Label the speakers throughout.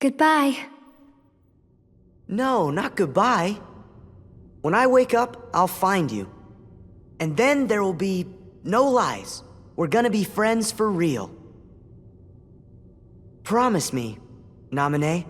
Speaker 1: Goodbye.
Speaker 2: No, not goodbye. When I wake up, I'll find you. And then there will be no lies. We're gonna be friends for real. Promise me, Naminé.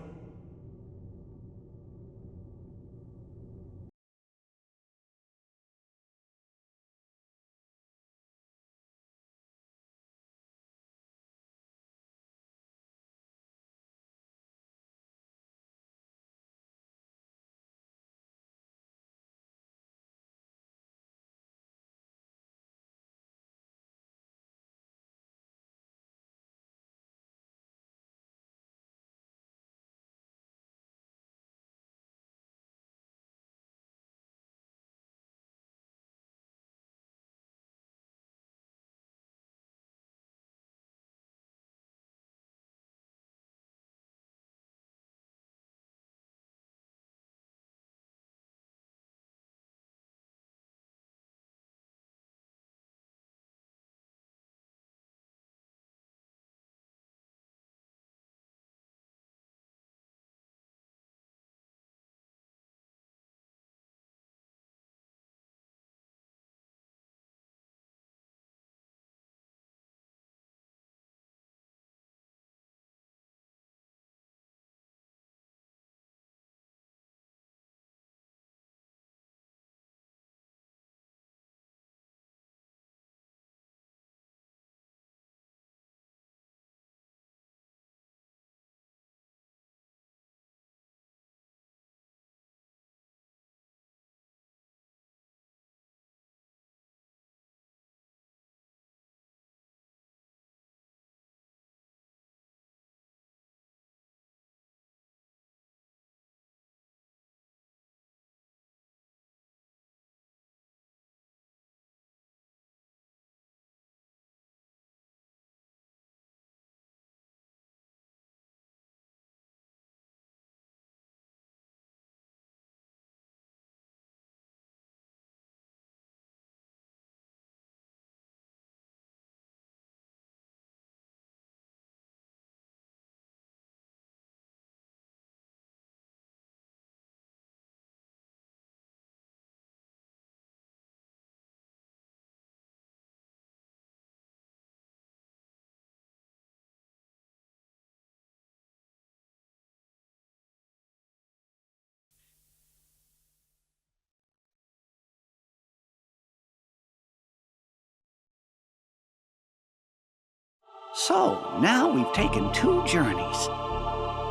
Speaker 3: So, now we've taken 2 journeys.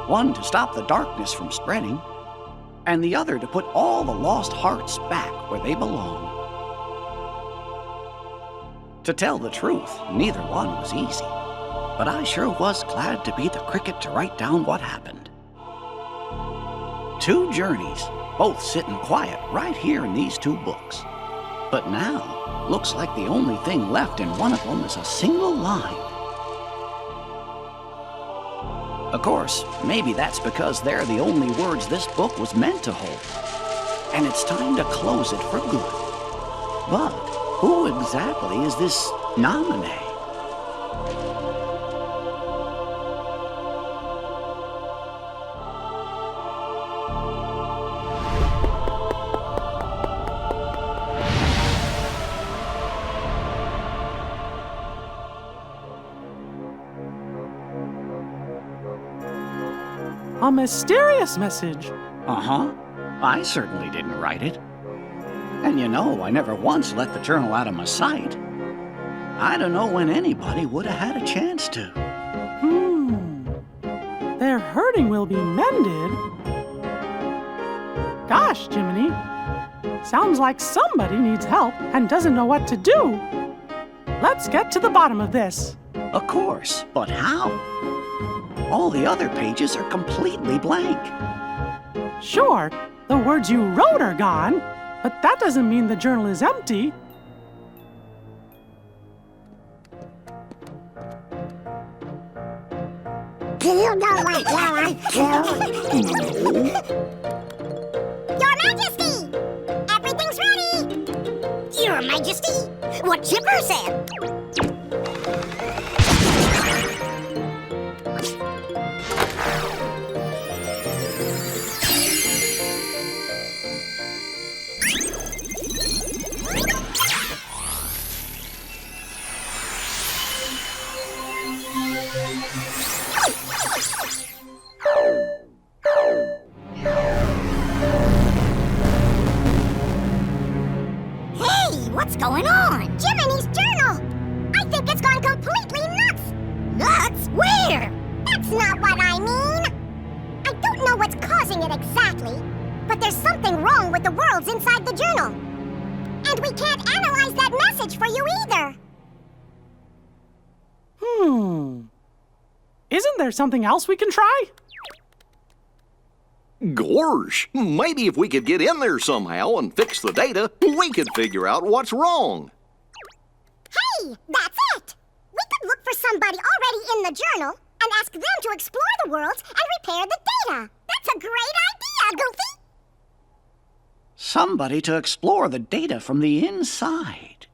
Speaker 3: One to stop the darkness from spreading, and the other to put all the lost hearts back where they belong. To tell the truth, neither one was easy, but I sure was glad to be the cricket to write down what happened. 2 journeys, both sitting quiet right here in these 2 books. But now, looks like the only thing left in one of them is a single line. Of course, maybe that's because they're the only words this book was meant to hold. And it's time to close it for good. But who exactly is this Naminé?
Speaker 4: A mysterious message.
Speaker 3: Uh-huh. I certainly didn't write it. And you know, I never once let the journal out of my sight. I don't know when anybody would have had a chance to.
Speaker 4: Their hurting will be mended. Gosh, Jiminy. Sounds like somebody needs help and doesn't know what to do. Let's get to the bottom of this.
Speaker 3: Of course, but how? All the other pages are completely blank.
Speaker 4: Sure, the words you wrote are gone, but that doesn't mean the journal is empty.
Speaker 5: Do you know what you are doing? Your Majesty! Everything's ready! Your Majesty! What Chipper said! there's something wrong with the worlds inside the journal. And we can't analyze that message for you either.
Speaker 4: Isn't there something else we can try?
Speaker 1: Gorsh, maybe if we could get in there somehow and fix the data, we could figure out what's wrong.
Speaker 5: Hey, that's it! We could look for somebody already in the journal and ask them to explore the worlds and repair the data. That's a great idea, Goofy!
Speaker 3: Somebody to explore the data from the inside.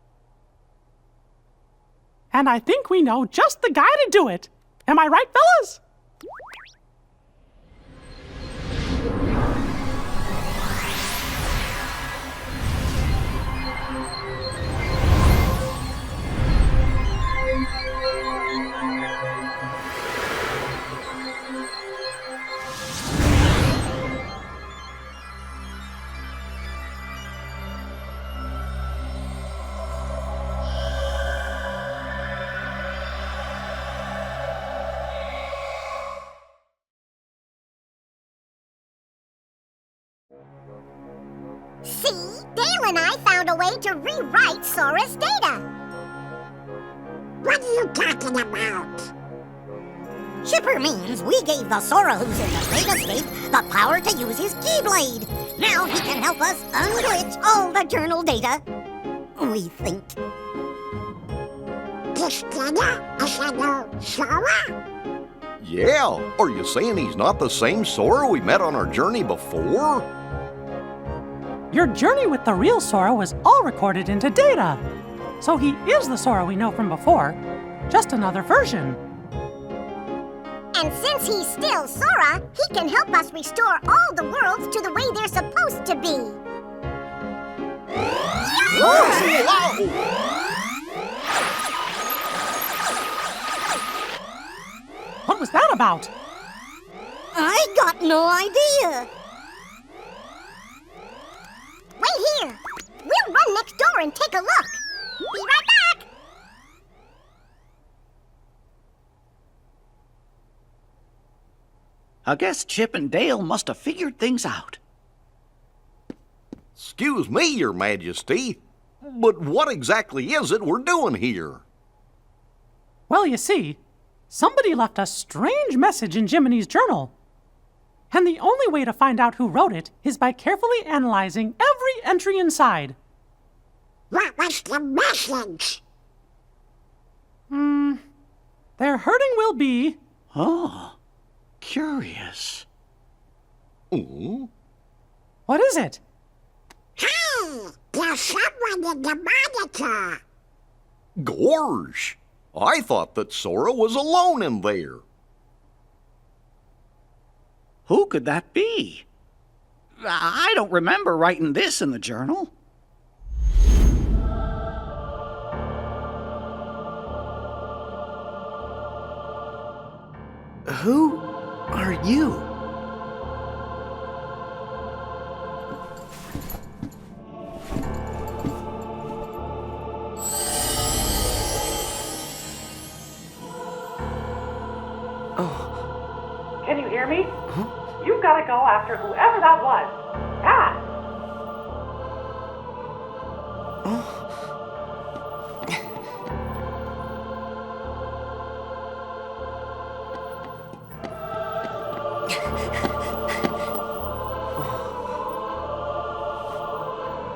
Speaker 4: And I think we know just the guy to do it. Am I right, fellas?
Speaker 5: See? Dale and I found a way to rewrite Sora's data. What are you talking about? Chipper means we gave the Sora who's in the Datascape the power to use his Keyblade. Now he can help us unglitch all the journal data. We think. This data is a new Sora?
Speaker 1: Yeah, are you saying he's not the same Sora we met on our journey before?
Speaker 4: Your journey with the real Sora was all recorded into data. So he is the Sora we know from before, just another version.
Speaker 5: And since he's still Sora, he can help us restore all the worlds to the way they're supposed to be.
Speaker 4: What was that about?
Speaker 5: I got no idea. Wait here. We'll run next door and take a look. Be right back.
Speaker 3: I guess Chip and Dale must have figured things out.
Speaker 1: Excuse me, Your Majesty, but what exactly is it we're doing here?
Speaker 4: Well, you see, somebody left a strange message in Jiminy's journal. And the only way to find out who wrote it is by carefully analyzing every entry inside.
Speaker 5: What was the message?
Speaker 4: Their hurting will be...
Speaker 3: Oh, curious.
Speaker 1: Oh,
Speaker 4: What is it?
Speaker 5: Hey, there's someone in the monitor.
Speaker 1: Gorsh, I thought that Sora was alone in there.
Speaker 3: Who could that be? I don't remember writing this in the journal.
Speaker 2: Who are you?
Speaker 4: Can you hear me? You've got to go after whoever that was. Fast!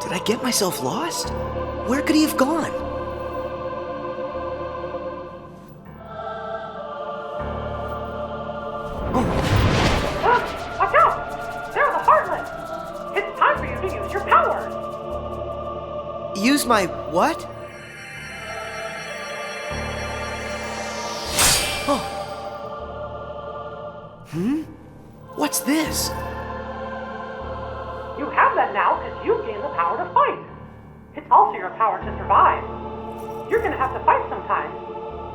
Speaker 2: Did I get myself lost? Where could he have gone?
Speaker 4: Watch out! They're the Heartless! It's time for you to use your powers!
Speaker 2: Use my what? Oh. What's this?
Speaker 4: You have that now because you've gained the power to fight. It's also your power to survive. You're going to have to fight sometimes,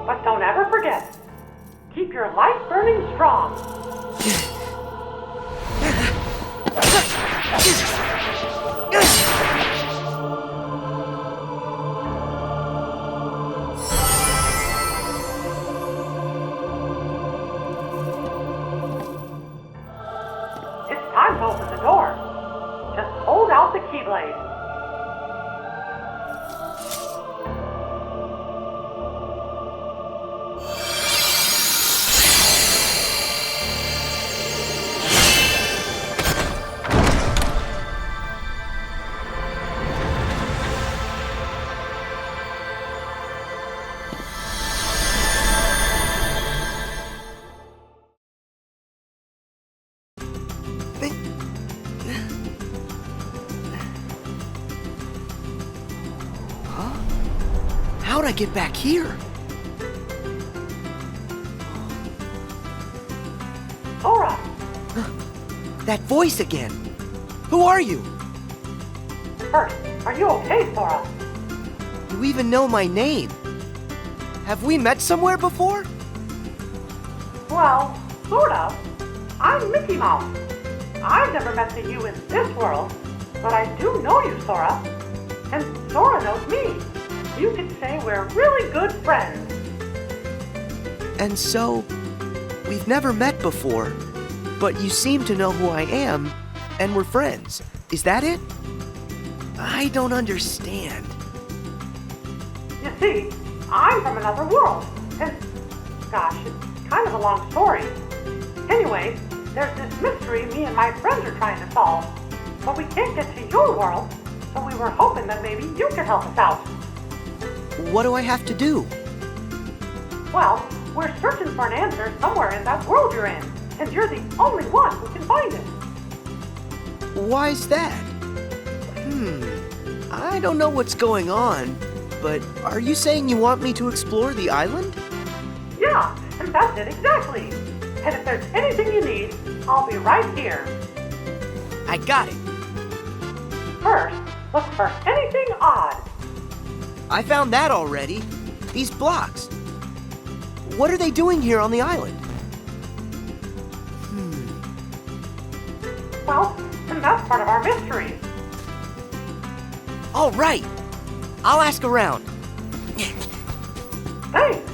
Speaker 4: but don't ever forget. Keep your light burning strong. It's time to open the door. blade.
Speaker 2: How'd I get back here?
Speaker 4: Sora!
Speaker 2: That voice again. Who are you?
Speaker 4: First, are you okay, Sora?
Speaker 2: You even know my name. Have we met somewhere before?
Speaker 4: Well, sort of. I'm Mickey Mouse. I've never met the you in this world, but I do know you, Sora. And Sora knows me. You could say we're really good friends.
Speaker 2: And so, we've never met before, but you seem to know who I am, and we're friends. Is that it? I don't understand.
Speaker 4: You see, I'm from another world, and gosh, it's kind of a long story. Anyway, there's this mystery me and my friends are trying to solve, but we can't get to your world, so we were hoping that maybe you could help us out.
Speaker 2: What do I have to do?
Speaker 4: Well, we're searching for an answer somewhere in that world you're in, and you're the only one who can find it.
Speaker 2: Why's that? I don't know what's going on, but are you saying you want me to explore the island?
Speaker 4: Yeah, and that's it exactly. And if there's anything you need, I'll be right here.
Speaker 2: I got it.
Speaker 4: First, look for anything odd.
Speaker 2: I found that already. These blocks. What are they doing here on the island?
Speaker 4: Well, and that's part of our mystery.
Speaker 2: All right. I'll ask around.
Speaker 4: Thanks.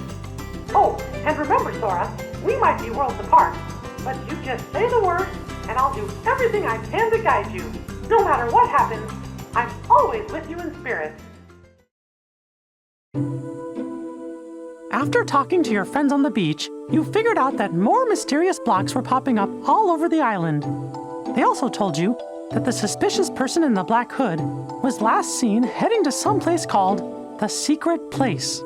Speaker 4: Oh, and remember, Sora, we might be worlds apart, but you just say the word, and I'll do everything I can to guide you. No matter what happens, I'm always with you in spirit. After talking to your friends on the beach, you figured out that more mysterious blocks were popping up all over the island. They also told you that the suspicious person in the black hood was last seen heading to some place called the Secret Place.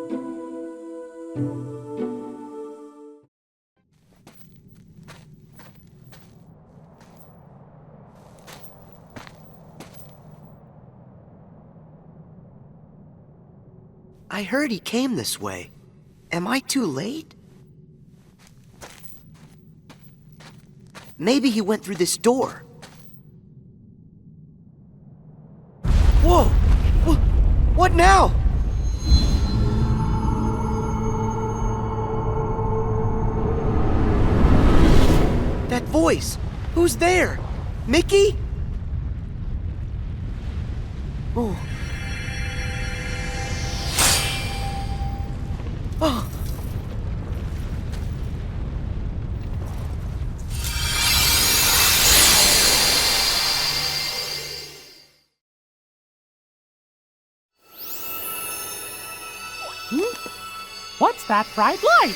Speaker 2: I heard he came this way. Am I too late? Maybe he went through this door. Whoa! What now? That voice! Who's there? Mickey? Oh. Oh.
Speaker 4: What's that bright light?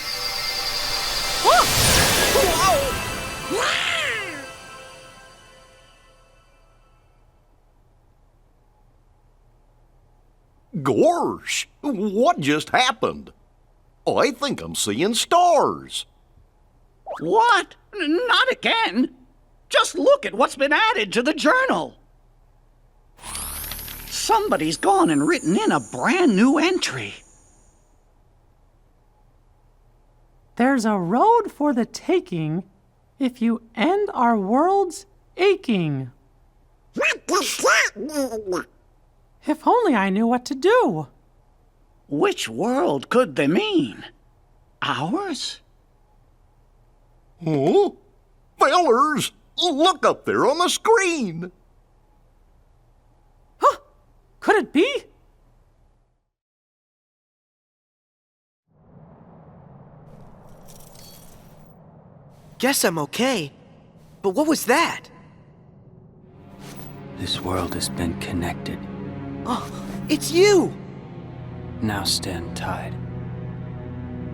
Speaker 1: Gorsh, what just happened? I think I'm seeing stars.
Speaker 3: What? Not again. Just look at what's been added to the journal. Somebody's gone and written in a brand new entry.
Speaker 4: There's a road for the taking if you end our world's aching.
Speaker 5: What does that mean?
Speaker 4: If only I knew what to do.
Speaker 3: Which world could they mean? Ours?
Speaker 1: Huh? Fellers, look up there on the screen.
Speaker 4: Huh? Could it be?
Speaker 2: Guess I'm okay. But what was that?
Speaker 6: This world has been connected.
Speaker 2: Oh, it's you!
Speaker 6: Now stand tied.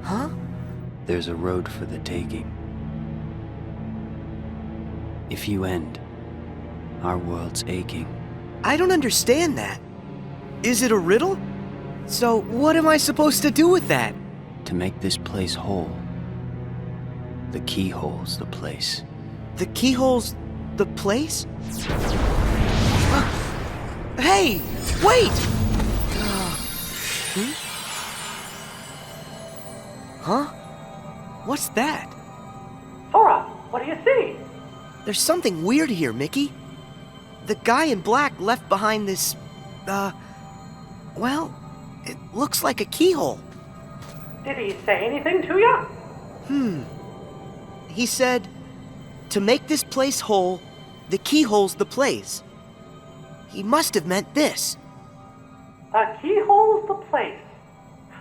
Speaker 2: Huh?
Speaker 6: There's a road for the taking. If you end, our world's aching.
Speaker 2: I don't understand that. Is it a riddle? So what am I supposed to do with that?
Speaker 6: To make this place whole, the keyhole's the place.
Speaker 2: The keyhole's the place? Hey, wait! Huh? What's that?
Speaker 4: Sora, what do you see?
Speaker 2: There's something weird here, Mickey. The guy in black left behind this, well, it looks like a keyhole.
Speaker 4: Did he say anything to you?
Speaker 2: He said, to make this place whole, the keyhole's the place. He must have meant this.
Speaker 4: The keyhole's the place.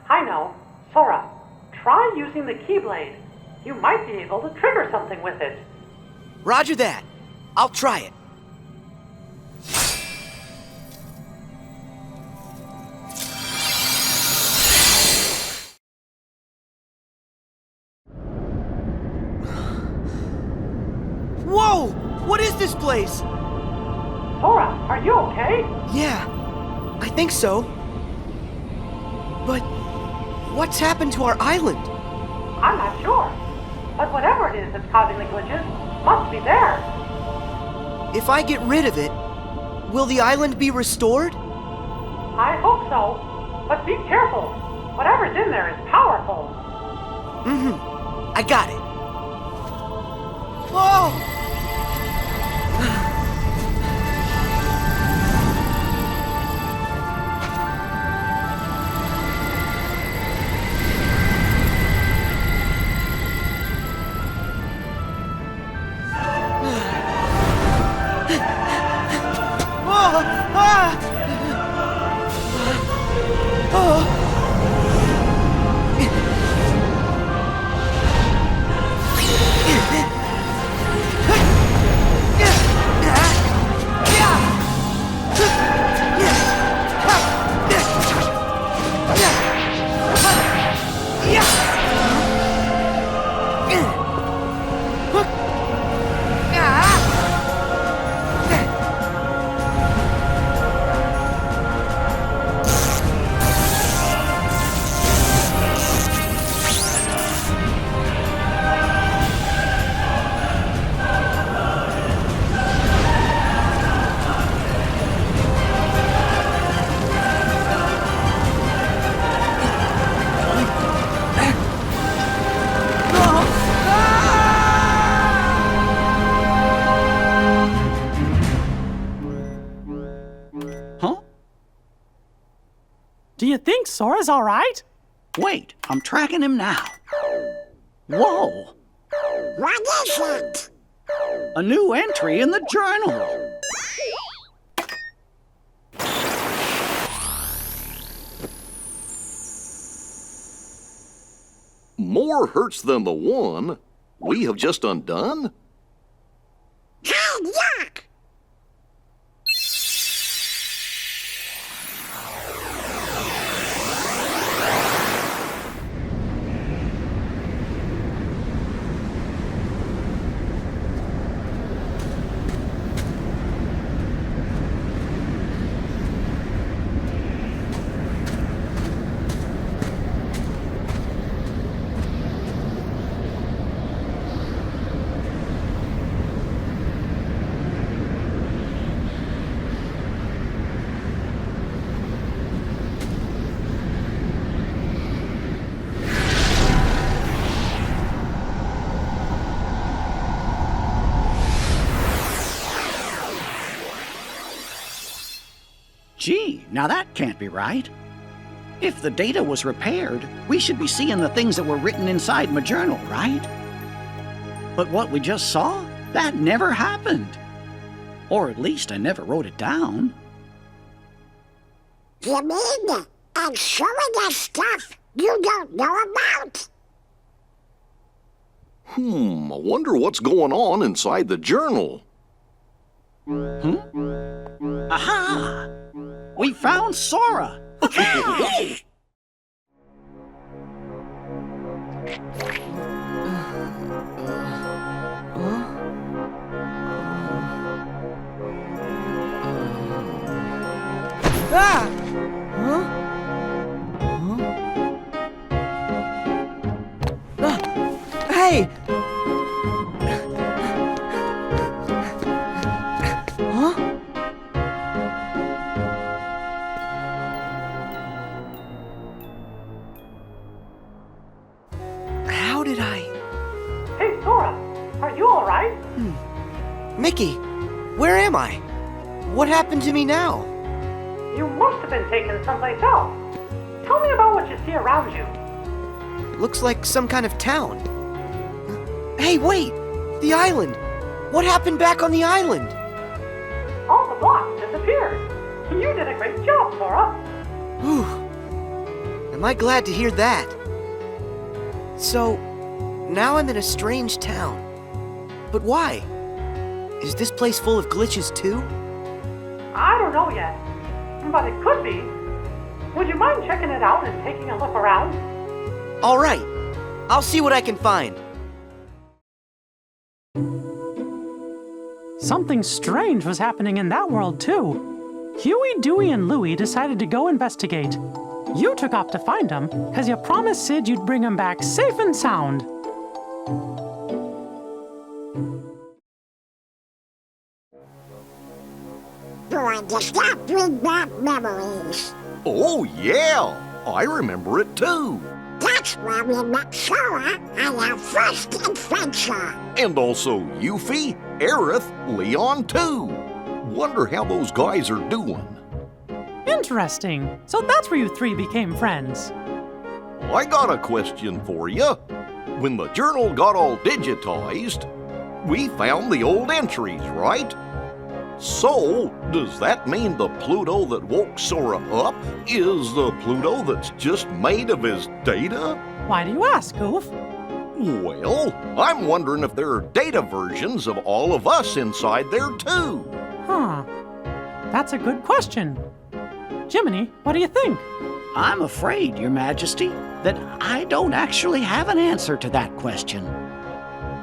Speaker 4: I know. Sora, try using the keyblade. You might be able to trigger something with it.
Speaker 2: Roger that. I'll try it. Whoa! What is this place?
Speaker 4: Sora, are you okay?
Speaker 2: Yeah, I think so. But what's happened to our island?
Speaker 4: I'm not sure. But whatever it is that's causing the glitches must be there.
Speaker 2: If I get rid of it, will the island be restored?
Speaker 4: I hope so. But be careful. Whatever's in there is powerful.
Speaker 2: I got it. Whoa!
Speaker 4: Do you think Sora's all right?
Speaker 3: Wait, I'm tracking him now. Whoa!
Speaker 5: What is it?
Speaker 3: A new entry in the journal.
Speaker 1: More hurts than the one we have just undone?
Speaker 5: Hey, yuck!
Speaker 3: Gee, now that can't be right. If the data was repaired, we should be seeing the things that were written inside my journal, right? But what we just saw, that never happened. Or at least I never wrote it down.
Speaker 5: You mean and showing us stuff you don't know about?
Speaker 1: I wonder what's going on inside the journal.
Speaker 3: Aha! We found Sora!
Speaker 2: Ah! Huh? Huh? Hey! Huh? How did I...
Speaker 4: Hey, Sora, are you alright?
Speaker 2: Mickey, where am I? What happened to me now?
Speaker 4: You must have been taken someplace else. Tell me about what you see around you.
Speaker 2: Looks like some kind of town. Hey, wait! The island! What happened back on the island?
Speaker 4: All the blocks disappeared. You did a great job, Sora.
Speaker 2: Whew. Am I glad to hear that? So, now I'm in a strange town. But why? Is this place full of glitches too?
Speaker 4: I don't know yet, but it could be. Would you mind checking it out and taking a look around?
Speaker 2: All right. I'll see what I can find.
Speaker 4: Something strange was happening in that world, too. Huey, Dewey, and Louie decided to go investigate. You took off to find them, because you promised Sid you'd bring them back safe and sound.
Speaker 5: Going to stop bring back memories.
Speaker 1: Oh, yeah. I remember it too.
Speaker 5: That's where we met Sora on our first adventure.
Speaker 1: And also Yuffie, Aerith, Leon too. Wonder how those guys are doing.
Speaker 4: Interesting. So that's where you three became friends.
Speaker 1: I got a question for you. When the journal got all digitized, we found the old entries, right? So, does that mean the Pluto that woke Sora up is the Pluto that's just made of his data?
Speaker 4: Why do you ask, Goof?
Speaker 1: Well, I'm wondering if there are data versions of all of us inside there too.
Speaker 4: Huh. That's a good question. Jiminy, what do you think?
Speaker 3: I'm afraid, Your Majesty, that I don't actually have an answer to that question.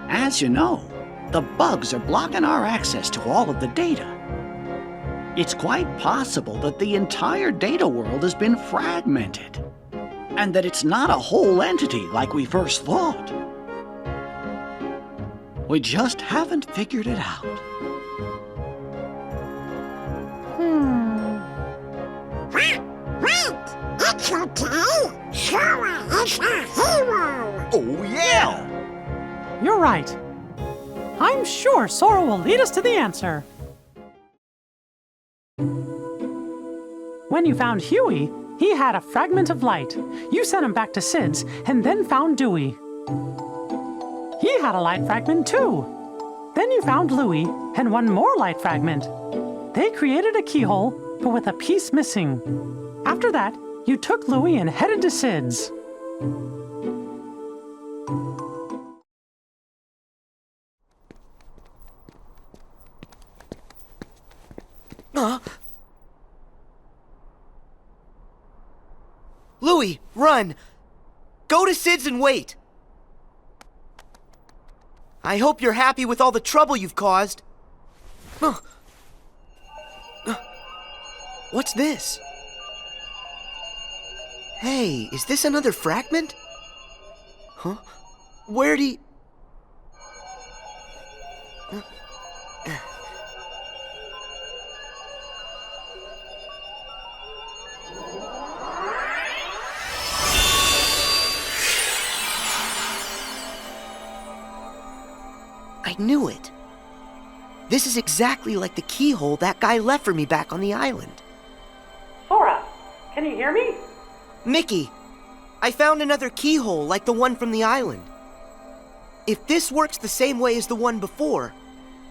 Speaker 3: As you know, the bugs are blocking our access to all of the data. It's quite possible that the entire data world has been fragmented, and that it's not a whole entity like we first thought. We just haven't figured it out.
Speaker 5: Wait! It's okay! Sora is a hero!
Speaker 1: Oh, yeah!
Speaker 4: You're right. I'm sure Sora will lead us to the answer. When you found Huey, he had a fragment of light. You sent him back to Sid's and then found Dewey. He had a light fragment too. Then you found Louie and one more light fragment. They created a keyhole, but with a piece missing. After that, you took Louie and headed to Sid's.
Speaker 2: Louie, run! Go to Sid's and wait! I hope you're happy with all the trouble you've caused. What's this? Hey, is this another fragment? Huh? Where'd he... I knew it. This is exactly like the keyhole that guy left for me back on the island.
Speaker 4: Sora, can you hear me?
Speaker 2: Mickey, I found another keyhole like the one from the island. If this works the same way as the one before,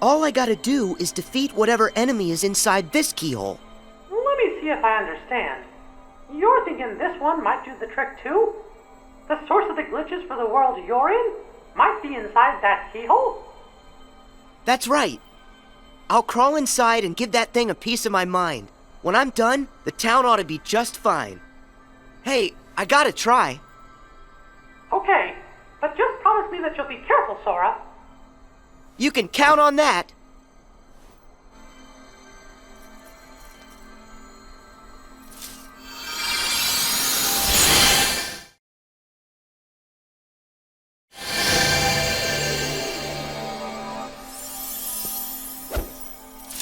Speaker 2: all I gotta do is defeat whatever enemy is inside this keyhole.
Speaker 4: Let me see if I understand. You're thinking this one might do the trick too? The source of the glitches for the world you're in might be inside that keyhole?
Speaker 2: That's right. I'll crawl inside and give that thing a piece of my mind. When I'm done, the town ought to be just fine. Hey, I gotta try.
Speaker 4: Okay, but just promise me that you'll be careful, Sora.
Speaker 2: You can count on that.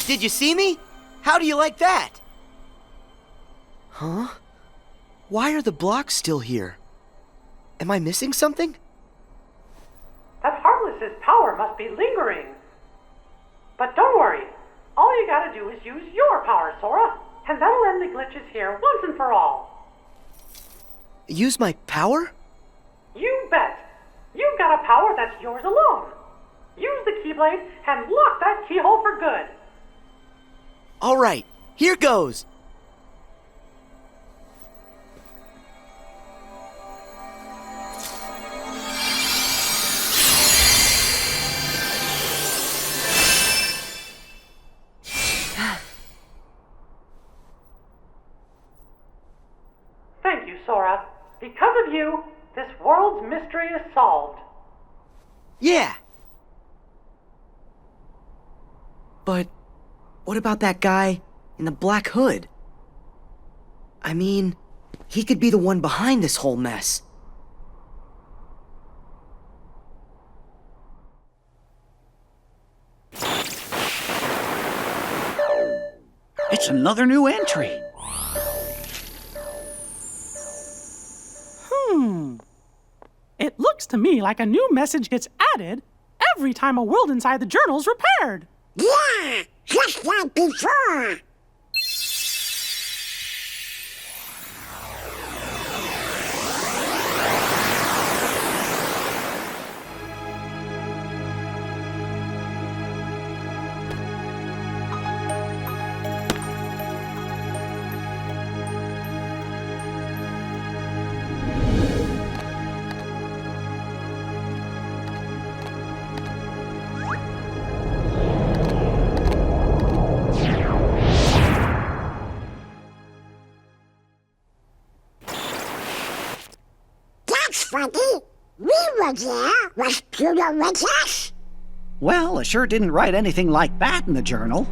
Speaker 2: Did you see me? How do you like that? Huh? Why are the blocks still here? Am I missing something?
Speaker 4: That Heartless's power must be lingering. But don't worry. All you gotta do is use your power, Sora, and that'll end the glitches here once and for all.
Speaker 2: Use my power?
Speaker 4: You bet. You've got a power that's yours alone. Use the Keyblade and lock that keyhole for good.
Speaker 2: All right, here goes.
Speaker 4: Thank you, Sora. Because of you, this world's mystery is solved.
Speaker 2: Yeah. But what about that guy in the black hood? I mean, he could be the one behind this whole mess.
Speaker 3: It's another new entry.
Speaker 4: It looks to me like a new message gets added every time a world inside the journal's repaired.
Speaker 5: Yeah, just like before. Funny, we were there. Was Pluto with us?
Speaker 3: Well, I sure didn't write anything like that in the journal.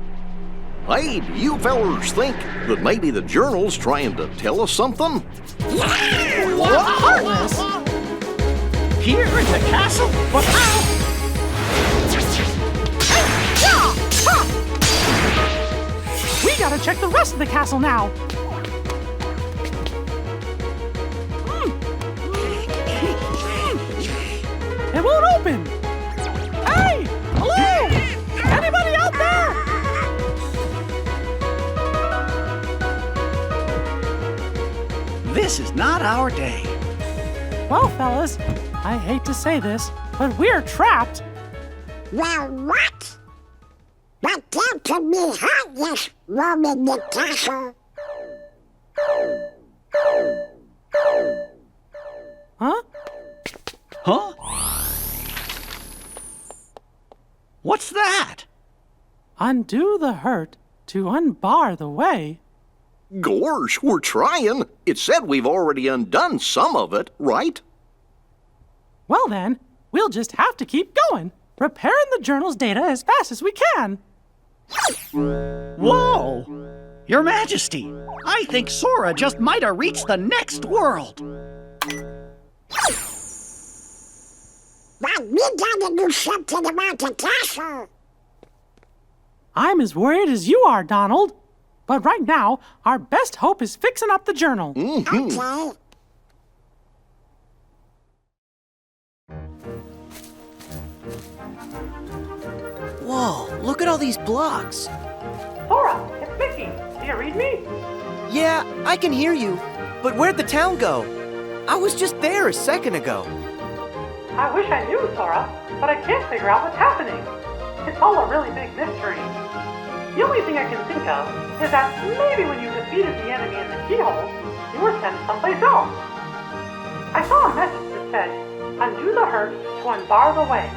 Speaker 1: Hey, do you fellers think that maybe the journal's trying to tell us something?
Speaker 4: What Heartless?
Speaker 3: Here in the castle?
Speaker 4: But how? We gotta check the rest of the castle now. It won't open! Hey! Hello! Anybody out
Speaker 3: there? This is not our day.
Speaker 4: Well, fellas, I hate to say this, but we're trapped.
Speaker 5: Well, what? But there can be Heartless roaming the castle.
Speaker 4: Huh?
Speaker 3: Huh? What's that?
Speaker 4: Undo the hurt to unbar the way.
Speaker 1: Gorsh, we're trying. It said we've already undone some of it, right?
Speaker 4: Well then, we'll just have to keep going, repairing the journal's data as fast as we can.
Speaker 3: Whoa! Your Majesty, I think Sora just might have reached the next world.
Speaker 5: But we gotta do something about the castle.
Speaker 4: I'm as worried as you are, Donald. But right now, our best hope is fixing up the journal.
Speaker 5: Okay.
Speaker 2: Whoa, look at all these blocks.
Speaker 4: Sora, it's Mickey. Do you read me?
Speaker 2: Yeah, I can hear you. But where'd the town go? I was just there a second ago.
Speaker 4: I wish I knew, Sora, but I can't figure out what's happening. It's all a really big mystery. The only thing I can think of is that maybe when you defeated the enemy in the keyhole, you were sent someplace else. I saw a message that said, undo the hurt to unbar the way.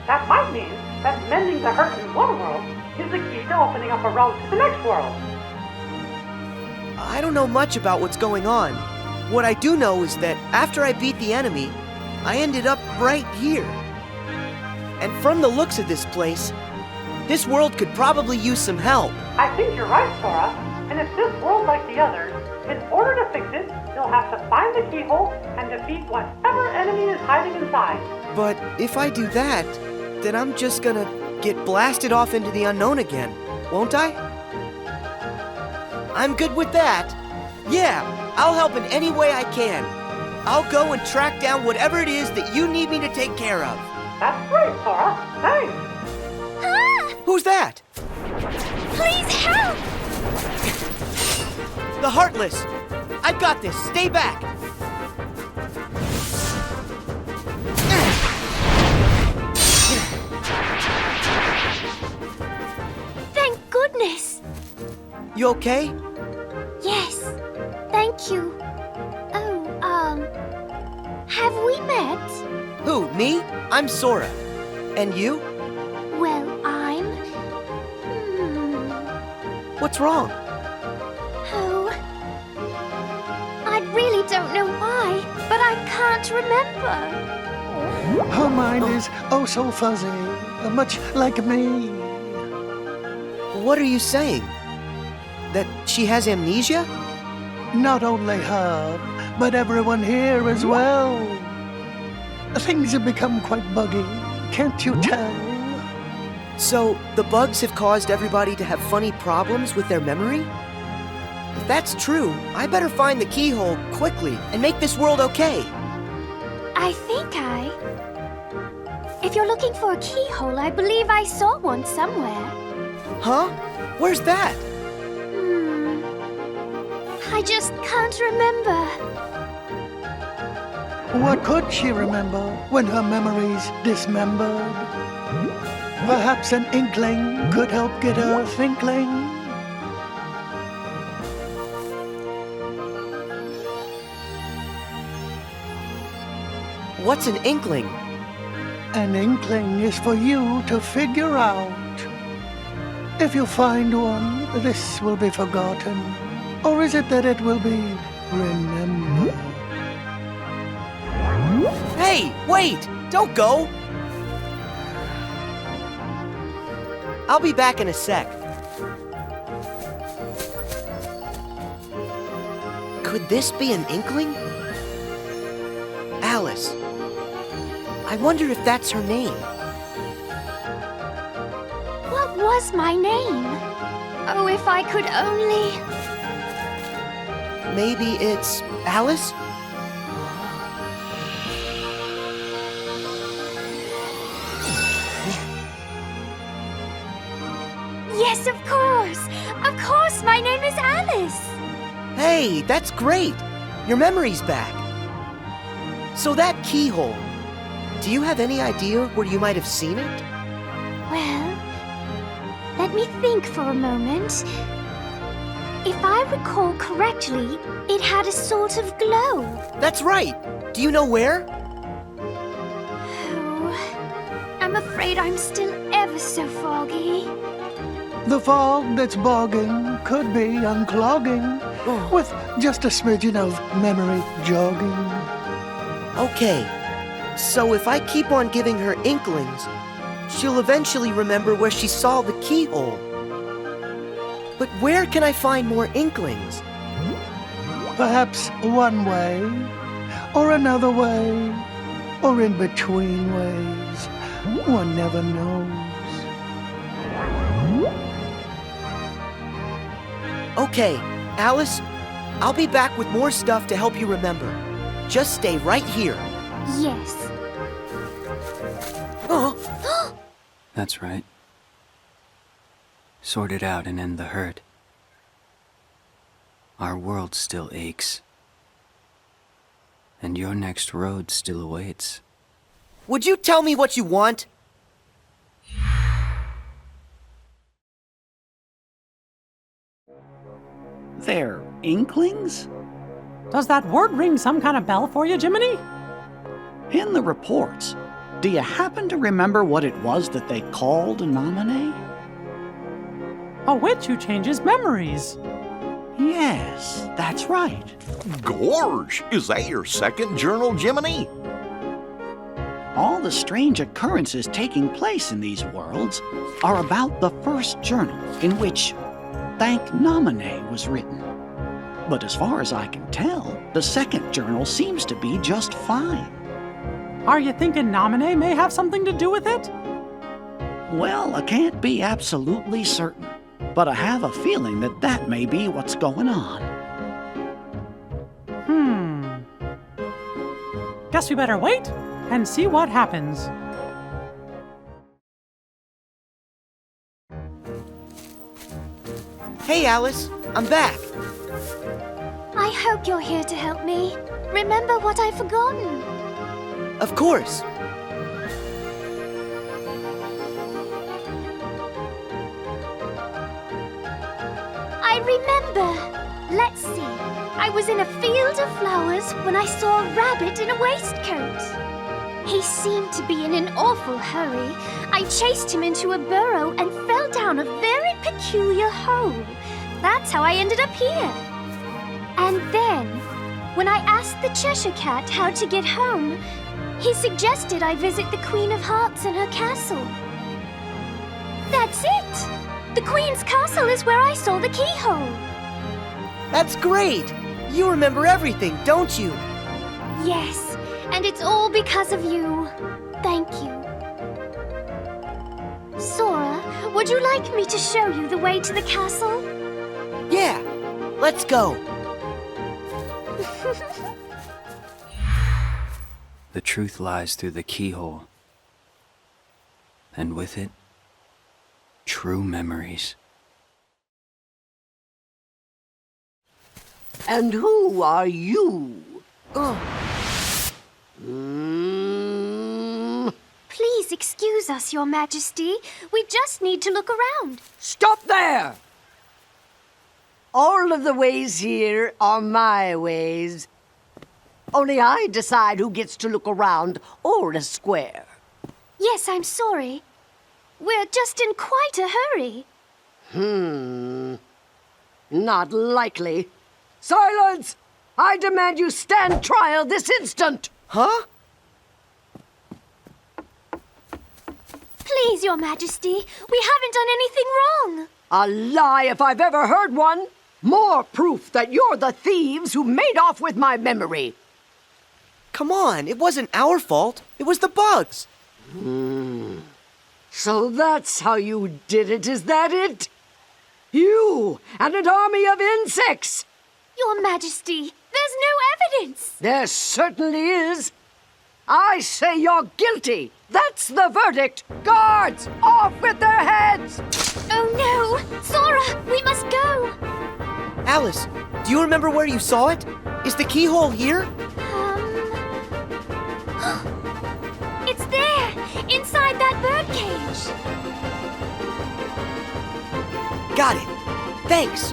Speaker 4: That might mean that mending the hurt in one world is the key to opening up a road to the next world.
Speaker 2: I don't know much about what's going on. What I do know is that after I beat the enemy, I ended up right here. And from the looks of this place, this world could probably use some help.
Speaker 4: I think you're right, Sora. And if this world's like the others, in order to fix it, you'll have to find the keyhole and defeat whatever enemy is hiding inside.
Speaker 2: But if I do that, then I'm just gonna get blasted off into the unknown again, won't I? I'm good with that. Yeah, I'll help in any way I can. I'll go and track down whatever it is that you need me to take care of.
Speaker 4: That's great, Sora. Thanks.
Speaker 5: Ah!
Speaker 2: Who's that?
Speaker 5: Please help!
Speaker 2: The Heartless! I've got this. Stay back!
Speaker 5: Thank goodness!
Speaker 2: You okay?
Speaker 5: Yes, thank you. Oh, have we met?
Speaker 2: Who, me? I'm Sora. And you?
Speaker 5: Well, I'm...
Speaker 2: What's wrong?
Speaker 5: Oh... I really don't know why, but I can't remember.
Speaker 7: Her mind is oh so fuzzy, much like me.
Speaker 2: What are you saying? That she has amnesia?
Speaker 7: Not only her, but everyone here as well. Things have become quite buggy, can't you tell?
Speaker 2: So, the bugs have caused everybody to have funny problems with their memory? If that's true, I better find the keyhole quickly and make this world okay.
Speaker 5: I think If you're looking for a keyhole, I believe I saw one somewhere.
Speaker 2: Huh? Where's that?
Speaker 5: I just can't remember.
Speaker 7: What could she remember when her memory's dismembered? Perhaps an inkling could help get her thinkling.
Speaker 2: What's an inkling?
Speaker 7: An inkling is for you to figure out. If you find one, this will be forgotten. Or is it that it will be remembered?
Speaker 2: Hey, wait! Don't go! I'll be back in a sec. Could this be an inkling? Alice. I wonder if that's her name.
Speaker 5: What was my name? Oh, if I could only...
Speaker 2: Maybe it's Alice?
Speaker 5: Yes, of course! Of course, my name is Alice!
Speaker 2: Hey, that's great! Your memory's back. So that keyhole, do you have any idea where you might have seen it?
Speaker 5: Well, let me think for a moment. If I recall correctly, it had a sort of glow.
Speaker 2: That's right! Do you know where?
Speaker 5: Oh, I'm afraid I'm still ever so foggy.
Speaker 7: The fog that's bogging could be unclogging with just a smidgen of memory jogging.
Speaker 2: Okay, so if I keep on giving her inklings, she'll eventually remember where she saw the keyhole. But where can I find more inklings?
Speaker 7: Perhaps one way, or another way, or in between ways. One never knows.
Speaker 2: Okay, Alice, I'll be back with more stuff to help you remember. Just stay right here.
Speaker 5: Yes.
Speaker 2: Oh,
Speaker 6: That's right. Sort it out and end the hurt. Our world still aches. And your next road still awaits.
Speaker 2: would you tell me what you want?
Speaker 3: They're inklings?
Speaker 4: Does that word ring some kind of bell for you, Jiminy?
Speaker 3: In the reports, do you happen to remember what it was that they called Nominee?
Speaker 4: A witch who changes memories.
Speaker 3: Yes, that's right.
Speaker 1: Gorge, is that your second journal, Jiminy?
Speaker 3: All the strange occurrences taking place in these worlds are about the first journal in which Thank Nominee was written. But as far as I can tell, the second journal seems to be just fine.
Speaker 4: Are you thinking Nominee may have something to do with it?
Speaker 3: Well, I can't be absolutely certain, but I have a feeling that that may be what's going on.
Speaker 4: Guess we better wait and see what happens.
Speaker 2: Hey, Alice, I'm back.
Speaker 8: I hope you're here to help me. Remember what I've forgotten.
Speaker 2: Of course.
Speaker 8: I remember. Let's see. I was in a field of flowers when I saw a rabbit in a waistcoat. He seemed to be in an awful hurry. I chased him into a burrow and fell down a very peculiar hole. That's how I ended up here. And then, when I asked the Cheshire Cat how to get home, he suggested I visit the Queen of Hearts and her castle. That's it! The Queen's castle is where I saw the keyhole.
Speaker 2: That's great. You remember everything, don't you?
Speaker 8: Yes, and it's all because of you. Thank you. Sora, would you like me to show you the way to the castle?
Speaker 2: Yeah, let's go.
Speaker 6: The truth lies through the keyhole. And with it, true memories.
Speaker 9: And who are you?
Speaker 8: Please excuse us, Your Majesty. We just need to look around.
Speaker 9: Stop there! All of the ways here are my ways. Only I decide who gets to look around or a square.
Speaker 8: Yes, I'm sorry. We're just in quite a hurry.
Speaker 9: Not likely. Silence! I demand you stand trial this instant!
Speaker 2: Huh?
Speaker 8: Please, Your Majesty, we haven't done anything wrong.
Speaker 9: A lie if I've ever heard one. More proof that you're the thieves who made off with my memory.
Speaker 2: Come on, it wasn't our fault. It was the bugs.
Speaker 9: So that's how you did it, is that it? You and an army of insects!
Speaker 8: Your Majesty, there's no evidence.
Speaker 9: There certainly is. I say you're guilty. That's the verdict. Guards, off with their heads!
Speaker 8: Oh no! Sora, we must go!
Speaker 2: Alice, do you remember where you saw it? Is the keyhole here?
Speaker 8: It's there! Inside that birdcage!
Speaker 2: Got it. Thanks.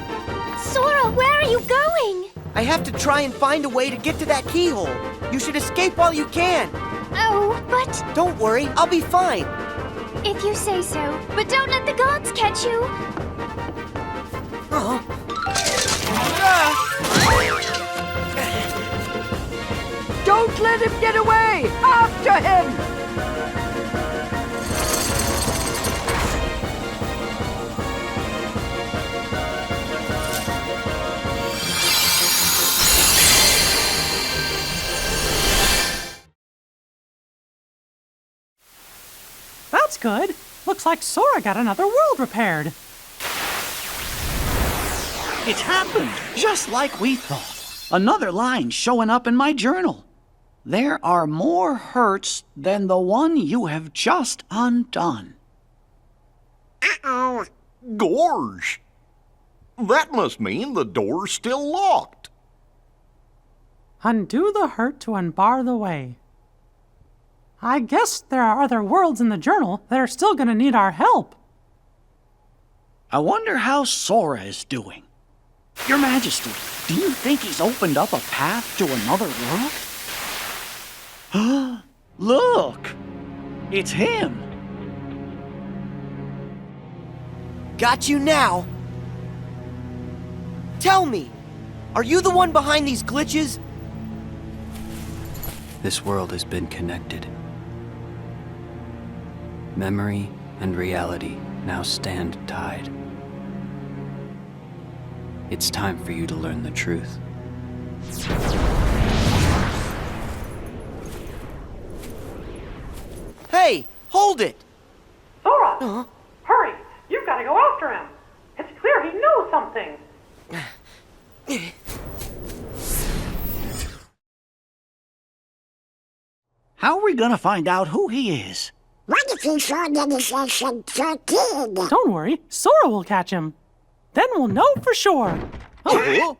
Speaker 8: Sora, where are you going?
Speaker 2: I have to try and find a way to get to that keyhole. You should escape while you can.
Speaker 8: Oh, but...
Speaker 2: Don't worry, I'll be fine.
Speaker 8: If you say so, but don't let the guards catch you.
Speaker 9: Don't let him get away! After him!
Speaker 4: That's good. Looks like Sora got another world repaired.
Speaker 3: It's happened, just like we thought. Another line showing up in my journal. There are more hurts than the one you have just undone.
Speaker 5: Uh-oh.
Speaker 1: Gorge! That must mean the door's still locked.
Speaker 4: Undo the hurt to unbar the way. I guess there are other worlds in the journal that are still gonna need our help.
Speaker 3: I wonder how Sora is doing. Your Majesty, do you think he's opened up a path to another world? Look! It's him!
Speaker 2: Got you now. Tell me, are you the one behind these glitches?
Speaker 6: This world has been connected. Memory and reality now stand tied. It's time for you to learn the truth.
Speaker 2: Hey, hold it!
Speaker 4: Sora! Hurry! You've got to go after him! It's clear he knows something!
Speaker 3: How are we gonna find out who he is?
Speaker 5: What if he saw the kid?
Speaker 4: Don't worry, Sora will catch him. Then we'll know for sure.
Speaker 2: Oh,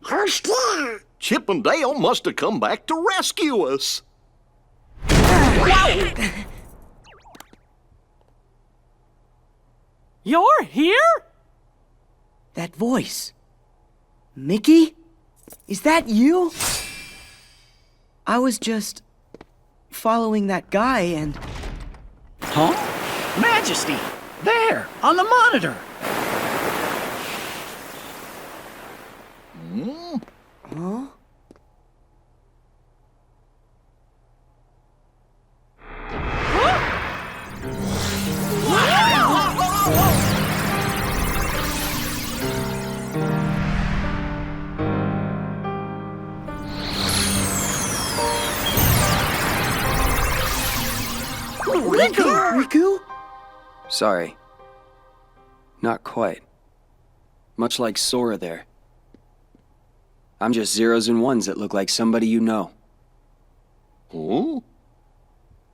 Speaker 5: Who's there?
Speaker 1: Chip and Dale must have come back to rescue us.
Speaker 4: You're here?
Speaker 2: that voice. Mickey? Is that you? I was just following that guy and...
Speaker 3: Huh? Majesty! There, on the monitor!
Speaker 2: Huh? Riku?
Speaker 6: Sorry. Not quite. Much like Sora there. I'm just zeros and ones that look like somebody you know.
Speaker 1: Huh?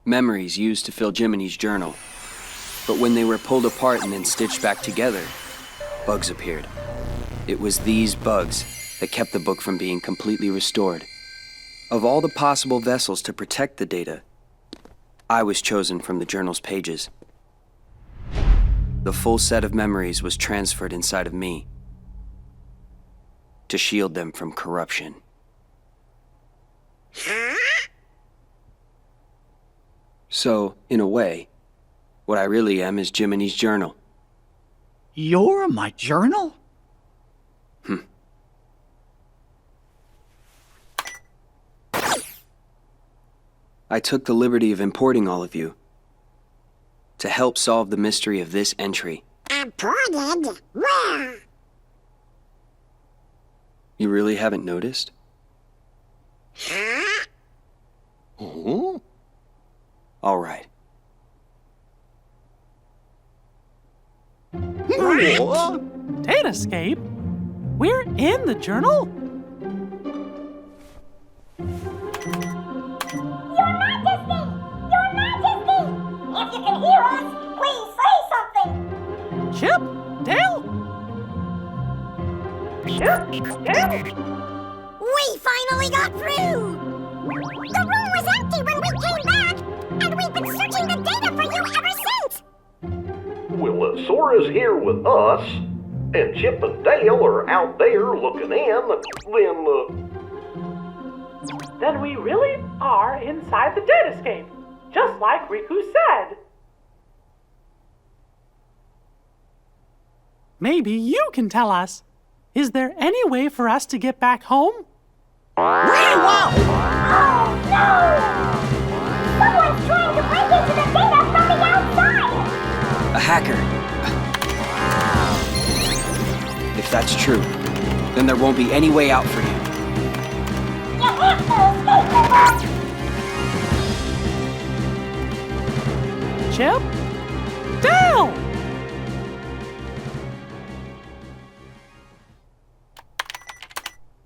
Speaker 6: Memories used to fill Jiminy's journal. But when they were pulled apart and then stitched back together, bugs appeared. It was these bugs that kept the book from being completely restored. Of all the possible vessels to protect the data, I was chosen from the journal's pages. The full set of memories was transferred inside of me to shield them from corruption. So, in a way, what I really am is Jiminy's journal.
Speaker 3: You're my journal?
Speaker 6: I took the liberty of importing all of you to help solve the mystery of this entry.
Speaker 5: Imported? Where?
Speaker 6: You really haven't noticed?
Speaker 5: Huh?
Speaker 1: Huh?
Speaker 6: All right.
Speaker 1: What?
Speaker 4: Datascape? We're in the journal?
Speaker 5: If you can hear us, please say something.
Speaker 4: Chip? Dale? Chip? Dale?
Speaker 5: We finally got through. The room was empty when we came back, and we've been searching the data for you ever since.
Speaker 1: Well, Sora's here with us, and Chip and Dale are out there looking in,
Speaker 4: Then we really are inside the Datascape, just like Riku said. Maybe you can tell us. Is there any way for us to get back home?
Speaker 5: Oh, no! Someone's trying to break into the data from the outside!
Speaker 6: A hacker. If that's true, then there won't be any way out for you.
Speaker 5: You have to escape the
Speaker 4: Chip? Dale!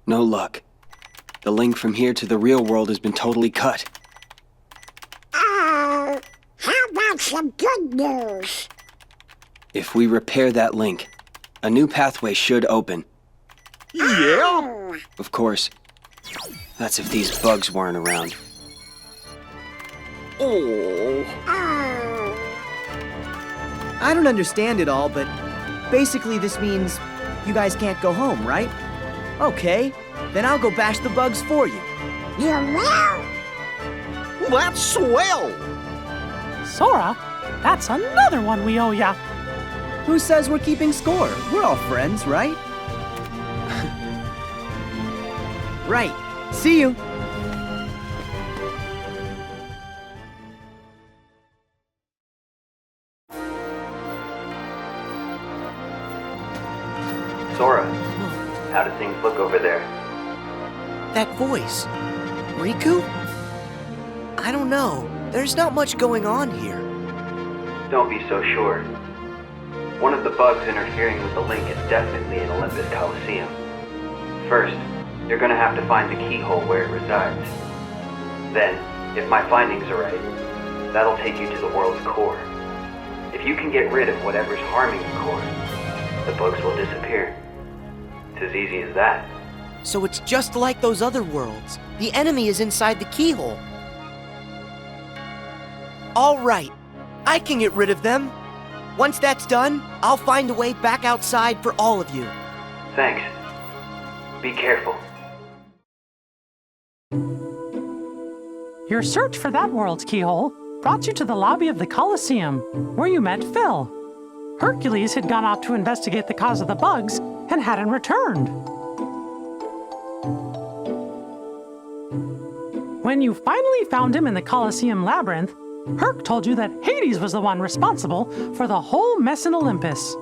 Speaker 6: No luck. The link from here to the real world has been totally cut.
Speaker 5: Oh, how about some good news?
Speaker 6: If we repair that link, a new pathway should open.
Speaker 1: Yeah?
Speaker 6: Of course, that's if these bugs weren't around.
Speaker 1: Oh.
Speaker 2: I don't understand it all, but basically this means you guys can't go home, right? Okay, then I'll go bash the bugs for you.
Speaker 5: You will?
Speaker 1: That's swell!
Speaker 4: Sora, that's another one we owe ya.
Speaker 10: Who says we're keeping score? We're all friends, right? Right. See you.
Speaker 6: Sora, how do things look over there?
Speaker 2: That voice. Riku? I don't know. There's not much going on here.
Speaker 6: Don't be so sure. One of the bugs interfering with the link is definitely in Olympus Coliseum. First, you're gonna have to find the keyhole where it resides. Then, if my findings are right, that'll take you to the world's core. If you can get rid of whatever's harming the core, the bugs will disappear. It's as easy as that.
Speaker 2: So it's just like those other worlds. The enemy is inside the keyhole. All right. I can get rid of them. Once that's done, I'll find a way back outside for all of you.
Speaker 6: Thanks. Be careful.
Speaker 4: Your search for that world's keyhole brought you to the lobby of the Coliseum, where you met Phil. Hercules had gone out to investigate the cause of the bugs and hadn't returned. When you finally found him in the Coliseum labyrinth, Herc told you that Hades was the one responsible for the whole mess in Olympus.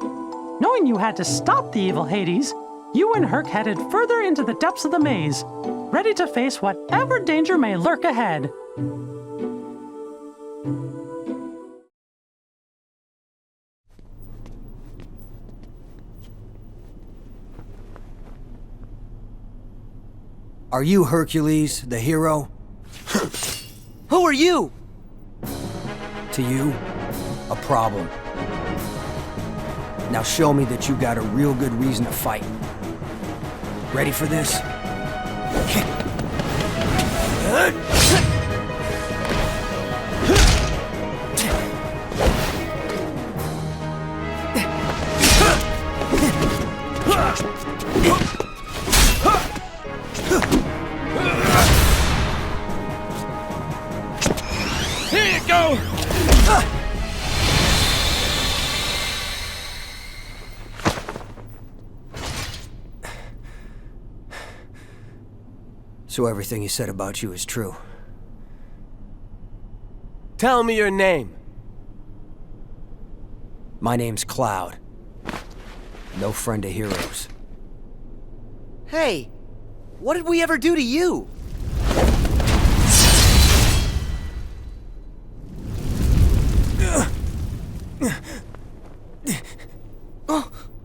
Speaker 4: Knowing you had to stop the evil Hades, you and Herc headed further into the depths of the maze, ready to face whatever danger may lurk ahead.
Speaker 11: Are you Hercules, the hero?
Speaker 2: Who are you?
Speaker 11: To you, a problem. Now show me that you got a real good reason to fight. Ready for this?
Speaker 12: Here you go!
Speaker 11: So everything he said about you is true.
Speaker 12: Tell me your name.
Speaker 11: My name's Cloud. No friend of heroes.
Speaker 2: Hey, what did we ever do to you?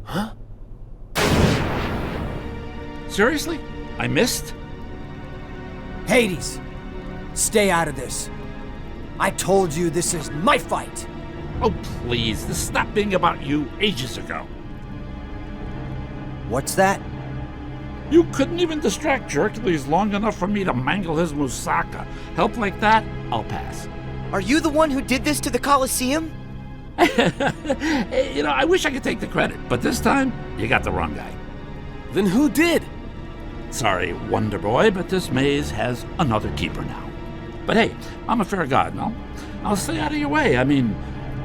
Speaker 12: Huh? Seriously? I missed?
Speaker 11: Hades! Stay out of this. I told you this is my fight!
Speaker 12: Oh, please, this stopped being about you ages ago.
Speaker 11: What's that?
Speaker 12: You couldn't even distract Hercules long enough for me to mangle his moussaka. Help like that, I'll pass.
Speaker 2: Are you the one who did this to the Coliseum?
Speaker 12: You know, I wish I could take the credit, but this time, you got the wrong guy.
Speaker 13: Then who did?
Speaker 12: Sorry, Wonder Boy, but this maze has another keeper now. But hey, I'm a fair god, no? I'll stay out of your way. I mean,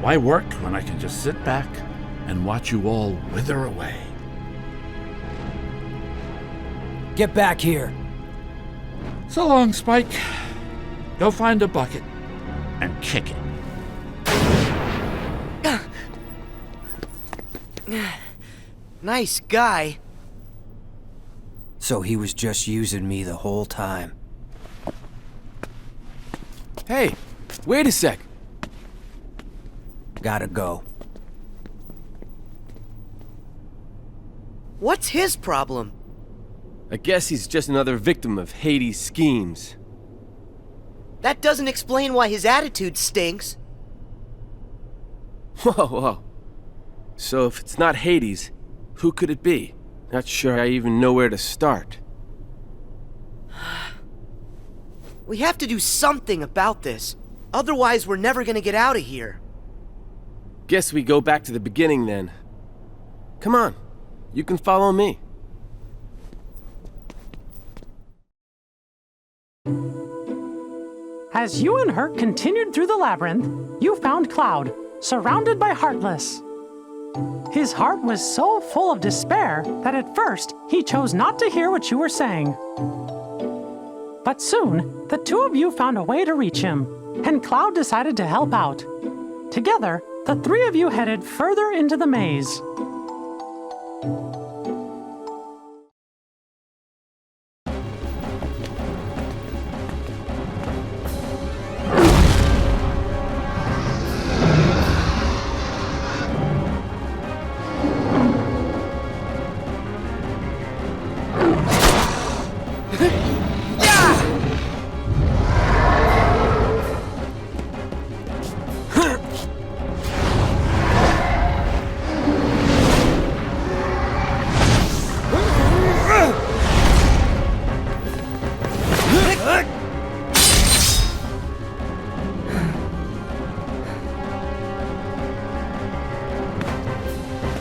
Speaker 12: why work when I can just sit back and watch you all wither away?
Speaker 11: Get back here!
Speaker 12: So long, Spike. Go find a bucket and kick it.
Speaker 2: Nice guy.
Speaker 11: So he was just using me the whole time.
Speaker 13: Hey, wait a sec.
Speaker 11: Gotta go.
Speaker 2: What's his problem?
Speaker 13: I guess he's just another victim of Hades' schemes.
Speaker 2: That doesn't explain why his attitude stinks.
Speaker 13: Whoa. So if it's not Hades, who could it be? Not sure I even know where to start.
Speaker 2: We have to do something about this. Otherwise, we're never gonna get out of here.
Speaker 13: Guess we go back to the beginning then. Come on, you can follow me.
Speaker 4: As you and Herc continued through the labyrinth, you found Cloud, surrounded by Heartless. His heart was so full of despair that at first he chose not to hear what you were saying. But soon, the two of you found a way to reach him, and Cloud decided to help out. Together, the three of you headed further into the maze.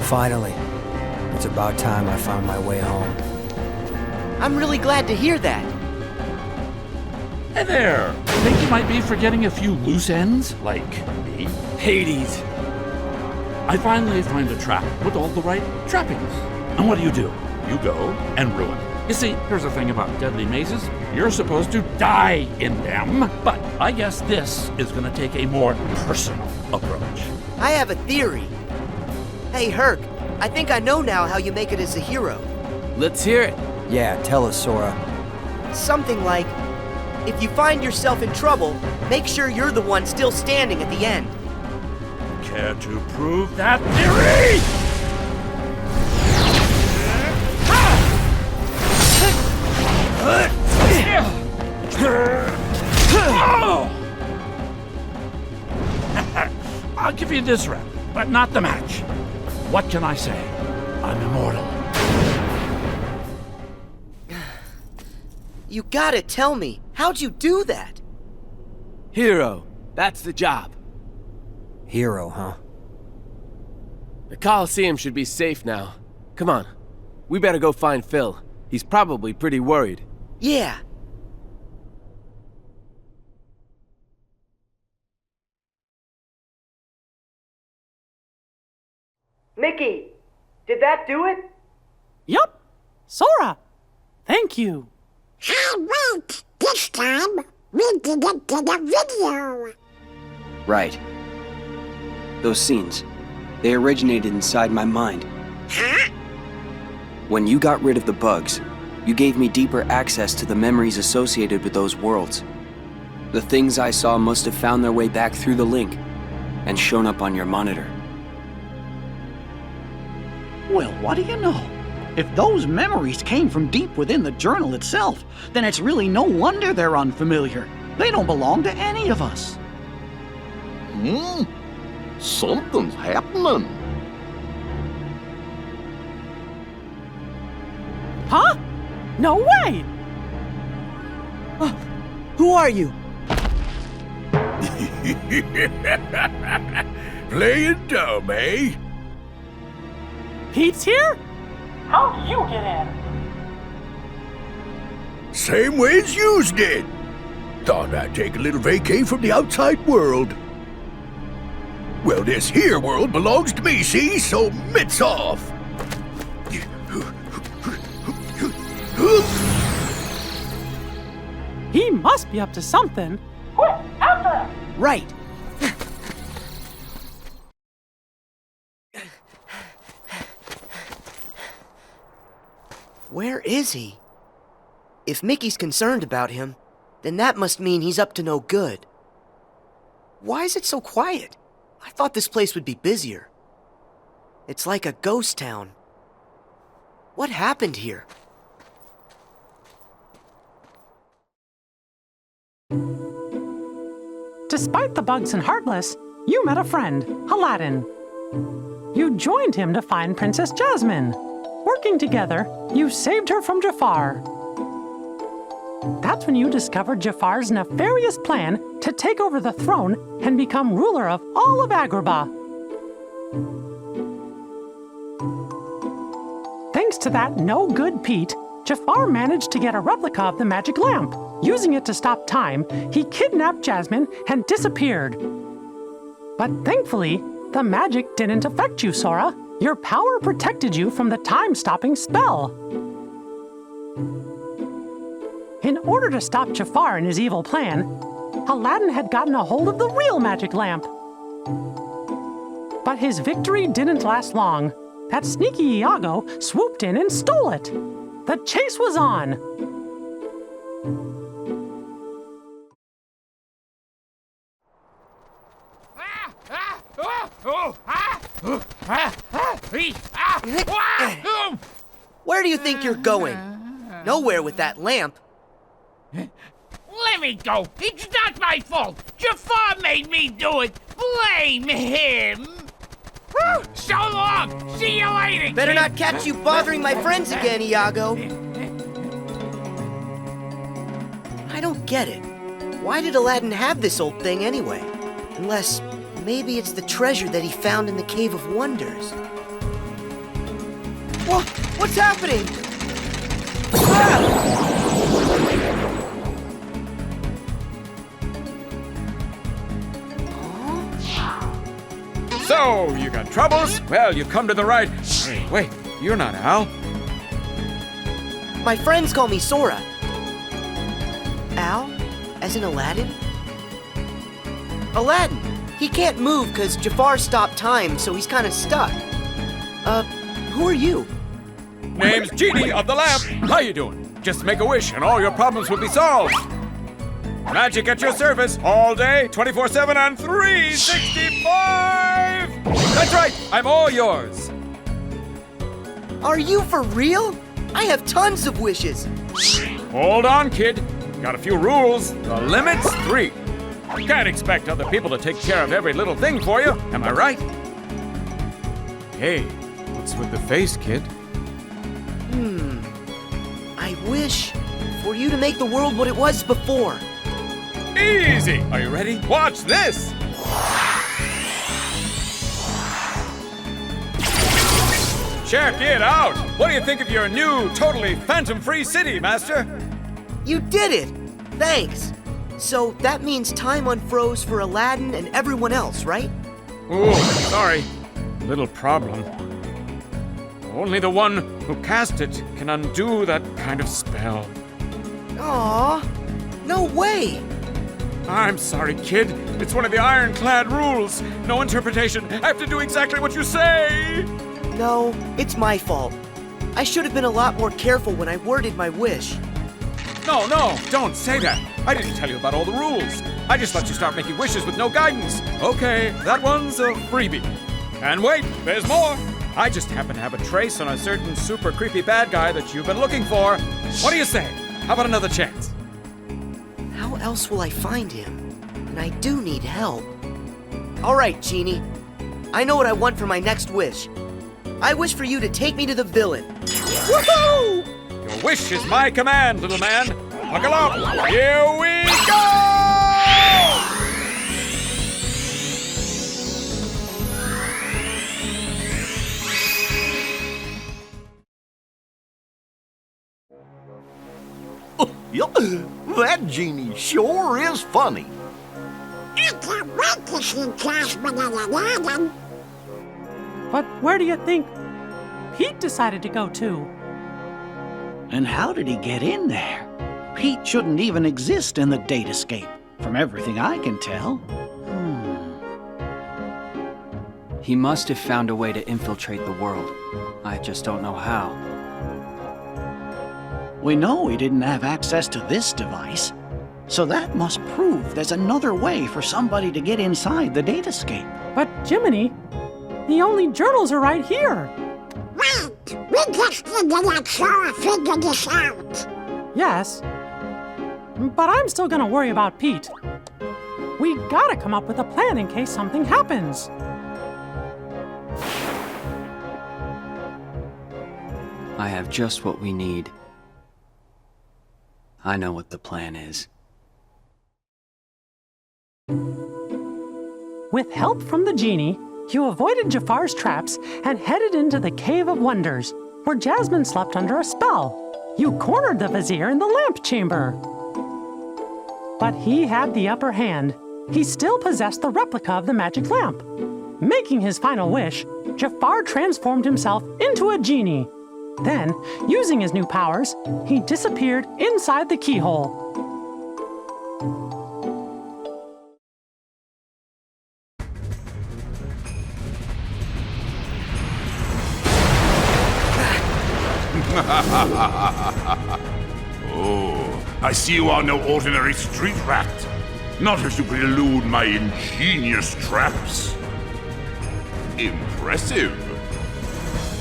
Speaker 11: Finally. It's about time I found my way home.
Speaker 2: I'm really glad to hear that.
Speaker 12: Hey there! Think you might be forgetting a few loose ends, like me?
Speaker 13: Hades!
Speaker 12: I finally find a trap with all the right trappings. And what do? You go and ruin it. You see, here's the thing about deadly mazes. You're supposed to die in them. But I guess this is going to take a more personal approach.
Speaker 2: I have a theory. Hey, Herc, I think I know now how you make it as a hero.
Speaker 13: Let's hear it.
Speaker 11: Yeah, tell us, Sora.
Speaker 2: Something like, if you find yourself in trouble, make sure you're the one still standing at the end.
Speaker 12: Care to prove that theory? I'll give you this round, but not the match. What can I say? I'm immortal.
Speaker 2: You gotta tell me, how'd you do that?
Speaker 13: Hero. That's the job.
Speaker 11: Hero, huh?
Speaker 13: The Coliseum should be safe now. Come on. We better go find Phil. He's probably pretty worried.
Speaker 2: Yeah. Mickey, did that do it?
Speaker 4: Yup. Sora, thank you.
Speaker 5: Hey, wait! This time, we didn't get a video!
Speaker 6: Right. Those scenes, they originated inside my mind.
Speaker 5: Huh?
Speaker 6: When you got rid of the bugs, you gave me deeper access to the memories associated with those worlds. The things I saw must have found their way back through the link and shown up on your monitor.
Speaker 3: Well, what do you know? If those memories came from deep within the journal itself, then it's really no wonder they're unfamiliar. They don't belong to any of us.
Speaker 1: Something's happening.
Speaker 4: Huh? No way!
Speaker 10: Who are you?
Speaker 14: Playing dumb, eh?
Speaker 4: Pete's here? How'd you get in?
Speaker 14: Same way as yous did. Thought I'd take a little vacay from the outside world. Well, this here world belongs to me, see? So mitts off.
Speaker 4: He must be up to something. Quick, after him!
Speaker 2: Right. Where is he? If Mickey's concerned about him, then that must mean he's up to no good. Why is it so quiet? I thought this place would be busier. It's like a ghost town. What happened here?
Speaker 4: Despite the bugs and Heartless, you met a friend, Aladdin. You joined him to find Princess Jasmine. Working together, you saved her from Jafar. That's when you discovered Jafar's nefarious plan to take over the throne and become ruler of all of Agrabah. Thanks to that no-good Pete, Jafar managed to get a replica of the magic lamp. Using it to stop time, he kidnapped Jasmine and disappeared. But thankfully, the magic didn't affect you, Sora. Your power protected you from the time-stopping spell. In order to stop Jafar and his evil plan, Aladdin had gotten a hold of the real magic lamp. But his victory didn't last long. That sneaky Iago swooped in and stole it. The chase was on.
Speaker 2: Where do you think you're going? Nowhere with that lamp.
Speaker 15: Let me go. It's not my fault. Jafar made me do it. Blame him. So long. See you later.
Speaker 2: Better
Speaker 15: kid.
Speaker 2: not catch you bothering my friends again, Iago. I don't get it. Why did Aladdin have this old thing anyway? Unless maybe it's the treasure that he found in the Cave of Wonders. What's happening? Ah!
Speaker 16: So, you got troubles? Well, you come to the right... Hey, wait, you're not Al.
Speaker 2: My friends call me Sora. Al? As in Aladdin? Aladdin! He can't move because Jafar stopped time, so he's kind of stuck. Who are you?
Speaker 16: Name's Genie of the Lamp. How you doing? Just make a wish and all your problems will be solved. Magic at your service all day, 24/7 and 365! That's right, I'm all yours.
Speaker 2: Are you for real? I have tons of wishes.
Speaker 16: Hold on, kid. Got a few rules. The limit's 3. Can't expect other people to take care of every little thing for you, am I right? Hey, what's with the face, kid?
Speaker 2: I wish for you to make the world what it was before.
Speaker 16: Easy! Are you ready? Watch this! Check it out! What do you think of your new, totally phantom-free city, Master?
Speaker 2: You did it! Thanks. So that means time unfroze for Aladdin and everyone else, right?
Speaker 16: Ooh, sorry. Little problem. Only the one who cast it can undo that kind of spell.
Speaker 2: Aww, no way!
Speaker 16: I'm sorry, kid. It's one of the ironclad rules. No interpretation. I have to do exactly what you say.
Speaker 2: No, it's my fault. I should have been a lot more careful when I worded my wish.
Speaker 16: No, don't say that. I didn't tell you about all the rules. I just let you start making wishes with no guidance. Okay, that one's a freebie. And wait, there's more. I just happen to have a trace on a certain super creepy bad guy that you've been looking for. What do you say? How about another chance?
Speaker 2: How else will I find him? And I do need help. All right, Genie. I know what I want for my next wish. I wish for you to take me to the villain. Woohoo!
Speaker 16: Your wish is my command, little man. Buckle up. Here we go!
Speaker 1: That genie sure is funny.
Speaker 5: I can't wait to see Jasmine and Aladdin.
Speaker 4: But where do you think Pete decided to go to?
Speaker 3: And how did he get in there? Pete shouldn't even exist in the Datascape, from everything I can tell.
Speaker 6: He must have found a way to infiltrate the world. I just don't know how.
Speaker 3: We know he didn't have access to this device, so that must prove there's another way for somebody to get inside the Datascape.
Speaker 4: But Jiminy, the only journals are right here.
Speaker 5: Wait, we just need to let Sora figure this out.
Speaker 4: Yes, but I'm still gonna worry about Pete. We gotta come up with a plan in case something happens.
Speaker 6: I have just what we need. I know what the plan is.
Speaker 4: With help from the genie, you avoided Jafar's traps and headed into the Cave of Wonders, where Jasmine slept under a spell. You cornered the vizier in the lamp chamber. But he had the upper hand. He still possessed the replica of the magic lamp. Making his final wish, Jafar transformed himself into a genie. Then, using his new powers, he disappeared inside the keyhole.
Speaker 17: Oh, I see you are no ordinary street rat. Not if you could elude my ingenious traps. Impressive.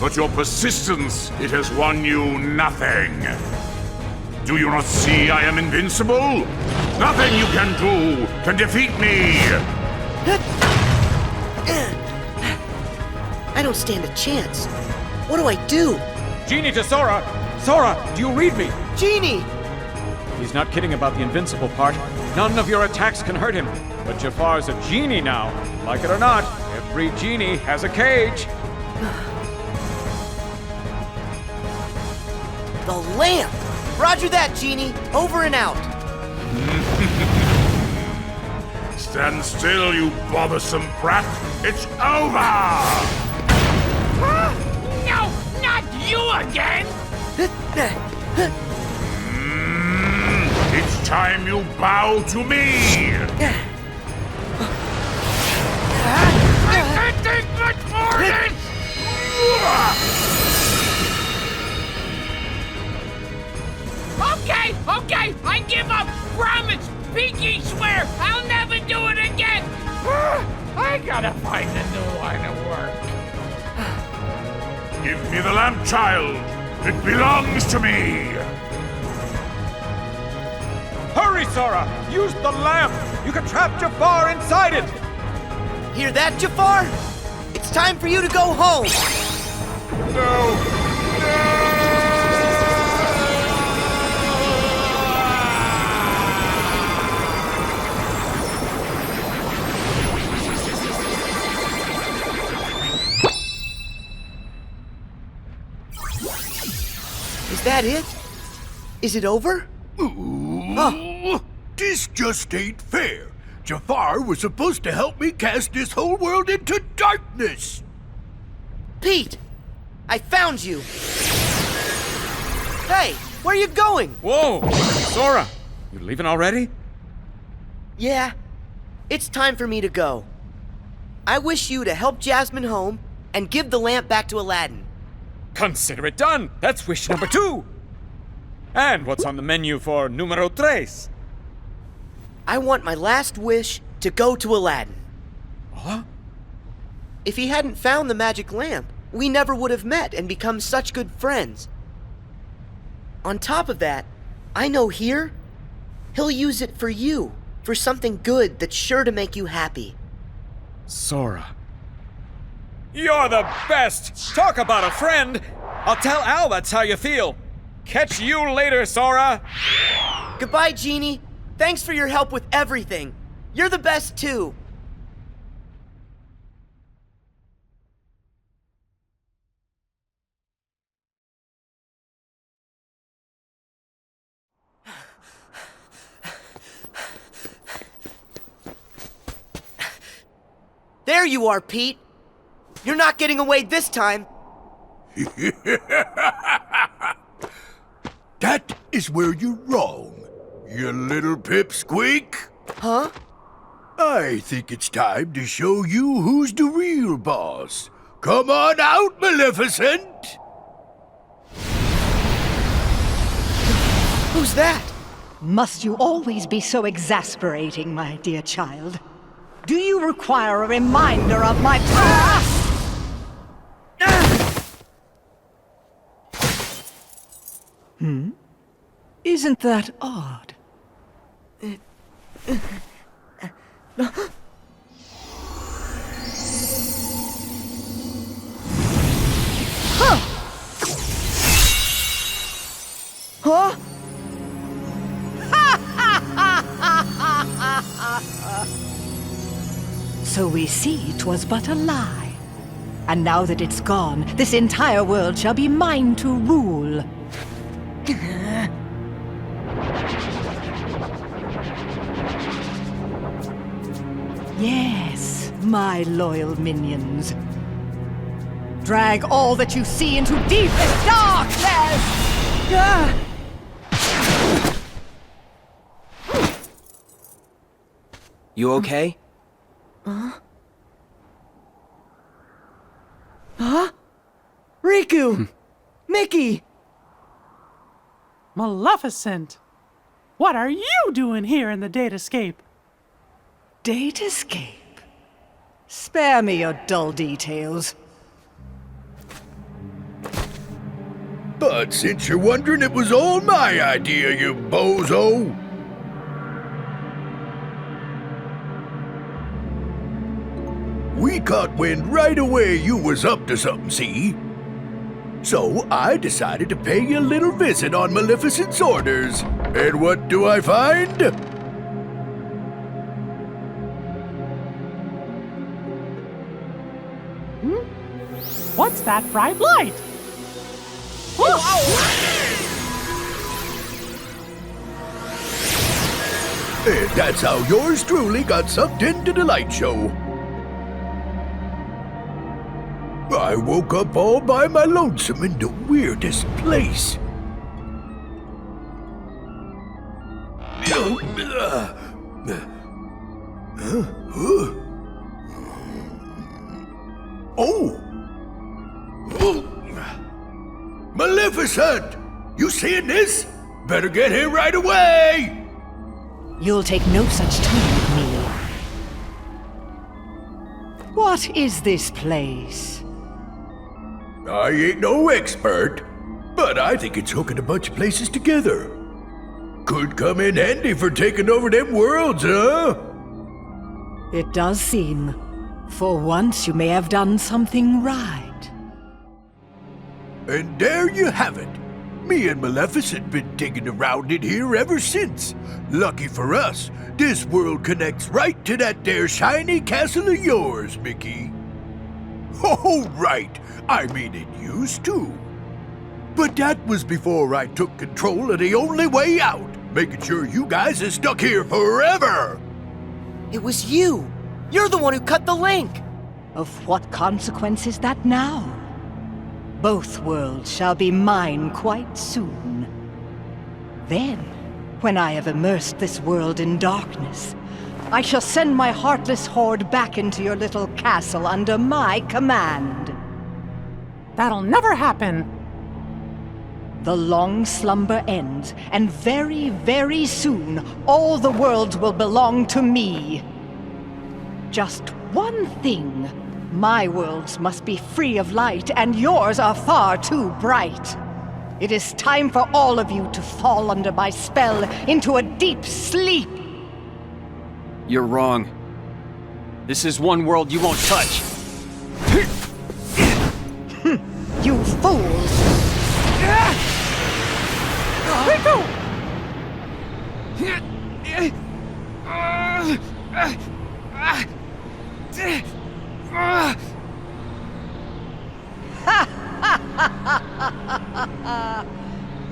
Speaker 17: But your persistence, it has won you nothing. Do you not see I am invincible? Nothing you can do can defeat me!
Speaker 2: I don't stand a chance. What do I do?
Speaker 16: Genie to Sora! Sora, do you read me?
Speaker 2: Genie!
Speaker 16: He's not kidding about the invincible part. None of your attacks can hurt him. But Jafar's a genie now. Like it or not, every genie has a cage.
Speaker 2: The lamp! Roger that, Genie. Over and out.
Speaker 17: Stand still, you bothersome brat. It's over!
Speaker 15: No, not you again!
Speaker 17: It's time you bow to me!
Speaker 15: I can't take much more of this! Okay, I give up! Promise! Pinky swear! I'll never do it again! I gotta find a new line of work.
Speaker 17: Give me the lamp, child! It belongs to me!
Speaker 16: Hurry, Sora! Use the lamp! You can trap Jafar inside it!
Speaker 2: Hear that, Jafar? It's time for you to go home!
Speaker 17: No!
Speaker 2: Is that it? Is it over?
Speaker 14: This just ain't fair. Jafar was supposed to help me cast this whole world into darkness.
Speaker 2: Pete! I found you! Hey, where are you going?
Speaker 16: Whoa! Sora! You leaving already?
Speaker 2: Yeah, it's time for me to go. I wish you to help Jasmine home and give the lamp back to Aladdin.
Speaker 16: Consider it done! That's wish number 2! And what's on the menu for numero 3?
Speaker 2: I want my last wish to go to Aladdin.
Speaker 16: Huh?
Speaker 2: If he hadn't found the magic lamp, we never would have met and become such good friends. On top of that, I know here, he'll use it for you, for something good that's sure to make you happy.
Speaker 16: Sora. You're the best! Talk about a friend! I'll tell Al that's how you feel. Catch you later, Sora!
Speaker 2: Goodbye, Genie. Thanks for your help with everything. You're the best, too. There you are, Pete. You're not getting away this time.
Speaker 14: That is where you're wrong, you little pipsqueak.
Speaker 2: Huh?
Speaker 14: I think it's time to show you who's the real boss. Come on out, Maleficent!
Speaker 2: Who's that?
Speaker 9: Must you always be so exasperating, my dear child? Do you require a reminder of my past? Isn't that odd?
Speaker 2: Huh?
Speaker 9: So we see 'twas but a lie. And now that it's gone, this entire world shall be mine to rule. Yes, my loyal minions. Drag all that you see into deepest darkness!
Speaker 6: You okay?
Speaker 2: Huh? Riku! Mickey!
Speaker 4: Maleficent! What are you doing here in the Datascape?
Speaker 9: Datascape? Spare me your dull details.
Speaker 14: But since you're wondering, it was all my idea, you bozo. We caught wind right away you was up to something, see? So I decided to pay you a little visit on Maleficent's orders. And what do I find?
Speaker 4: What's that bright light?
Speaker 14: And that's how yours truly got sucked into the light show. I woke up all by my lonesome in the weirdest place. Oh! Maleficent! You seeing this? Better get here right away!
Speaker 9: You'll take no such time with me. What is this place?
Speaker 14: I ain't no expert, but I think it's hooking a bunch of places together. Could come in handy for taking over them worlds, huh?
Speaker 9: It does seem. For once you may have done something right.
Speaker 14: And there you have it. Me and Maleficent been digging around in here ever since. Lucky for us, this world connects right to that there shiny castle of yours, Mickey. Oh, right. I mean, it used to. But that was before I took control of the only way out, making sure you guys are stuck here forever.
Speaker 2: It was you. You're the one who cut the link.
Speaker 9: Of what consequence is that now? Both worlds shall be mine quite soon. Then, when I have immersed this world in darkness, I shall send my heartless horde back into your little castle under my command.
Speaker 4: That'll never happen.
Speaker 9: The long slumber ends, and very, very soon, all the worlds will belong to me. Just one thing. My worlds must be free of light, and yours are far too bright. It is time for all of you to fall under my spell into a deep sleep.
Speaker 6: You're wrong. This is one world you won't touch.
Speaker 9: You fools!
Speaker 4: Riku!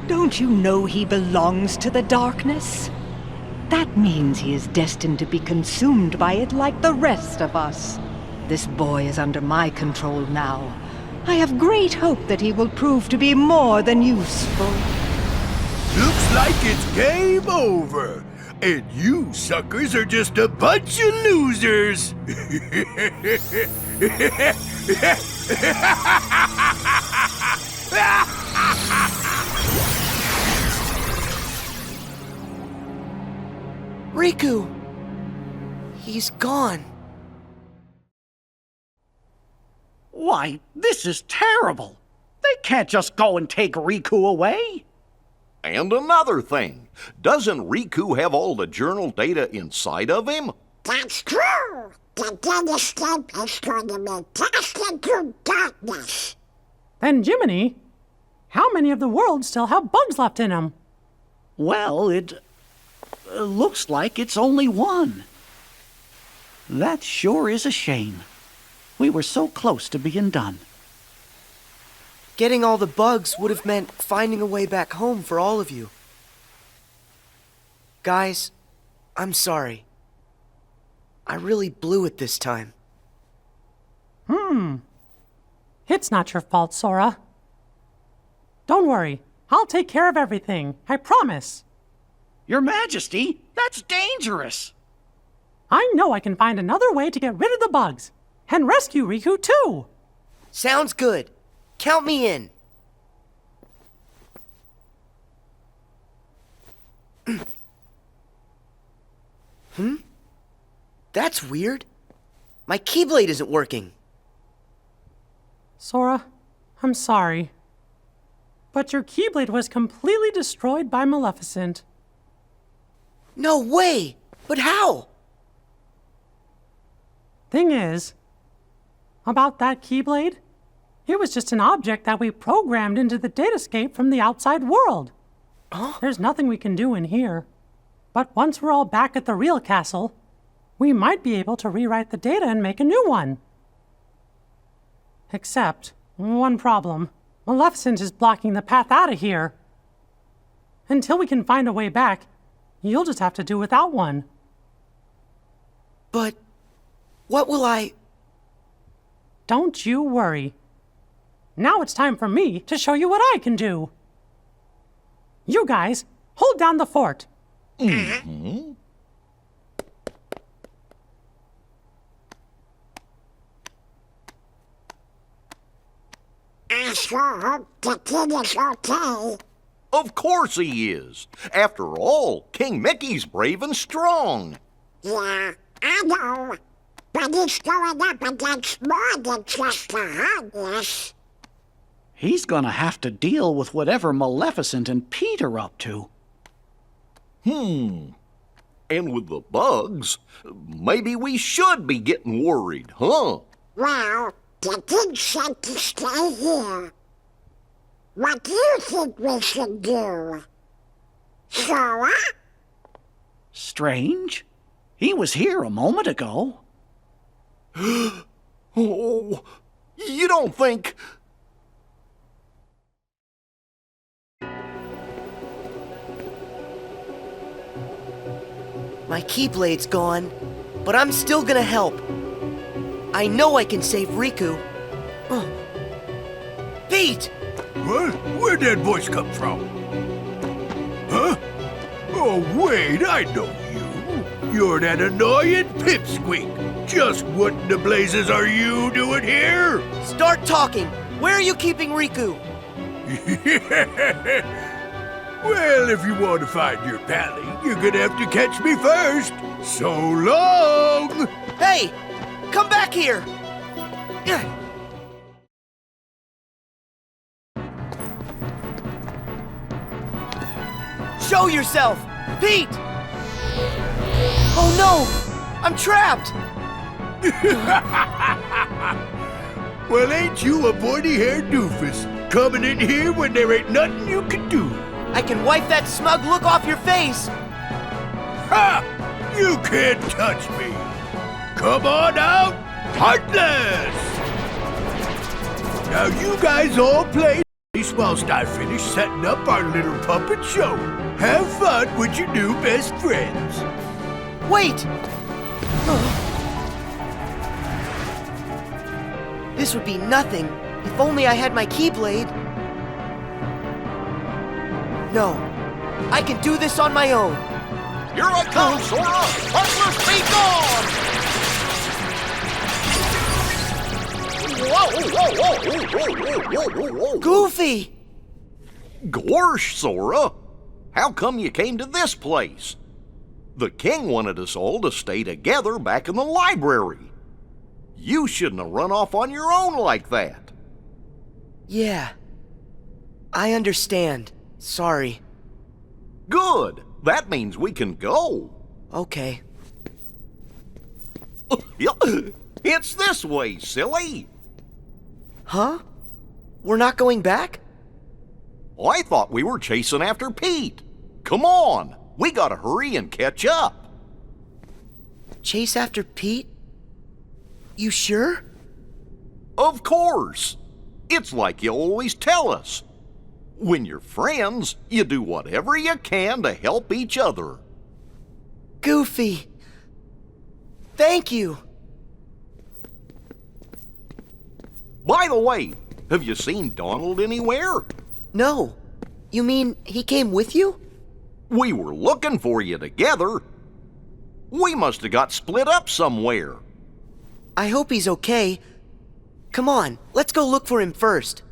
Speaker 9: Don't you know he belongs to the darkness? That means he is destined to be consumed by it like the rest of us. This boy is under my control now. I have great hope that he will prove to be more than useful.
Speaker 14: Looks like it's game over. And you suckers are just a bunch of losers.
Speaker 2: Riku! He's gone.
Speaker 3: Why, this is terrible. They can't just go and take Riku away.
Speaker 1: And another thing, doesn't Riku have all the journal data inside of him?
Speaker 5: That's true. The Datascape is going to be cast into darkness.
Speaker 4: Then, Jiminy, how many of the worlds still have bugs left in them?
Speaker 3: Well, it looks like it's only one. That sure is a shame. We were so close to being done.
Speaker 2: Getting all the bugs would have meant finding a way back home for all of you. Guys, I'm sorry. I really blew it this time.
Speaker 4: It's not your fault, Sora. Don't worry. I'll take care of everything. I promise.
Speaker 3: Your Majesty, that's dangerous.
Speaker 4: I know I can find another way to get rid of the bugs. And rescue Riku, too.
Speaker 2: Sounds good. Count me in. That's weird. My Keyblade isn't working.
Speaker 4: Sora, I'm sorry. But your Keyblade was completely destroyed by Maleficent.
Speaker 2: No way! But how?
Speaker 4: Thing is, about that Keyblade, it was just an object that we programmed into the Datascape from the outside world.
Speaker 2: Huh?
Speaker 4: There's nothing we can do in here. But once we're all back at the real castle, we might be able to rewrite the data and make a new one. Except, one problem. Maleficent is blocking the path out of here. Until we can find a way back, you'll just have to do without one.
Speaker 2: But what will I...
Speaker 4: Don't you worry. Now it's time for me to show you what I can do. You guys, hold down the fort.
Speaker 1: Mm-hmm.
Speaker 5: I sure hope the kid is okay.
Speaker 1: Of course he is. After all, King Mickey's brave and strong.
Speaker 5: Yeah, I know. But he's going up against more than just the homeless.
Speaker 3: He's gonna have to deal with whatever Maleficent and Pete are up to.
Speaker 1: And with the bugs, maybe we should be getting worried, huh?
Speaker 5: Well, the kid said to stay here. What do you think we should do? Sora?
Speaker 3: Strange. He was here a moment ago.
Speaker 1: Oh, you don't think...
Speaker 2: My Keyblade's gone, but I'm still gonna help. I know I can save Riku. Pete!
Speaker 14: What? Where'd that voice come from? Huh? Oh, wait, I know you. You're that annoying pipsqueak. Just what in the blazes are you doing here?
Speaker 2: Start talking. Where are you keeping Riku?
Speaker 14: Well, if you want to find your pally, you're gonna have to catch me first. So long!
Speaker 2: Hey! Come back here! Show yourself! Pete! Oh no! I'm trapped!
Speaker 14: Well, ain't you a pointy-haired doofus, coming in here when there ain't nothing you can do?
Speaker 2: I can wipe that smug look off your face!
Speaker 14: Ha! You can't touch me! Come on out, Heartless! Now you guys all play nice whilst I finish setting up our little puppet show. Have fun with your new best friends.
Speaker 2: Wait! This would be nothing if only I had my Keyblade. No, I can do this on my own.
Speaker 1: Here I come, Sora! Heartless, be gone! Whoa!
Speaker 2: Goofy!
Speaker 1: Gorsh, Sora! How come you came to this place? The king wanted us all to stay together back in the library. You shouldn't have run off on your own like that.
Speaker 2: Yeah, I understand. Sorry.
Speaker 1: Good. That means we can go.
Speaker 2: Okay.
Speaker 1: It's this way, silly.
Speaker 2: Huh? We're not going back?
Speaker 1: I thought we were chasing after Pete. Come on. We gotta hurry and catch up.
Speaker 2: Chase after Pete? You sure?
Speaker 1: Of course. It's like you always tell us. When you're friends, you do whatever you can to help each other.
Speaker 2: Goofy. Thank you.
Speaker 1: By the way, have you seen Donald anywhere?
Speaker 2: No. You mean he came with you?
Speaker 1: We were looking for you together. We must have got split up somewhere.
Speaker 2: I hope he's okay. Come on, let's go look for him first.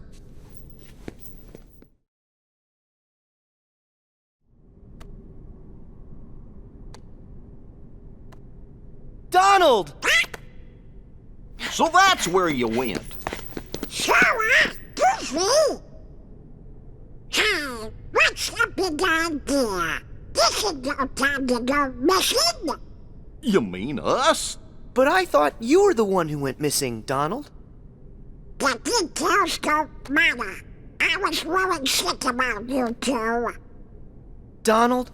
Speaker 2: Donald!
Speaker 1: So that's where you went.
Speaker 5: Goofy! Hey, what's the big idea? This is no time to go missing.
Speaker 1: You mean us?
Speaker 2: But I thought you were the one who went missing, Donald.
Speaker 5: The details don't matter. I was really sick about you two.
Speaker 2: Donald,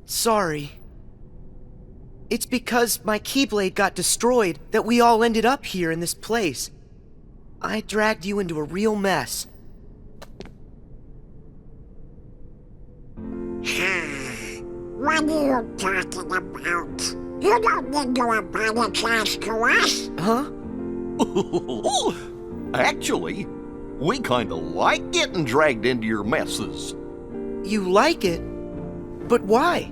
Speaker 2: sorry. It's because my Keyblade got destroyed that we all ended up here in this place. I dragged you into a real mess.
Speaker 5: What are you talking about? You don't need to apologize to us.
Speaker 2: Huh?
Speaker 1: Actually, we kinda like getting dragged into your messes.
Speaker 2: You like it? But why?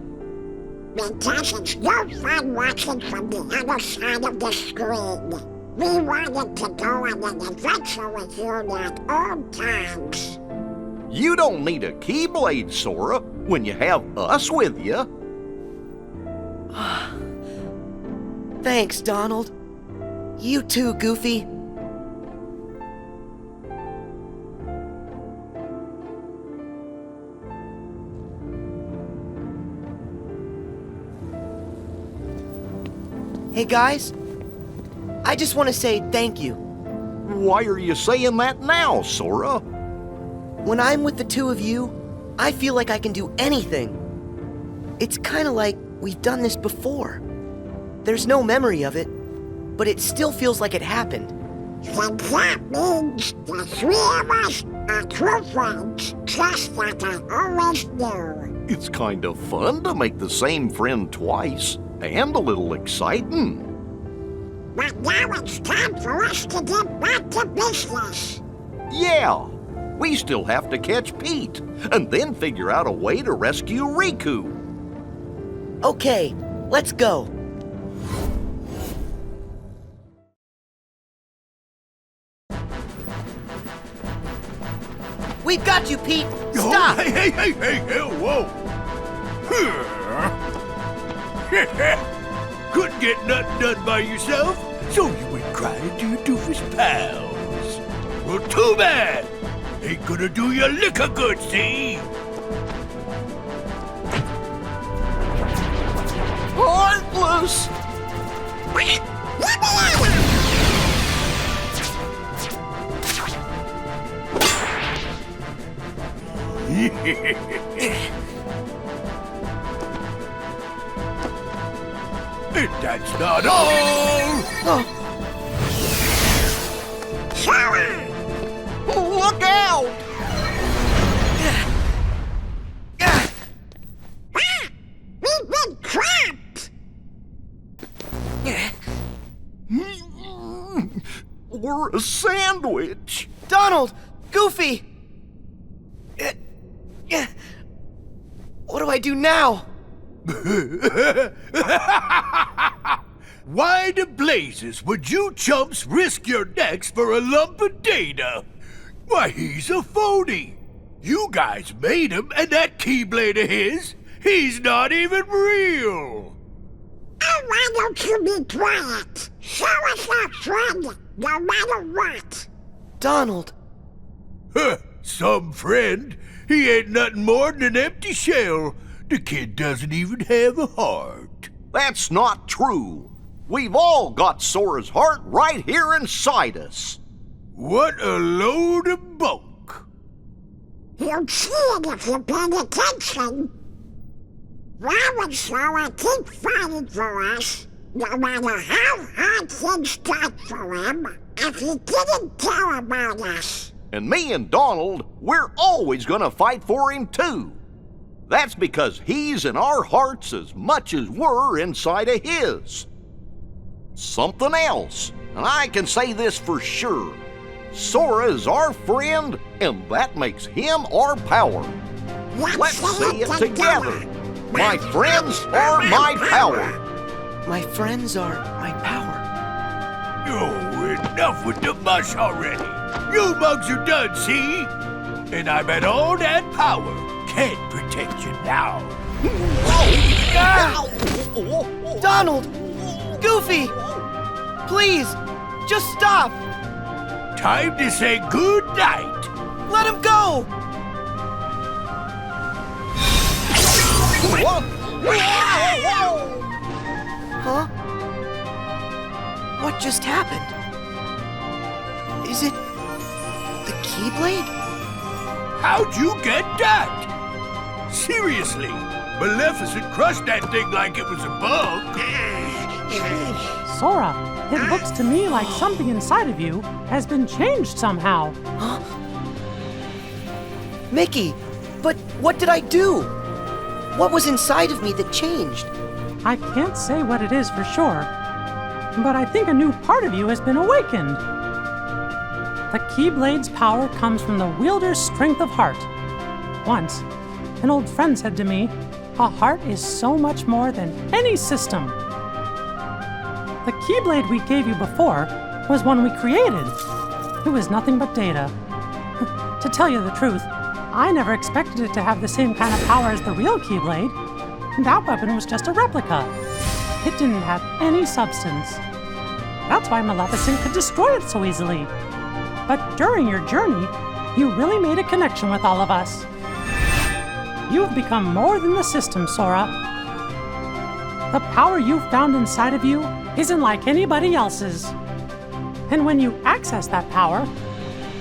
Speaker 5: Because it's no fun watching from the other side of the screen. We wanted to go on an adventure with you at old times.
Speaker 1: You don't need a Keyblade, Sora, when you have us with you.
Speaker 2: Thanks, Donald. You too, Goofy. Hey guys, I just want to say thank you.
Speaker 1: Why are you saying that now, Sora?
Speaker 2: When I'm with the two of you, I feel like I can do anything. It's kind of like we've done this before. There's no memory of it, but it still feels like it happened.
Speaker 5: Then that means the three of us are true friends, just like I always knew.
Speaker 1: It's kind of fun to make the same friend twice, and a little exciting.
Speaker 5: But now it's time for us to get back to business.
Speaker 1: Yeah, we still have to catch Pete, and then figure out a way to rescue Riku.
Speaker 2: Okay, let's go. We've got you, Pete! Stop!
Speaker 14: Oh, hey, whoa! Couldn't get nothing done by yourself, so you went crying to your doofus pals. Well, too bad! Ain't gonna do you a lick of good, see?
Speaker 1: Heartless!
Speaker 14: And that's not all!
Speaker 1: Look out!
Speaker 5: We've been trapped!
Speaker 1: We're a sandwich!
Speaker 2: Donald! Goofy! What do I do now?
Speaker 14: Why the blazes would you chumps risk your necks for a lump of data? Why, he's a phony. You guys made him, and that Keyblade of his, he's not even real.
Speaker 5: Oh, why don't you be quiet? Show us our friend, no matter what.
Speaker 2: Donald.
Speaker 14: Huh, some friend. He ain't nothing more than an empty shell. The kid doesn't even have a heart.
Speaker 1: That's not true. We've all got Sora's heart right here inside us.
Speaker 14: What a load of bunk.
Speaker 5: You'll see it if you're paying attention. Why would Sora keep fighting for us, no matter how hard things got for him, if he didn't care about us?
Speaker 1: And me and Donald, we're always gonna fight for him too. That's because he's in our hearts as much as we're inside of his. Something else, and I can say this for sure. Sora is our friend, and that makes him our power. Let's say it together. My friends are my power.
Speaker 2: My friends are my power.
Speaker 14: Oh, enough with the mush already. You mugs are done, see? And I bet all that power can't protect you now.
Speaker 2: Donald! Goofy! Please, just stop!
Speaker 14: Time to say good night.
Speaker 2: Let him go! Huh? What just happened? Is it the Keyblade?
Speaker 14: How'd you get that? Seriously, Maleficent crushed that thing like it was a bug.
Speaker 4: Sora, it looks to me like something inside of you has been changed somehow.
Speaker 2: Huh? Mickey, but what did I do? What was inside of me that changed?
Speaker 4: I can't say what it is for sure, but I think a new part of you has been awakened. The Keyblade's power comes from the wielder's strength of heart. Once, an old friend said to me, a heart is so much more than any system. The Keyblade we gave you before was one we created. It was nothing but data. To tell you the truth, I never expected it to have the same kind of power as the real Keyblade. That weapon was just a replica. It didn't have any substance. That's why Maleficent could destroy it so easily. But during your journey, you really made a connection with all of us. You've become more than the system, Sora. The power you've found inside of you isn't like anybody else's. And when you access that power,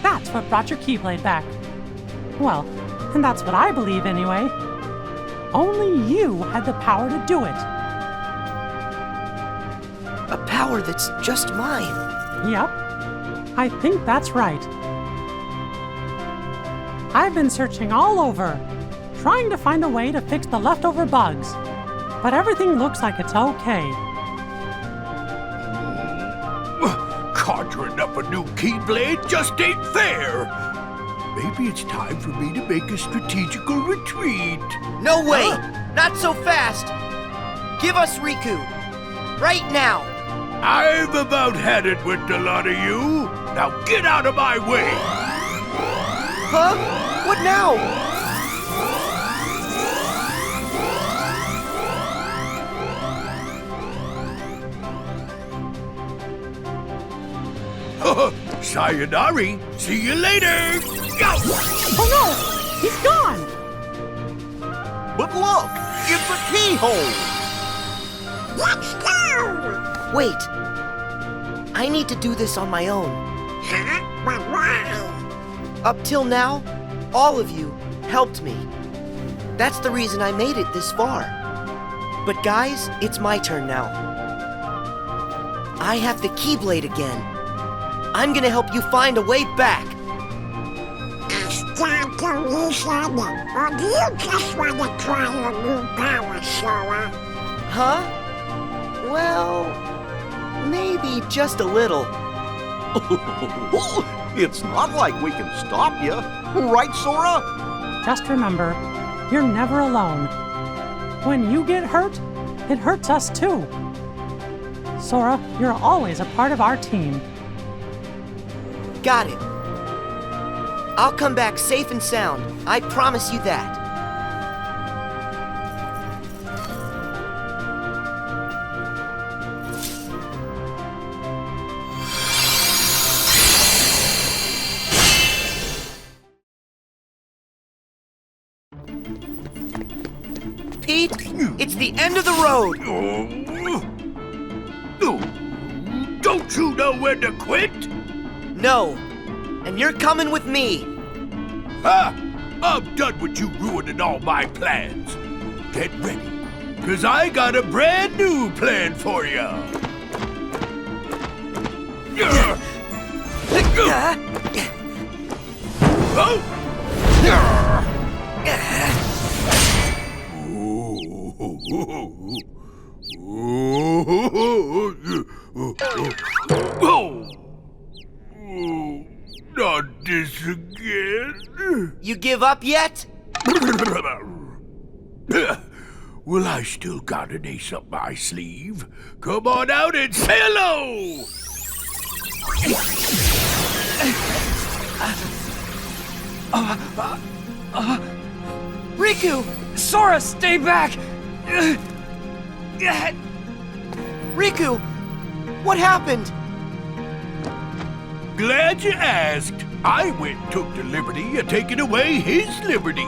Speaker 4: that's what brought your Keyblade back. Well, and that's what I believe anyway. Only you had the power to do it.
Speaker 2: A power that's just mine.
Speaker 4: Yep. I think that's right. I've been searching all over, trying to find a way to fix the leftover bugs. But everything looks like it's okay.
Speaker 14: Conjuring up a new Keyblade just ain't fair. Maybe it's time for me to make a strategical retreat.
Speaker 2: No way! Not so fast! Give us Riku! Right now!
Speaker 14: I've about had it with the lot of you. Now get out of my way!
Speaker 2: Huh? What now?
Speaker 14: Sayonari! See you later! Go!
Speaker 4: Oh no! He's gone!
Speaker 1: But look! It's a keyhole!
Speaker 5: Let's go!
Speaker 2: Wait. I need to do this on my own.
Speaker 5: Huh? But why?
Speaker 2: Up till now, all of you helped me. That's the reason I made it this far. But guys, it's my turn now. I have the Keyblade again. I'm gonna help you find a way back.
Speaker 5: Is that the reason? Or do you just want to try your new power, Sora?
Speaker 2: Huh? Well, maybe just a little.
Speaker 1: It's not like we can stop you. Right, Sora?
Speaker 4: Just remember, you're never alone. When you get hurt, it hurts us too. Sora, you're always a part of our team.
Speaker 2: Got it. I'll come back safe and sound. I promise you that. Pete, it's the end of the road.
Speaker 14: Don't you know when to quit?
Speaker 2: No, and you're coming with me.
Speaker 14: Ha! I'm done with you ruining all my plans. Get ready, because I got a brand new plan for you. Not this again.
Speaker 2: You give up yet?
Speaker 14: Well, I still got an ace up my sleeve. Come on out and say hello!
Speaker 2: Riku!
Speaker 11: Sora, stay back!
Speaker 2: Riku! What happened?
Speaker 14: Glad you asked. I went and took the liberty of taking away his liberty.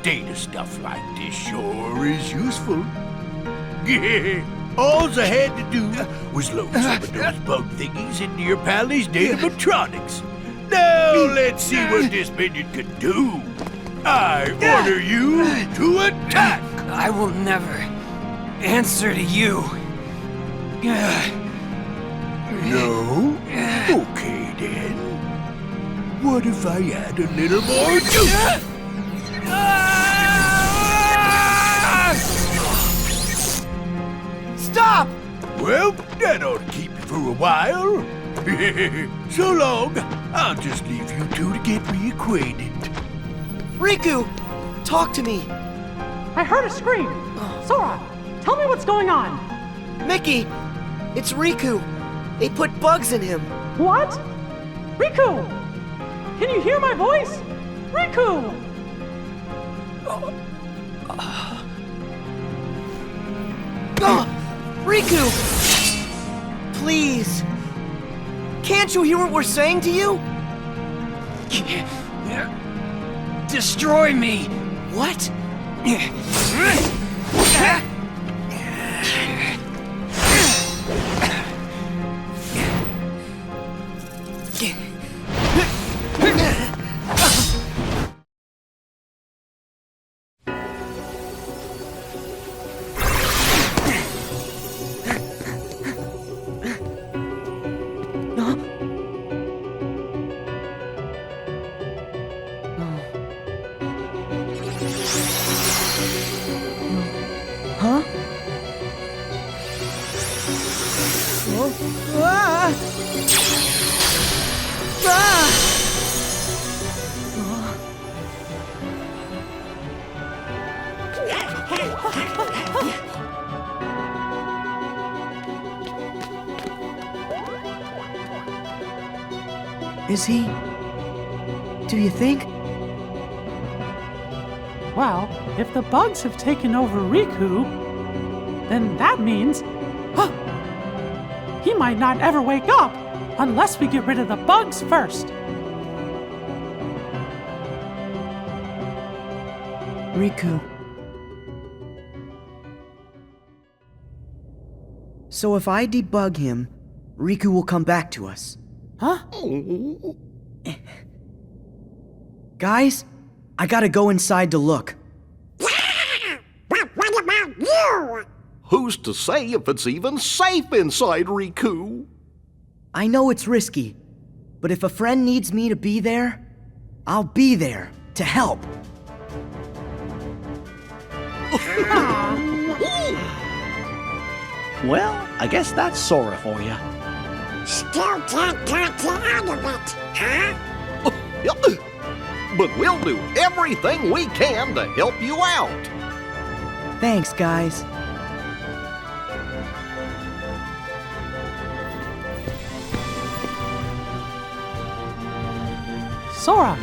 Speaker 14: Data stuff like this sure is useful. All I had to do was load some of those bug thingies into your pally's datatronics. Now let's see what this minion can do. I order you to attack.
Speaker 11: I will never answer to you.
Speaker 14: No? Okay then. What if I add a little more juice?
Speaker 2: Stop!
Speaker 14: Well, that ought to keep you for a while. So long. I'll just leave you two to get reacquainted.
Speaker 2: Riku! Talk to me!
Speaker 4: I heard a scream! Sora, tell me what's going on!
Speaker 2: Mickey! It's Riku! They put bugs in him!
Speaker 4: What? Riku! Can you hear my voice? Riku!
Speaker 2: Riku! Please! Can't you hear what we're saying to you?
Speaker 11: Destroy me!
Speaker 2: What? Huh? Is he? Do you think?
Speaker 4: Well, if the bugs have taken over Riku, then that means... he might not ever wake up unless we get rid of the bugs first.
Speaker 2: Riku. So if I debug him, Riku will come back to us.
Speaker 4: Huh?
Speaker 2: Guys, I gotta go inside to look.
Speaker 5: But what about you?
Speaker 1: Who's to say if it's even safe inside Riku?
Speaker 2: I know it's risky, but if a friend needs me to be there, I'll be there to help.
Speaker 3: Well, I guess that's Sora for you.
Speaker 5: Still can't talk you out of it, huh?
Speaker 1: But we'll do everything we can to help you out.
Speaker 2: Thanks, guys.
Speaker 4: Sora,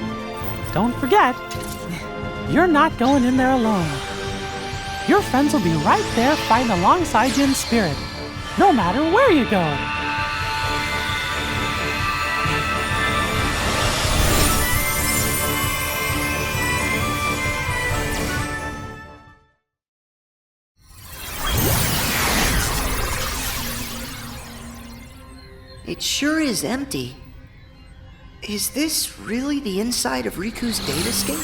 Speaker 4: don't forget, you're not going in there alone. Your friends will be right there fighting alongside you in spirit, no matter where you go.
Speaker 2: It sure is empty. Is this really the inside of Riku's datascape?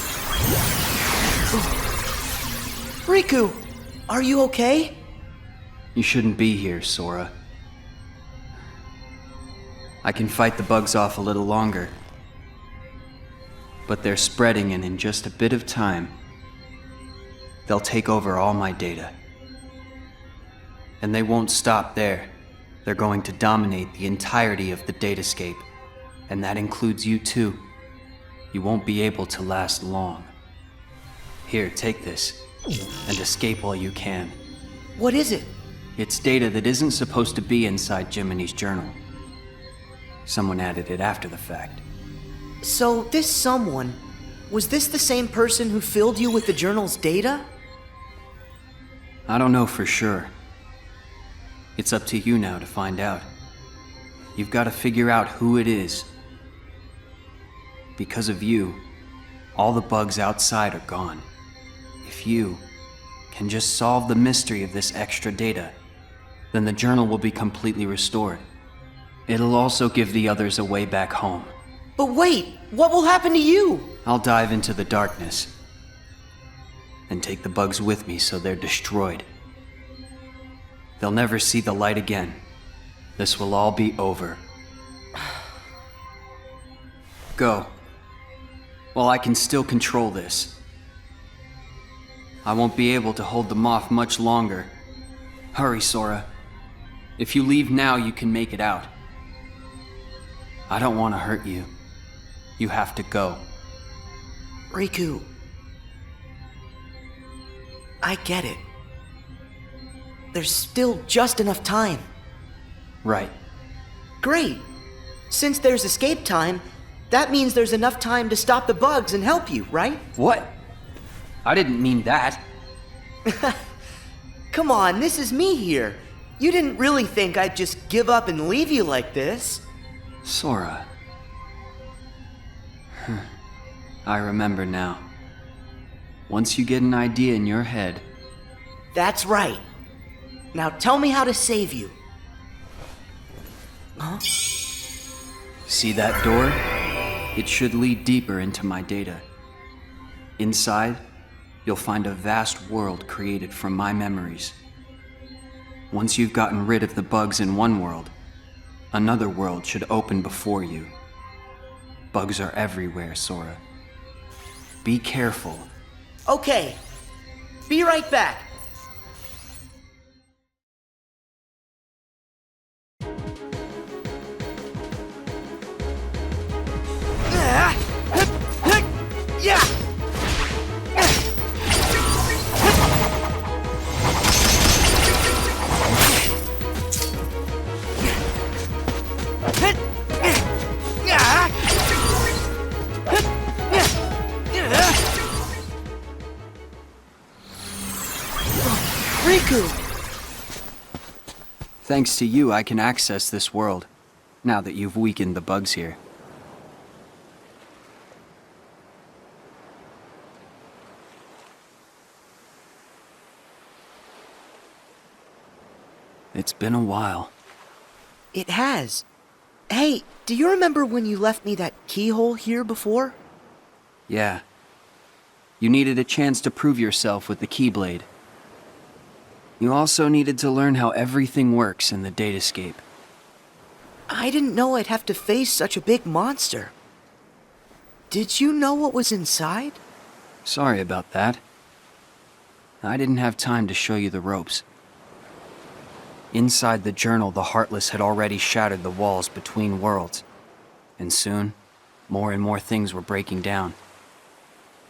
Speaker 2: Riku, are you okay?
Speaker 6: You shouldn't be here, Sora. I can fight the bugs off a little longer. but they're spreading, and in just a bit of time, they'll take over all my data. And they won't stop there. They're going to dominate the entirety of the datascape, and that includes you too. You won't be able to last long. Here, take this, and escape while you can.
Speaker 2: What is it?
Speaker 6: It's data that isn't supposed to be inside Jiminy's journal. Someone added it after the fact.
Speaker 2: So this someone, was this the same person who filled you with the journal's data?
Speaker 6: I don't know for sure. It's up to you now to find out. You've got to figure out who it is. Because of you, all the bugs outside are gone. If you can just solve the mystery of this extra data, then the journal will be completely restored. It'll also give the others a way back home.
Speaker 2: But wait, what will happen to you?
Speaker 6: I'll dive into the darkness and take the bugs with me so they're destroyed. They'll never see the light again. This will all be over. Go. While I can still control this. I won't be able to hold them off much longer. Hurry, Sora. If you leave now, you can make it out. I don't want to hurt you. You have to go.
Speaker 2: Riku, I get it. There's still just enough time.
Speaker 6: Right.
Speaker 2: Great. Since there's escape time, that means there's enough time to stop the bugs and help you, right?
Speaker 6: What? I didn't mean that.
Speaker 2: Come on, this is me here. You didn't really think I'd just give up and leave you like this.
Speaker 6: Sora. I remember now. Once you get an idea in your head...
Speaker 2: That's right. Now tell me how to save you. Huh?
Speaker 6: See that door? It should lead deeper into my data. Inside, you'll find a vast world created from my memories. Once you've gotten rid of the bugs in one world, another world should open before you. Bugs are everywhere, Sora. Be careful.
Speaker 2: Okay. Be right back. Yeah! Riku!
Speaker 6: Thanks to you, I can access this world, now that you've weakened the bugs here. It's been a while.
Speaker 2: It has. Hey, do you remember when you left me that keyhole here before?
Speaker 6: Yeah. You needed a chance to prove yourself with the Keyblade. You also needed to learn how everything works in the datascape.
Speaker 2: I didn't know I'd have to face such a big monster. Did you know what was inside?
Speaker 6: Sorry about that. I didn't have time to show you the ropes. Inside the journal, the Heartless had already shattered the walls between worlds. And soon, more and more things were breaking down.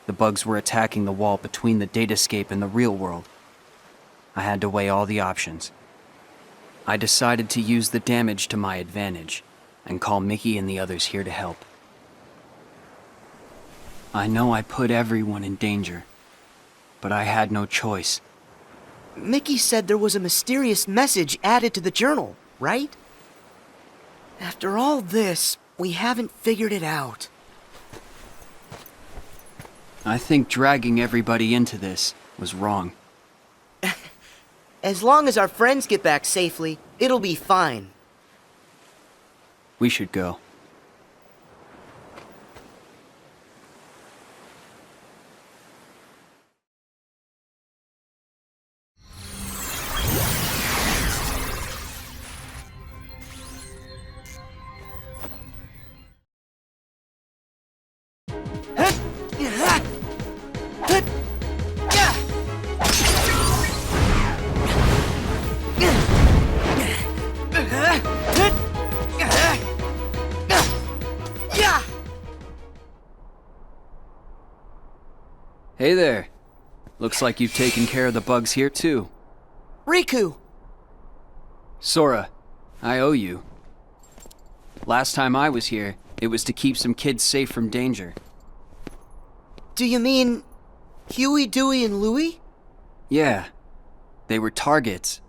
Speaker 6: The bugs were attacking the wall between the datascape and the real world. I had to weigh all the options. I decided to use the damage to my advantage and call Mickey and the others here to help. I know I put everyone in danger, but I had no choice.
Speaker 2: Mickey said there was a mysterious message added to the journal, right? After all this, we haven't figured it out.
Speaker 6: I think dragging everybody into this was wrong.
Speaker 2: As long as our friends get back safely, it'll be fine.
Speaker 6: We should go. Hey there. Looks like you've taken care of the bugs here too.
Speaker 2: Riku!
Speaker 6: Sora, I owe you. Last time I was here, it was to keep some kids safe from danger.
Speaker 2: Do you mean Huey, Dewey, and Louie?
Speaker 6: Yeah. They were targets,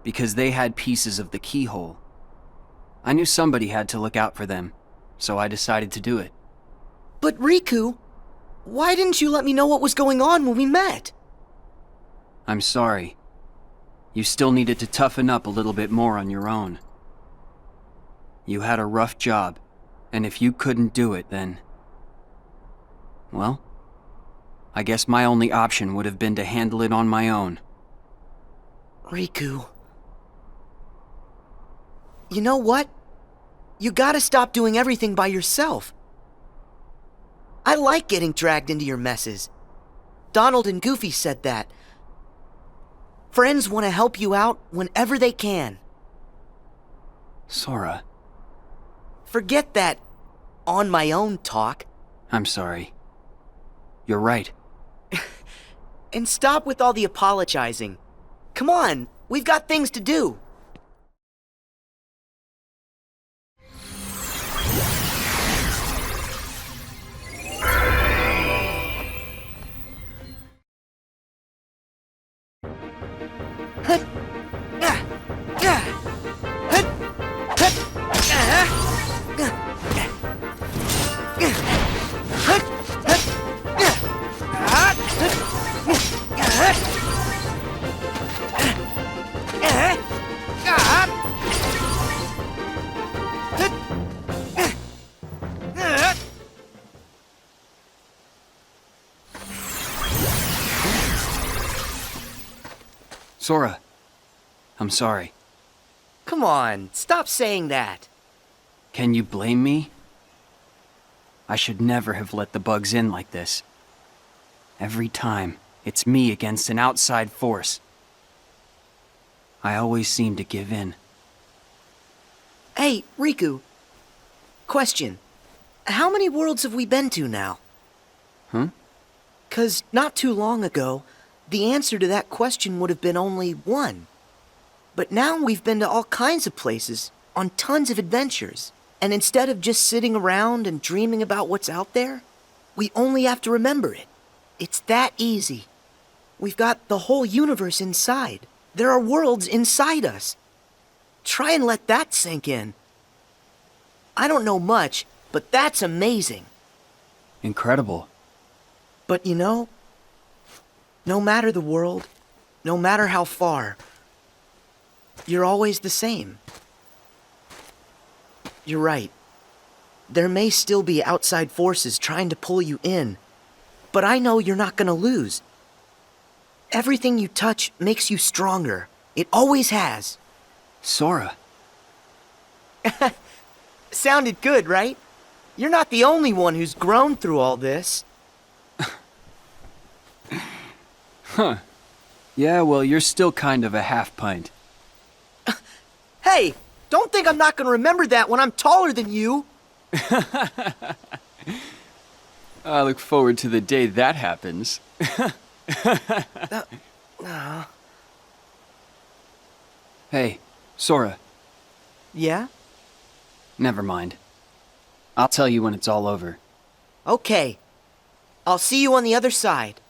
Speaker 6: because they had pieces of the keyhole. I knew somebody had to look out for them, so I decided to do it.
Speaker 2: But Riku, why didn't you let me know what was going on when we met?
Speaker 6: I'm sorry. You still needed to toughen up a little bit more on your own. You had a rough job, and if you couldn't do it, then... well, I guess my only option would have been to handle it on my own.
Speaker 2: Riku... you know what? You gotta stop doing everything by yourself. I like getting dragged into your messes. Donald and Goofy said that. Friends want to help you out whenever they can.
Speaker 6: Sora.
Speaker 2: Forget that on my own talk.
Speaker 6: I'm sorry. You're right.
Speaker 2: And stop with all the apologizing. Come on, we've got things to do.
Speaker 6: Sora, I'm sorry.
Speaker 2: Come on, stop saying that.
Speaker 6: Can you blame me? I should never have let the bugs in like this. Every time, it's me against an outside force. I always seem to give in.
Speaker 2: Hey, Riku. Question. How many worlds have we been to now?
Speaker 6: Huh?
Speaker 2: 'Cause not too long ago, the answer to that question would have been only one. But now we've been to all kinds of places, on tons of adventures. And instead of just sitting around and dreaming about what's out there, we only have to remember it. It's that easy. We've got the whole universe inside. There are worlds inside us. Try and let that sink in. I don't know much, but that's amazing.
Speaker 6: Incredible.
Speaker 2: But you know, no matter the world, no matter how far, you're always the same. You're right. There may still be outside forces trying to pull you in, but I know you're not gonna lose. Everything you touch makes you stronger. It always has.
Speaker 6: Sora.
Speaker 2: Sounded good, right? You're not the only one who's grown through all this.
Speaker 6: Huh. Yeah, well, you're still kind of a half pint.
Speaker 2: Hey, don't think I'm not gonna remember that when I'm taller than you.
Speaker 6: I look forward to the day that happens. Hey, Sora.
Speaker 2: Yeah?
Speaker 6: Never mind. I'll tell you when it's all over.
Speaker 2: Okay. I'll see you on the other side.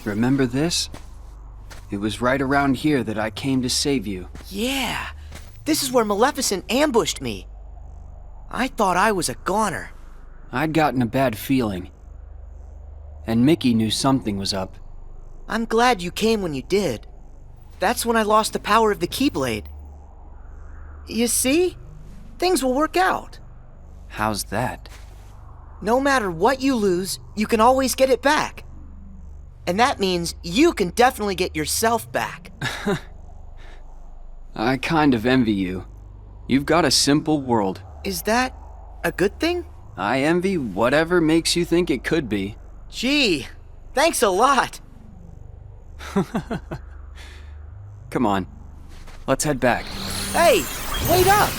Speaker 6: Remember this? It was right around here that I came to save you.
Speaker 2: Yeah, this is where Maleficent ambushed me. I thought I was a goner.
Speaker 6: I'd gotten a bad feeling. And Mickey knew something was up.
Speaker 2: I'm glad you came when you did. That's when I lost the power of the Keyblade. You see? Things will work out.
Speaker 6: How's that?
Speaker 2: No matter what you lose, you can always get it back. And that means you can definitely get yourself back.
Speaker 6: I kind of envy you. You've got a simple world.
Speaker 2: Is that a good thing?
Speaker 6: I envy whatever makes you think it could be.
Speaker 2: Gee, thanks a lot.
Speaker 6: Come on, let's head back.
Speaker 2: Hey, wait up!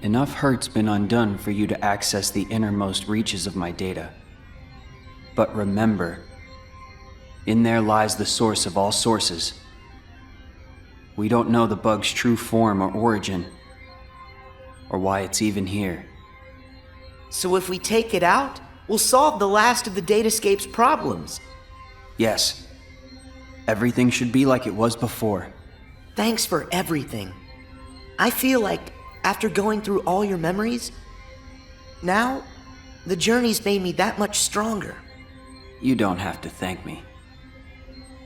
Speaker 6: Enough hurt's been undone for you to access the innermost reaches of my data. But remember, in there lies the source of all sources. We don't know the bug's true form or origin, or why it's even here.
Speaker 2: So if we take it out, we'll solve the last of the Datascape's problems.
Speaker 6: Yes. Everything should be like it was before.
Speaker 2: Thanks for everything. I feel like, after going through all your memories, now, the journey's made me that much stronger.
Speaker 6: You don't have to thank me.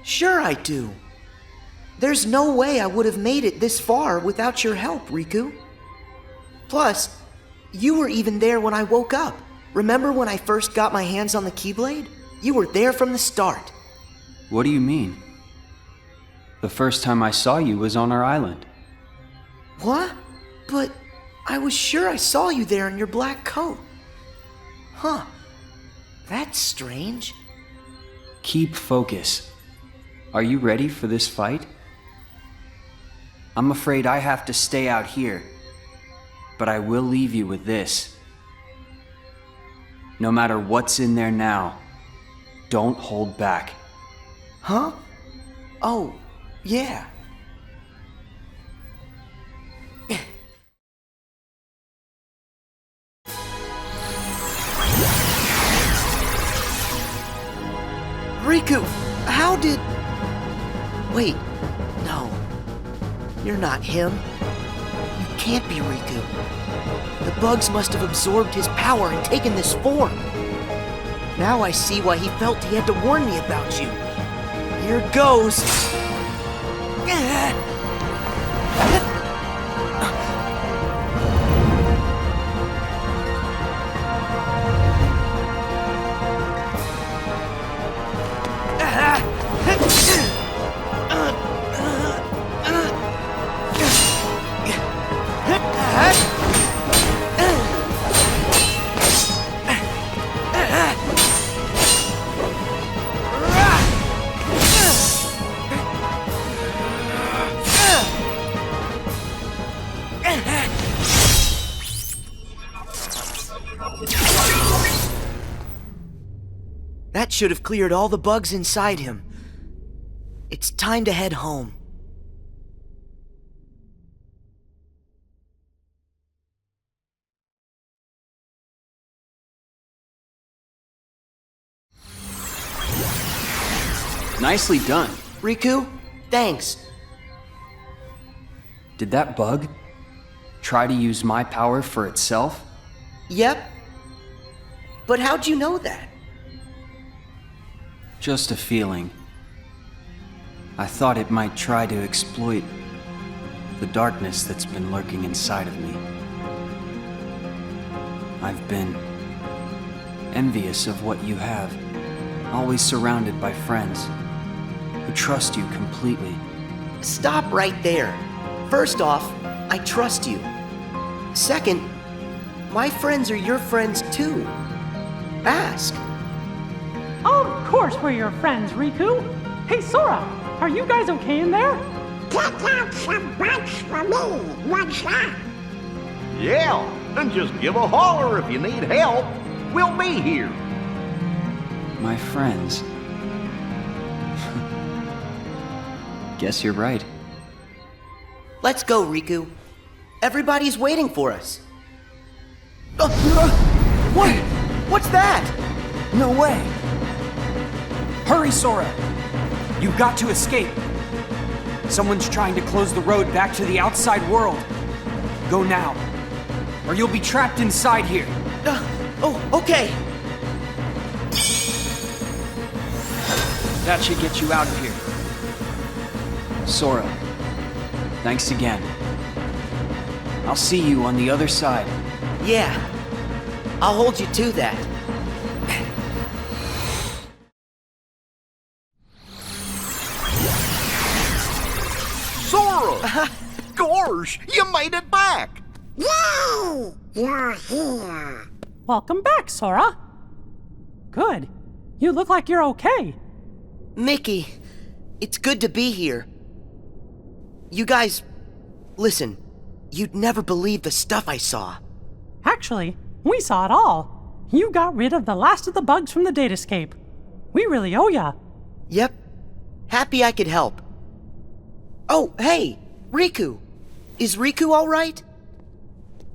Speaker 2: Sure I do. There's no way I would have made it this far without your help, Riku. Plus, you were even there when I woke up. Remember when I first got my hands on the Keyblade? You were there from the start.
Speaker 6: What do you mean? The first time I saw you was on our island.
Speaker 2: What? But I was sure I saw you there in your black coat. Huh. That's strange.
Speaker 6: Keep focus. Are you ready for this fight? I'm afraid I have to stay out here, but I will leave you with this. No matter what's in there now, don't hold back.
Speaker 2: Huh? Oh, yeah. Riku, how did... Wait, no. You're not him. You can't be Riku. The bugs must have absorbed his power and taken this form. Now I see why he felt he had to warn me about you. Here goes. That should have cleared all the bugs inside him. It's time to head home.
Speaker 6: Nicely done.
Speaker 2: Riku, thanks.
Speaker 6: Did that bug try to use my power for itself?
Speaker 2: Yep. But how'd you know that?
Speaker 6: Just a feeling. I thought it might try to exploit the darkness that's been lurking inside of me. I've been envious of what you have, always surrounded by friends who trust you completely.
Speaker 2: Stop right there. First off, I trust you. Second, my friends are your friends too. Ask.
Speaker 4: Of course we're your friends, Riku. Hey, Sora, are you guys okay in there?
Speaker 5: Pick out some bugs for me, what's that?
Speaker 1: Yeah, and just give a holler if you need help. We'll be here.
Speaker 6: My friends. Guess you're right.
Speaker 2: Let's go, Riku. Everybody's waiting for us. What? What's that?
Speaker 11: No way! Hurry, Sora! You've got to escape! Someone's trying to close the road back to the outside world. Go now, or you'll be trapped inside here.
Speaker 2: Okay.
Speaker 6: That should get you out of here. Sora, thanks again. I'll see you on the other side.
Speaker 2: Yeah, I'll hold you to that.
Speaker 1: Sora! Gorge, you made it back!
Speaker 5: Yay! You're here.
Speaker 4: Welcome back, Sora. Good. You look like you're okay.
Speaker 2: Mickey, it's good to be here. You guys, listen, you'd never believe the stuff I saw.
Speaker 4: Actually, we saw it all. You got rid of the last of the bugs from the Datascape. We really owe ya.
Speaker 2: Yep. Happy I could help. Oh, hey, Riku. Is Riku all right?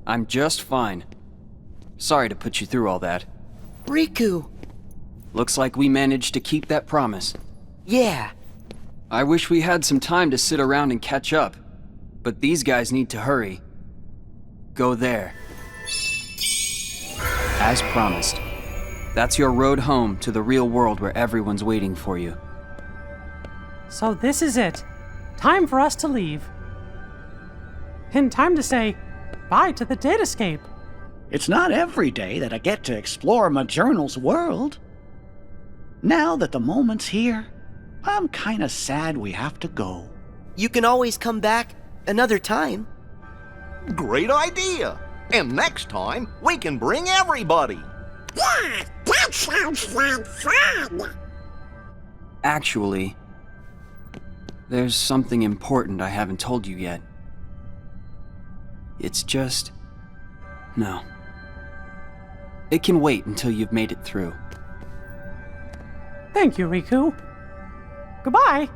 Speaker 6: I'm just fine. Sorry to put you through all that.
Speaker 2: Riku.
Speaker 6: Looks like we managed to keep that promise.
Speaker 2: Yeah.
Speaker 6: I wish we had some time to sit around and catch up, but these guys need to hurry. Go there. As promised. That's your road home to the real world where everyone's waiting for you.
Speaker 4: So this is it. Time for us to leave. And time to say bye to the Datascape.
Speaker 3: It's not every day that I get to explore my journal's world. Now that the moment's here, I'm kinda sad we have to go.
Speaker 2: You can always come back another time.
Speaker 1: Great idea! And next time, we can bring everybody!
Speaker 5: Yeah, that sounds like fun.
Speaker 6: Actually, there's something important I haven't told you yet. It's just... no. It can wait until you've made it through.
Speaker 4: Thank you, Riku. Goodbye.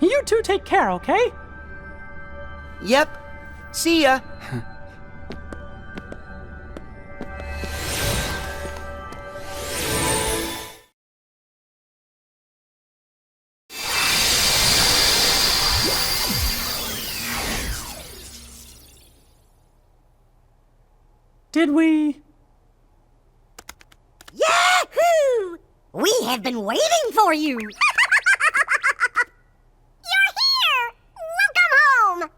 Speaker 4: You two take care, okay?
Speaker 2: Yep. See ya.
Speaker 4: Did we?
Speaker 5: Yahoo! We have been waiting for you. You're here. Welcome home.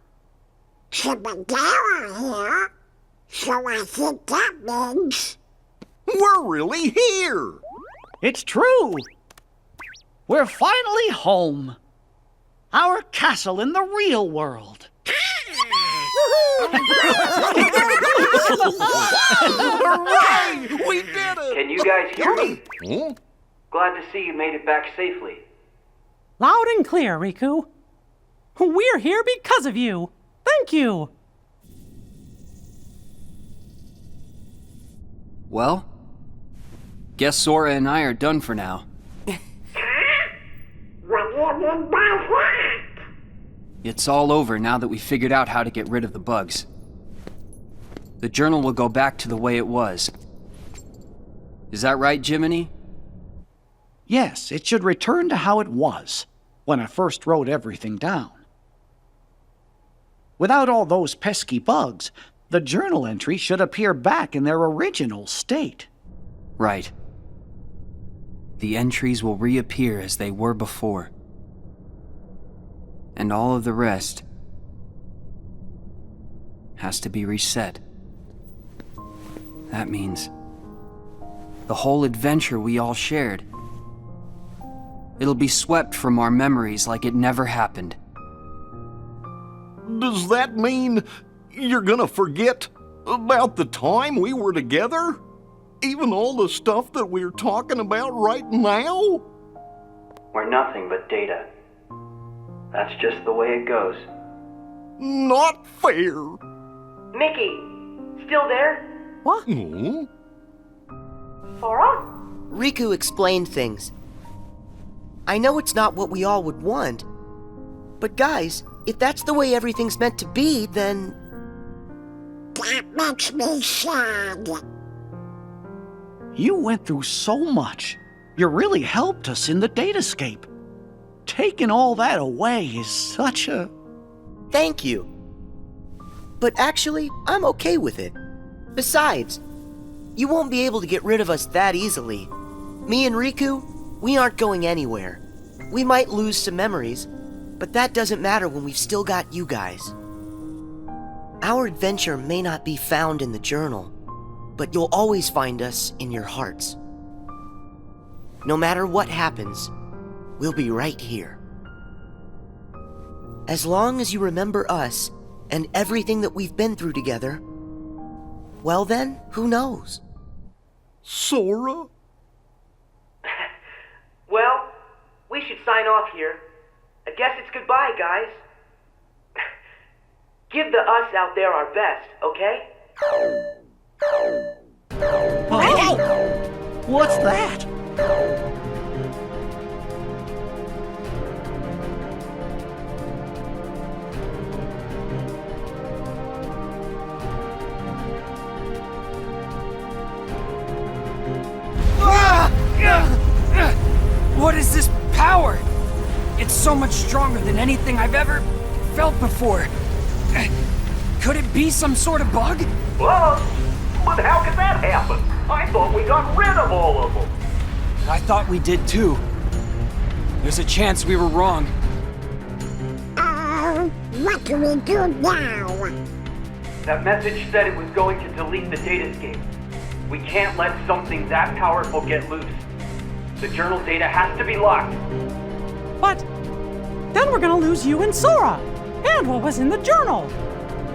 Speaker 5: Chippedawa here. So I think that means
Speaker 1: we're really here.
Speaker 3: It's true. We're finally home. Our castle in the real world.
Speaker 1: Hooray! We did it!
Speaker 6: Can you guys hear me?
Speaker 1: Huh?
Speaker 6: Glad to see you made it back safely.
Speaker 4: Loud and clear, Riku. We're here because of you. Thank you.
Speaker 6: Well, guess Sora and I are done for now.
Speaker 5: what do you mean by that?
Speaker 6: It's all over now that we figured out how to get rid of the bugs. The journal will go back to the way it was. Is that right, Jiminy?
Speaker 3: Yes, it should return to how it was, when I first wrote everything down. Without all those pesky bugs, the journal entries should appear back in their original state.
Speaker 6: Right. The entries will reappear as they were before. And all of the rest has to be reset. That means the whole adventure we all shared. It'll be swept from our memories like it never happened.
Speaker 1: Does that mean you're gonna forget about the time we were together? Even all the stuff that we're talking about right now?
Speaker 6: We're nothing but data. That's just the way it goes.
Speaker 1: Not fair.
Speaker 6: Mickey, still there?
Speaker 4: What?
Speaker 1: Hmm?
Speaker 8: Sora?
Speaker 2: Riku explained things. I know it's not what we all would want, but guys, if that's the way everything's meant to be, then...
Speaker 5: That makes me sad.
Speaker 3: You went through so much. You really helped us in the Datascape. Taking all that away is such a...
Speaker 2: Thank you. But actually, I'm okay with it. Besides, you won't be able to get rid of us that easily. Me and Riku, we aren't going anywhere. We might lose some memories, but that doesn't matter when we've still got you guys. Our adventure may not be found in the journal, but you'll always find us in your hearts. No matter what happens, we'll be right here. As long as you remember us and everything that we've been through together, well then, who knows?
Speaker 1: Sora?
Speaker 2: Well, we should sign off here. I guess it's goodbye, guys. Give the us out there our best, okay?
Speaker 3: Oh! What's that?
Speaker 11: What is this power? It's so much stronger than anything I've ever felt before. Could it be some sort of bug?
Speaker 1: Well, but how could that happen? I thought we got rid of all of them.
Speaker 11: I thought we did too. There's a chance we were wrong.
Speaker 5: What do we do now?
Speaker 18: That message said it was going to delete the Datascape. We can't let something that powerful get loose. The journal data has to be locked.
Speaker 4: But then we're gonna lose you and Sora, and what was in the journal.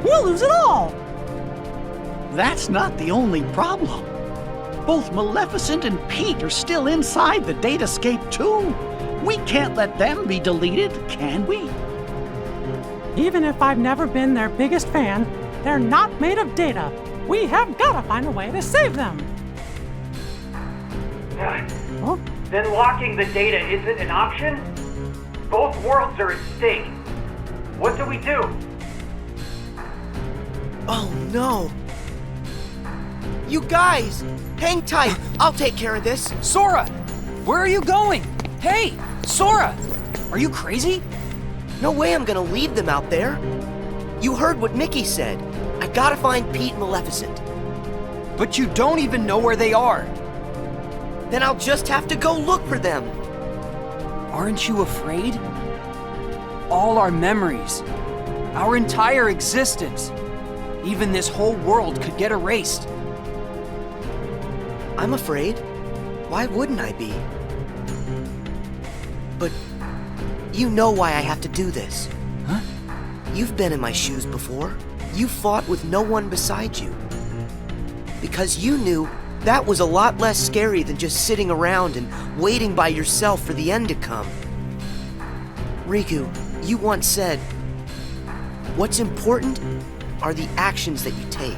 Speaker 4: We'll lose it all.
Speaker 3: That's not the only problem. Both Maleficent and Pete are still inside the Datascape too. We can't let them be deleted, can we?
Speaker 4: Even if I've never been their biggest fan, they're not made of data. We have gotta find a way to save them. Huh?
Speaker 18: Then locking the data isn't an option? Both worlds are at stake. What do we do?
Speaker 2: Oh no! You guys! Hang tight! I'll take care of this!
Speaker 11: Sora! Where are you going? Hey! Sora! Are you crazy?
Speaker 2: No way I'm gonna leave them out there! You heard what Mickey said. I gotta find Pete and Maleficent.
Speaker 11: But you don't even know where they are.
Speaker 2: Then I'll just have to go look for them.
Speaker 11: Aren't you afraid? All our memories, our entire existence, even this whole world could get erased.
Speaker 2: I'm afraid. Why wouldn't I be? But you know why I have to do this.
Speaker 11: Huh?
Speaker 2: You've been in my shoes before. You fought with no one beside you. Because you knew that was a lot less scary than just sitting around and waiting by yourself for the end to come. Riku, you once said, what's important are the actions that you take.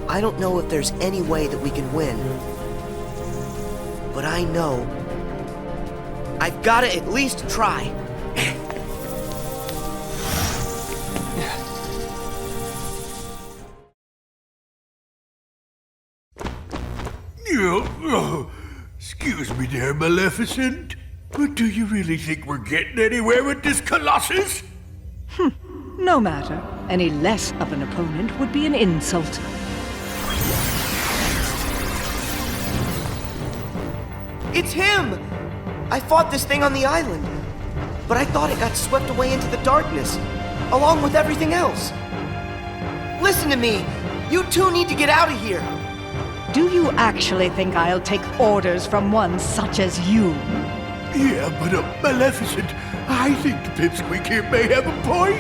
Speaker 2: I don't know if there's any way that we can win, but I know I've got to at least try.
Speaker 14: Excuse me there, Maleficent, but do you really think we're getting anywhere with this Colossus?
Speaker 9: No matter. Any less of an opponent would be an insult.
Speaker 2: It's him! I fought this thing on the island, but I thought it got swept away into the darkness, along with everything else. Listen to me! You two need to get out of here!
Speaker 9: Do you actually think I'll take orders from one such as you?
Speaker 14: Yeah, but Maleficent, I think the pipsqueak here may have a point.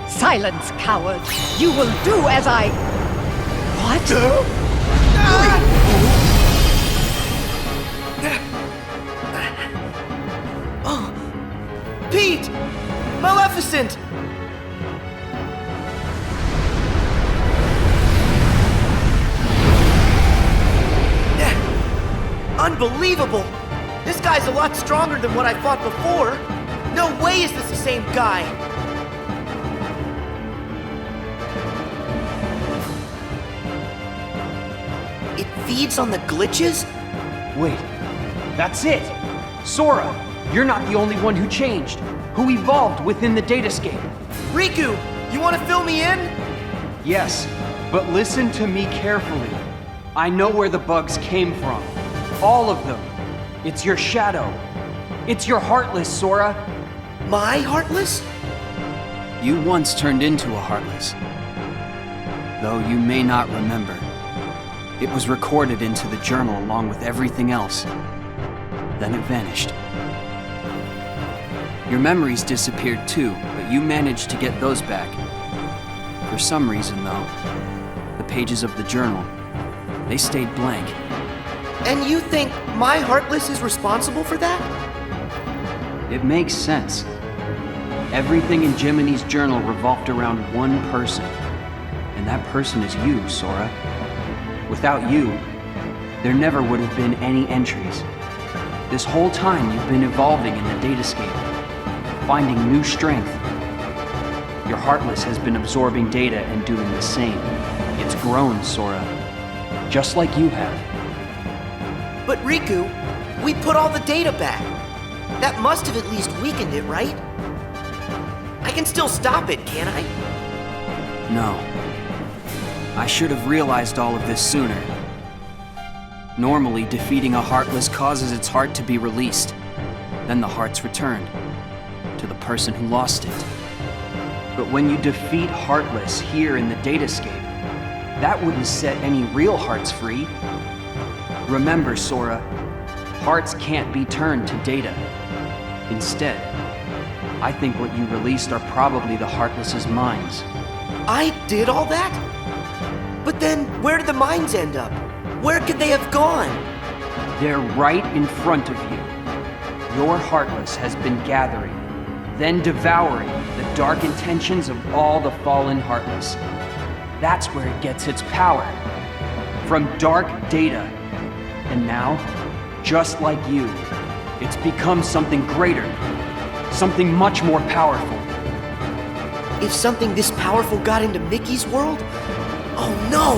Speaker 9: Silence, coward! You will do as I... What?
Speaker 2: Oh! Pete! Maleficent! Unbelievable! This guy's a lot stronger than what I fought before. No way is this the same guy. It feeds on the glitches?
Speaker 11: Wait, that's it! Sora, you're not the only one who changed, who evolved within the datascape.
Speaker 2: Riku, you want to fill me in?
Speaker 11: Yes, but listen to me carefully. I know where the bugs came from. All of them. It's your shadow. It's your Heartless, Sora.
Speaker 2: My Heartless?
Speaker 6: You once turned into a Heartless. Though you may not remember. It was recorded into the journal along with everything else. Then it vanished. Your memories disappeared too, but you managed to get those back. For some reason, though, the pages of the journal, they stayed blank.
Speaker 2: And you think my Heartless is responsible for that?
Speaker 11: It makes sense. Everything in Jiminy's journal revolved around one person. And that person is you, Sora. Without you, there never would have been any entries. This whole time you've been evolving in the datascape, finding new strength. Your Heartless has been absorbing data and doing the same. It's grown, Sora. Just like you have.
Speaker 2: But Riku, we put all the data back. That must have at least weakened it, right? I can still stop it, can't I?
Speaker 6: No. I should have realized all of this sooner. Normally, defeating a Heartless causes its heart to be released. Then the heart's returned to the person who lost it. But when you defeat Heartless here in the datascape, that wouldn't set any real hearts free. Remember, Sora, hearts can't be turned to data. Instead, I think what you released are probably the Heartless's minds.
Speaker 2: I did all that? But then, where did the minds end up? Where could they have gone?
Speaker 11: They're right in front of you. Your Heartless has been gathering, then devouring the dark intentions of all the fallen Heartless. That's where it gets its power. From dark data. And now, just like you, it's become something greater. Something much more powerful.
Speaker 2: If something this powerful got into Mickey's world? Oh no!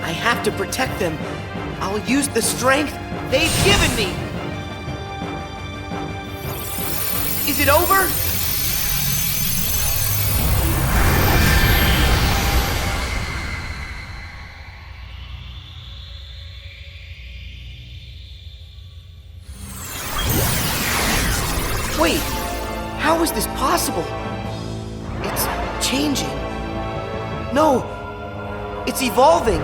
Speaker 2: I have to protect them. I'll use the strength they've given me! Is it over? Wait, how is this possible? It's changing. No, it's evolving.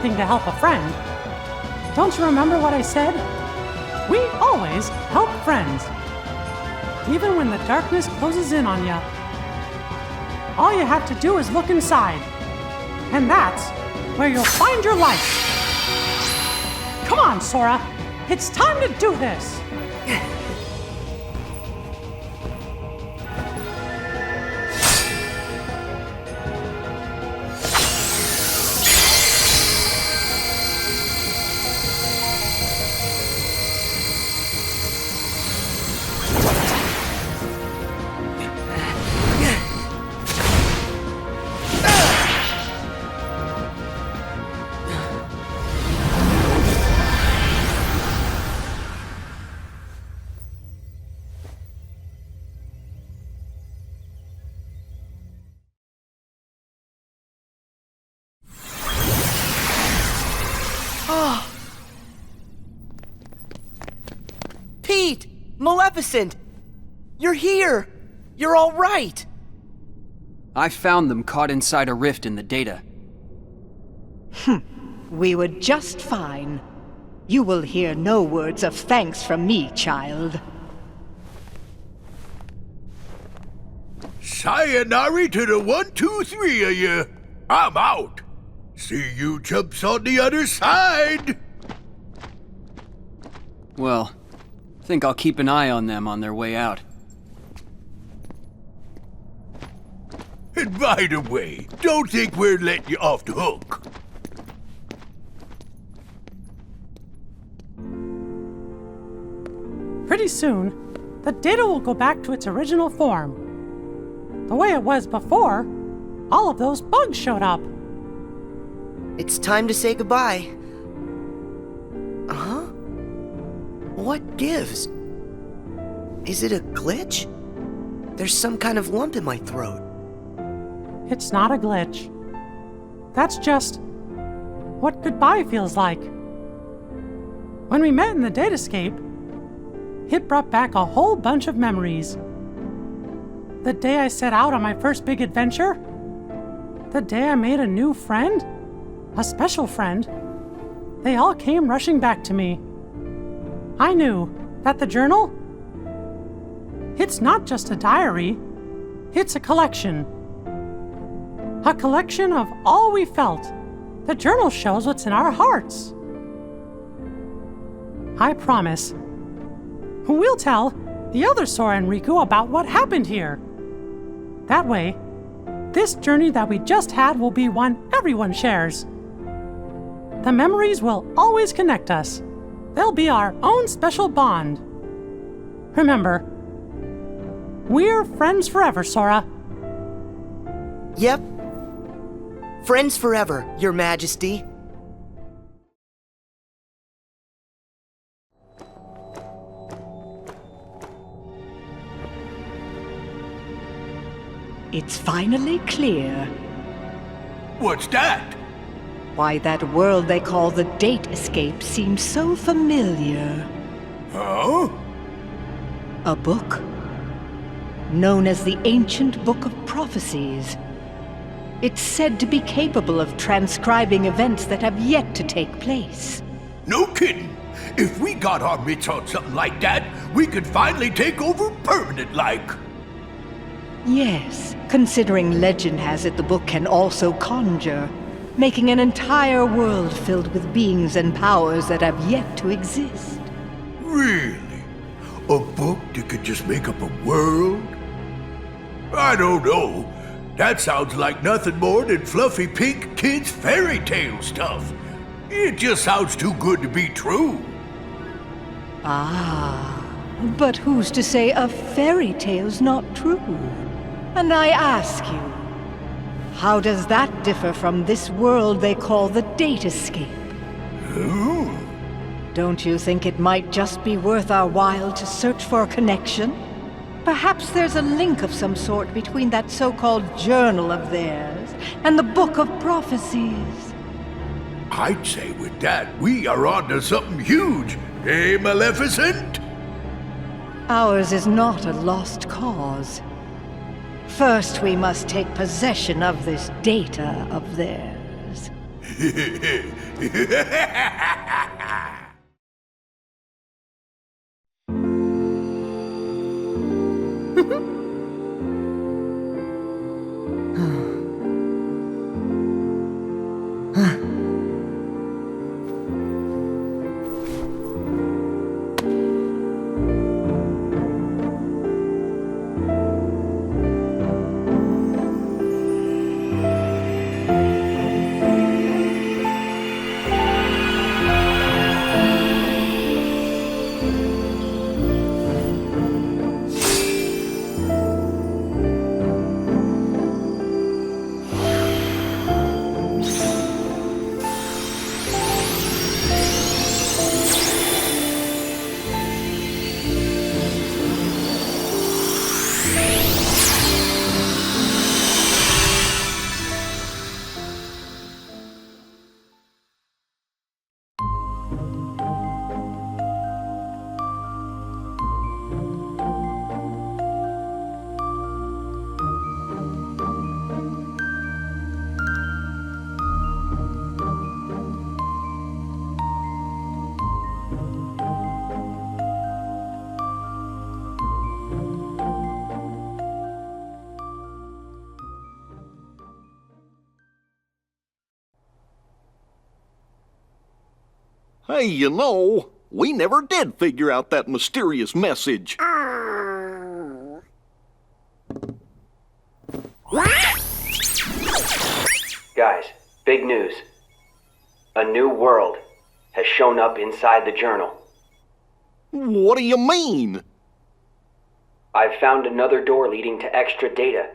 Speaker 4: To help a friend. Don't you remember what I said? We always help friends. Even when the darkness closes in on you. All you have to do is look inside. And that's where you'll find your life. Come on, Sora. It's time to do this.
Speaker 2: Pete! Maleficent! You're here! You're all right!
Speaker 6: I found them caught inside a rift in the data.
Speaker 9: We were just fine. You will hear no words of thanks from me, child.
Speaker 14: sayonara to the 1, 2, 3 of you. I'm out. See you chumps on the other side.
Speaker 6: Well, think I'll keep an eye on them on their way out.
Speaker 14: And by the way, don't think we're letting you off the hook.
Speaker 4: Pretty soon, the data will go back to its original form. The way it was before, all of those bugs showed up.
Speaker 2: It's time to say goodbye. Huh? What gives? Is it a glitch? There's some kind of lump in my throat.
Speaker 4: It's not a glitch. That's just what goodbye feels like. When we met in the Datascape, it brought back a whole bunch of memories. The day I set out on my first big adventure, the day I made a new friend, a special friend, they all came rushing back to me. I knew that the journal, it's not just a diary, it's a collection. A collection of all we felt. The journal shows what's in our hearts. I promise, we'll tell the other Sora and Riku about what happened here. That way, this journey that we just had will be one everyone shares. The memories will always connect us. They'll be our own special bond. Remember, we're friends forever, Sora.
Speaker 2: Yep. Friends forever, Your Majesty.
Speaker 9: It's finally clear.
Speaker 14: What's that?
Speaker 9: Why that world they call the Datascape seems so familiar.
Speaker 14: Huh?
Speaker 9: A book known as the Ancient Book of Prophecies. It's said to be capable of transcribing events that have yet to take place.
Speaker 14: No kidding. If we got our mitts on something like that, we could finally take over permanent-like.
Speaker 9: Yes, considering legend has it the book can also conjure, making an entire world filled with beings and powers that have yet to exist.
Speaker 14: Really? A book that could just make up a world? I don't know. That sounds like nothing more than fluffy pink kids' fairy tale stuff. It just sounds too good to be true.
Speaker 9: Ah, but who's to say a fairy tale's not true? And I ask you, how does that differ from this world they call the Datascape?
Speaker 14: Ooh.
Speaker 9: Don't you think it might just be worth our while to search for a connection? Perhaps there's a link of some sort between that so-called journal of theirs and the Book of Prophecies.
Speaker 14: I'd say with that, we are onto something huge. Eh, Maleficent?
Speaker 9: Ours is not a lost cause. First, we must take possession of this data of theirs.
Speaker 1: Hey, you know, we never did figure out that mysterious message.
Speaker 18: Guys, big news. A new world has shown up inside the journal.
Speaker 1: What do you mean?
Speaker 18: I've found another door leading to extra data.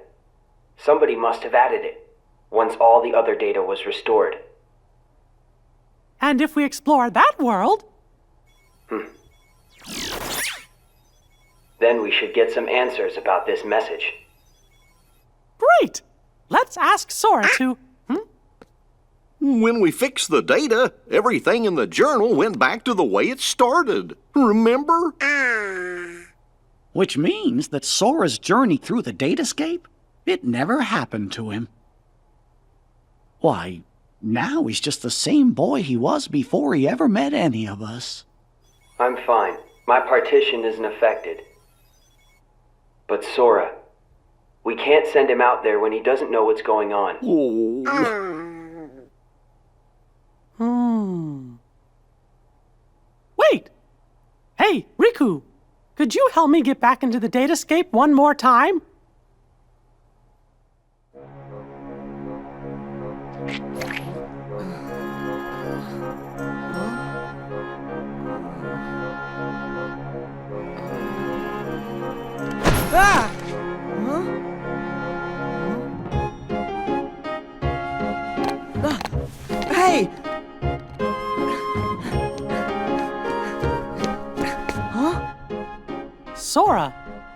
Speaker 18: Somebody must have added it, once all the other data was restored.
Speaker 4: And if we explore that world...
Speaker 18: Then we should get some answers about this message.
Speaker 4: Great! Let's ask Sora to...
Speaker 1: When we fixed the data, everything in the journal went back to the way it started. Remember?
Speaker 3: Which means that Sora's journey through the Datascape, it never happened to him. Why, now he's just the same boy he was before he ever met any of us.
Speaker 18: I'm fine. My partition isn't affected. But Sora, we can't send him out there when he doesn't know what's going on.
Speaker 4: Wait! Hey, Riku! Could you help me get back into the Datascape one more time?
Speaker 2: Ah! Hey! Huh?
Speaker 4: Sora,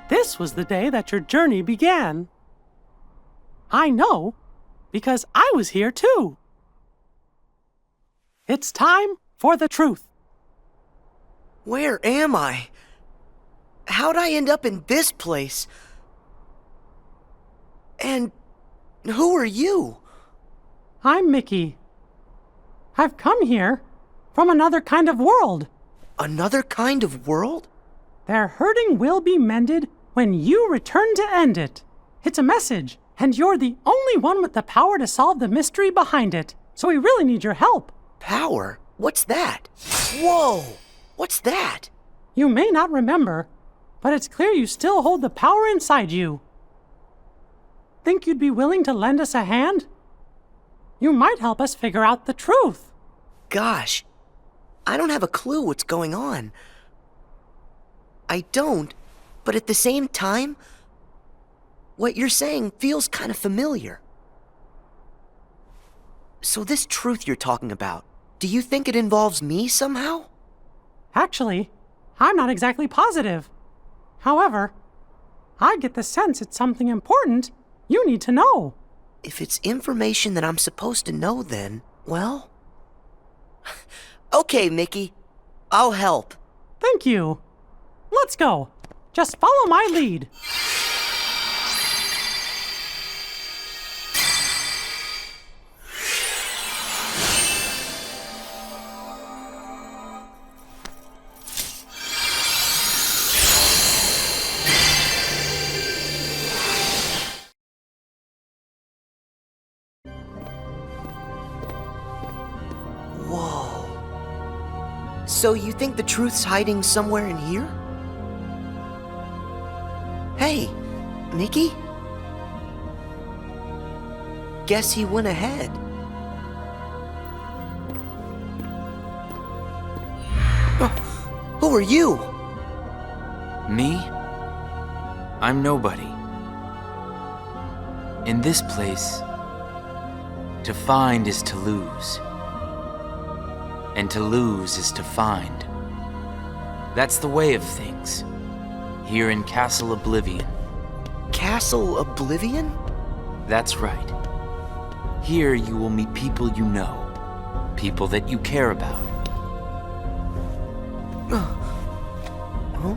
Speaker 4: this was the day that your journey began. I know, because I was here too. It's time for the truth.
Speaker 2: Where am I? How'd I end up in this place? And who are you?
Speaker 4: I'm Mickey. I've come here from another kind of world.
Speaker 2: Another kind of world?
Speaker 4: Their hurting will be mended when you return to end it. It's a message, and you're the only one with the power to solve the mystery behind it. So we really need your help.
Speaker 2: Power? What's that? Whoa! What's that?
Speaker 4: You may not remember, but it's clear you still hold the power inside you. Think you'd be willing to lend us a hand? You might help us figure out the truth.
Speaker 2: Gosh, I don't have a clue what's going on. I don't, but at the same time, what you're saying feels kind of familiar. So this truth you're talking about, do you think it involves me somehow?
Speaker 4: Actually, I'm not exactly positive. However, I get the sense it's something important you need to know.
Speaker 2: If it's information that I'm supposed to know, then, well... Okay, Mickey. I'll help.
Speaker 4: Thank you. Let's go. Just follow my lead.
Speaker 2: So you think the truth's hiding somewhere in here? Hey, Mickey? Guess he went ahead. Who are you?
Speaker 19: Me? I'm nobody. In this place, to find is to lose. And to lose is to find. That's the way of things, here in Castle Oblivion.
Speaker 2: Castle Oblivion?
Speaker 19: That's right. Here you will meet people you know, people that you care about.
Speaker 2: Huh?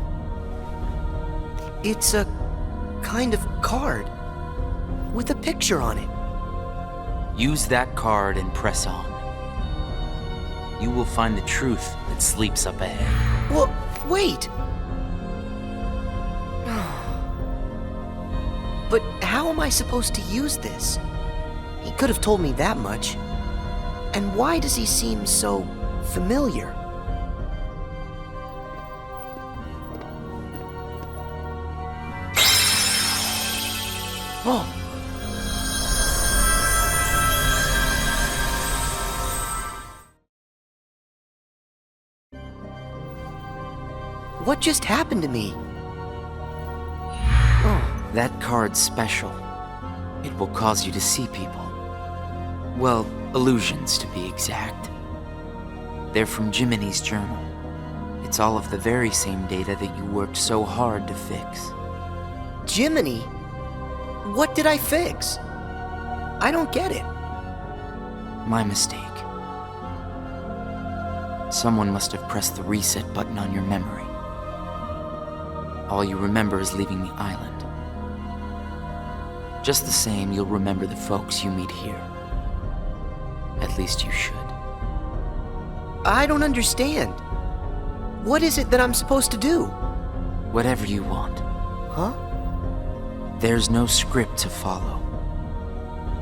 Speaker 2: It's a kind of card with a picture on it.
Speaker 19: Use that card and press on. You will find the truth that sleeps up ahead.
Speaker 2: Well, wait! But how am I supposed to use this? He could have told me that much. And why does he seem so familiar? Oh. What just happened to me? Oh.
Speaker 19: That card's special. It will cause you to see people. Well, illusions to be exact. They're from Jiminy's journal. It's all of the very same data that you worked so hard to fix.
Speaker 2: Jiminy? What did I fix? I don't get it.
Speaker 19: My mistake. Someone must have pressed the reset button on your memory. All you remember is leaving the island. Just the same, you'll remember the folks you meet here. At least you should.
Speaker 2: I don't understand. What is it that I'm supposed to do?
Speaker 19: Whatever you want.
Speaker 2: Huh?
Speaker 19: There's no script to follow.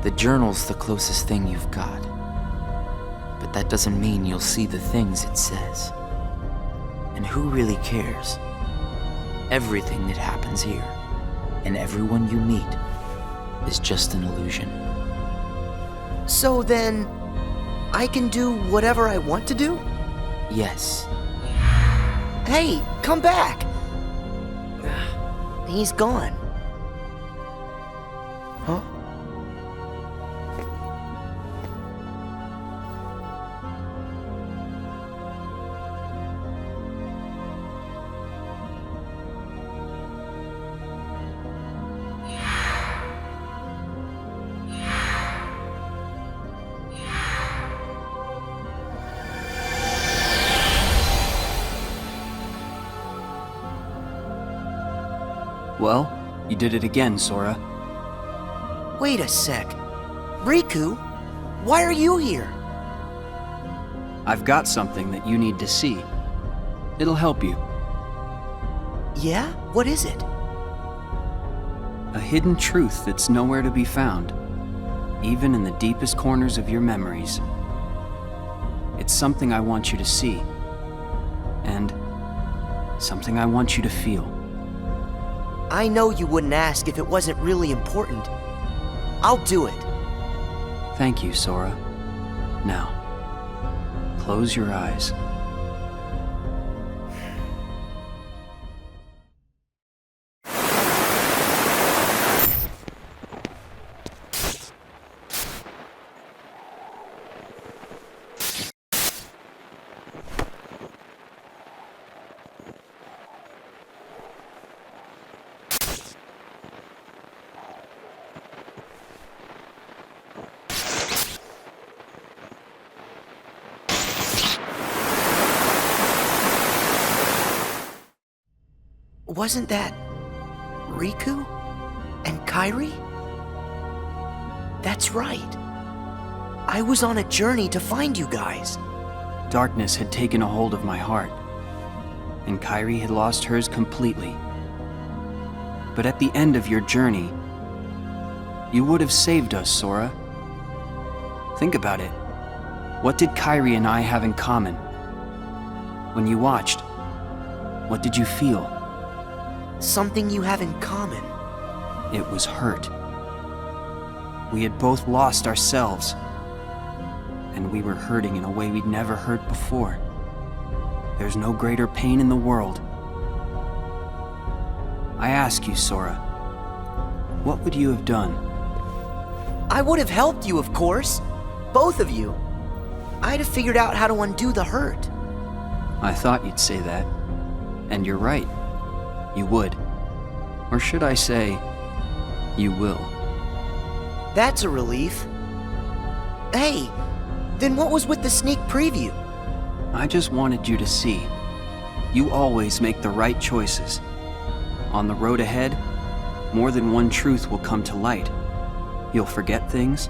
Speaker 19: The journal's the closest thing you've got. But that doesn't mean you'll see the things it says. And who really cares? Everything that happens here, and everyone you meet, is just an illusion.
Speaker 2: So then, I can do whatever I want to do?
Speaker 19: Yes.
Speaker 2: Hey, come back! He's gone. Huh?
Speaker 6: Well, you did it again, Sora.
Speaker 2: Wait a sec. Riku, why are you here?
Speaker 6: I've got something that you need to see. It'll help you.
Speaker 2: Yeah? What is it?
Speaker 6: A hidden truth that's nowhere to be found, even in the deepest corners of your memories. It's something I want you to see, and something I want you to feel.
Speaker 2: I know you wouldn't ask if it wasn't really important. I'll do it.
Speaker 6: Thank you, Sora. Now, close your eyes.
Speaker 2: Wasn't that Riku and Kairi? That's right. I was on a journey to find you guys.
Speaker 6: Darkness had taken a hold of my heart, and Kairi had lost hers completely. But at the end of your journey, you would have saved us, Sora. Think about it. What did Kairi and I have in common? When you watched, what did you feel?
Speaker 2: Something you have in common.
Speaker 6: It was hurt. We had both lost ourselves, and we were hurting in a way we'd never hurt before. There's no greater pain in the world. I ask you, Sora, what would you have done?
Speaker 2: I would have helped you, of course. Both of you. I'd have figured out how to undo the hurt.
Speaker 6: I thought you'd say that. And you're right. You would. Or should I say, you will.
Speaker 2: That's a relief. Hey, then what was with the sneak preview?
Speaker 6: I just wanted you to see. You always make the right choices. On the road ahead, more than one truth will come to light. You'll forget things,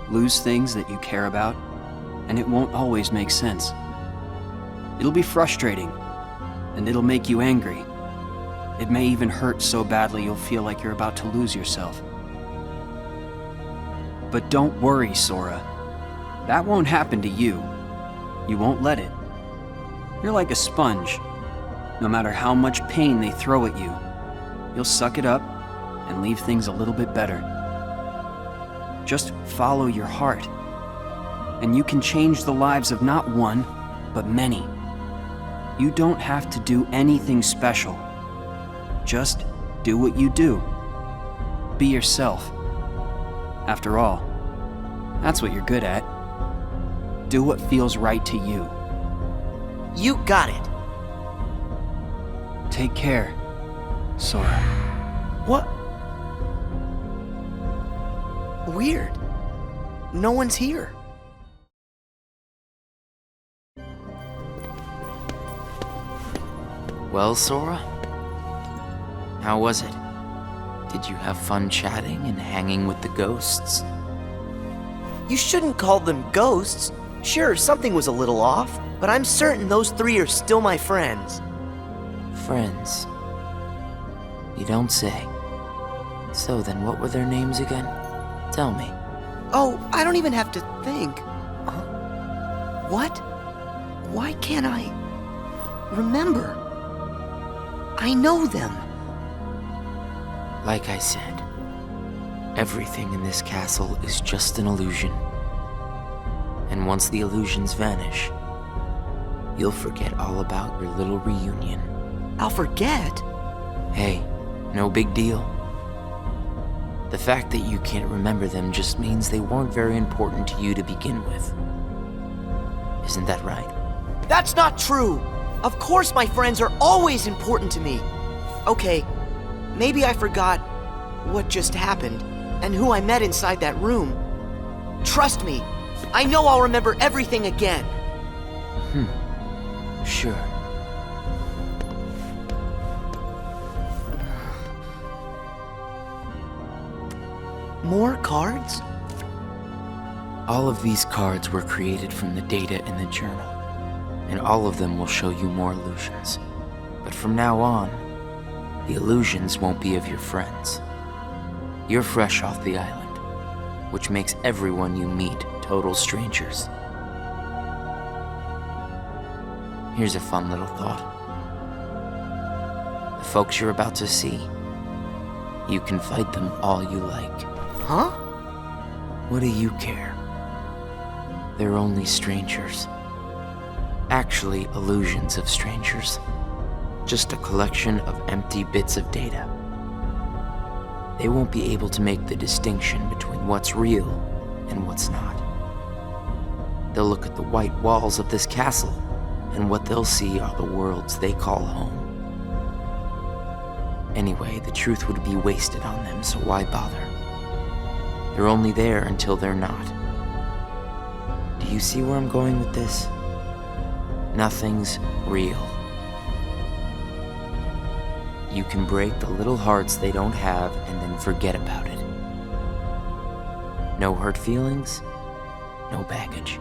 Speaker 6: lose things that you care about, and it won't always make sense. It'll be frustrating, and it'll make you angry. It may even hurt so badly you'll feel like you're about to lose yourself. But don't worry, Sora. That won't happen to you. You won't let it. You're like a sponge. No matter how much pain they throw at you, you'll suck it up and leave things a little bit better. Just follow your heart. And you can change the lives of not one, but many. You don't have to do anything special. Just do what you do. Be yourself. After all, that's what you're good at. Do what feels right to you.
Speaker 2: You got it.
Speaker 6: Take care, Sora.
Speaker 2: What? Weird. No one's here.
Speaker 19: Well, Sora? How was it? Did you have fun chatting and hanging with the ghosts?
Speaker 2: You shouldn't call them ghosts. Sure, something was a little off, but I'm certain those three are still my friends.
Speaker 19: Friends? You don't say. So then what were their names again? Tell me.
Speaker 2: Oh, I don't even have to think. What? Why can't I remember? I know them.
Speaker 19: Like I said, everything in this castle is just an illusion. And once the illusions vanish, you'll forget all about your little reunion.
Speaker 2: I'll forget?
Speaker 19: Hey, no big deal. The fact that you can't remember them just means they weren't very important to you to begin with. Isn't that right?
Speaker 2: That's not true! Of course my friends are always important to me. Okay, maybe I forgot what just happened and who I met inside that room. Trust me, I know I'll remember everything again.
Speaker 19: Sure.
Speaker 2: More cards?
Speaker 19: All of these cards were created from the data in the journal, and all of them will show you more illusions. But from now on, the illusions won't be of your friends. You're fresh off the island, which makes everyone you meet total strangers. Here's a fun little thought. The folks you're about to see, you can fight them all you like.
Speaker 2: Huh?
Speaker 19: What do you care? They're only strangers. Actually, illusions of strangers. Just a collection of empty bits of data. They won't be able to make the distinction between what's real and what's not. They'll look at the white walls of this castle, and what they'll see are the worlds they call home. Anyway, the truth would be wasted on them, so why bother? They're only there until they're not. Do you see where I'm going with this? Nothing's real. You can break the little hearts they don't have and then forget about it. No hurt feelings, no baggage.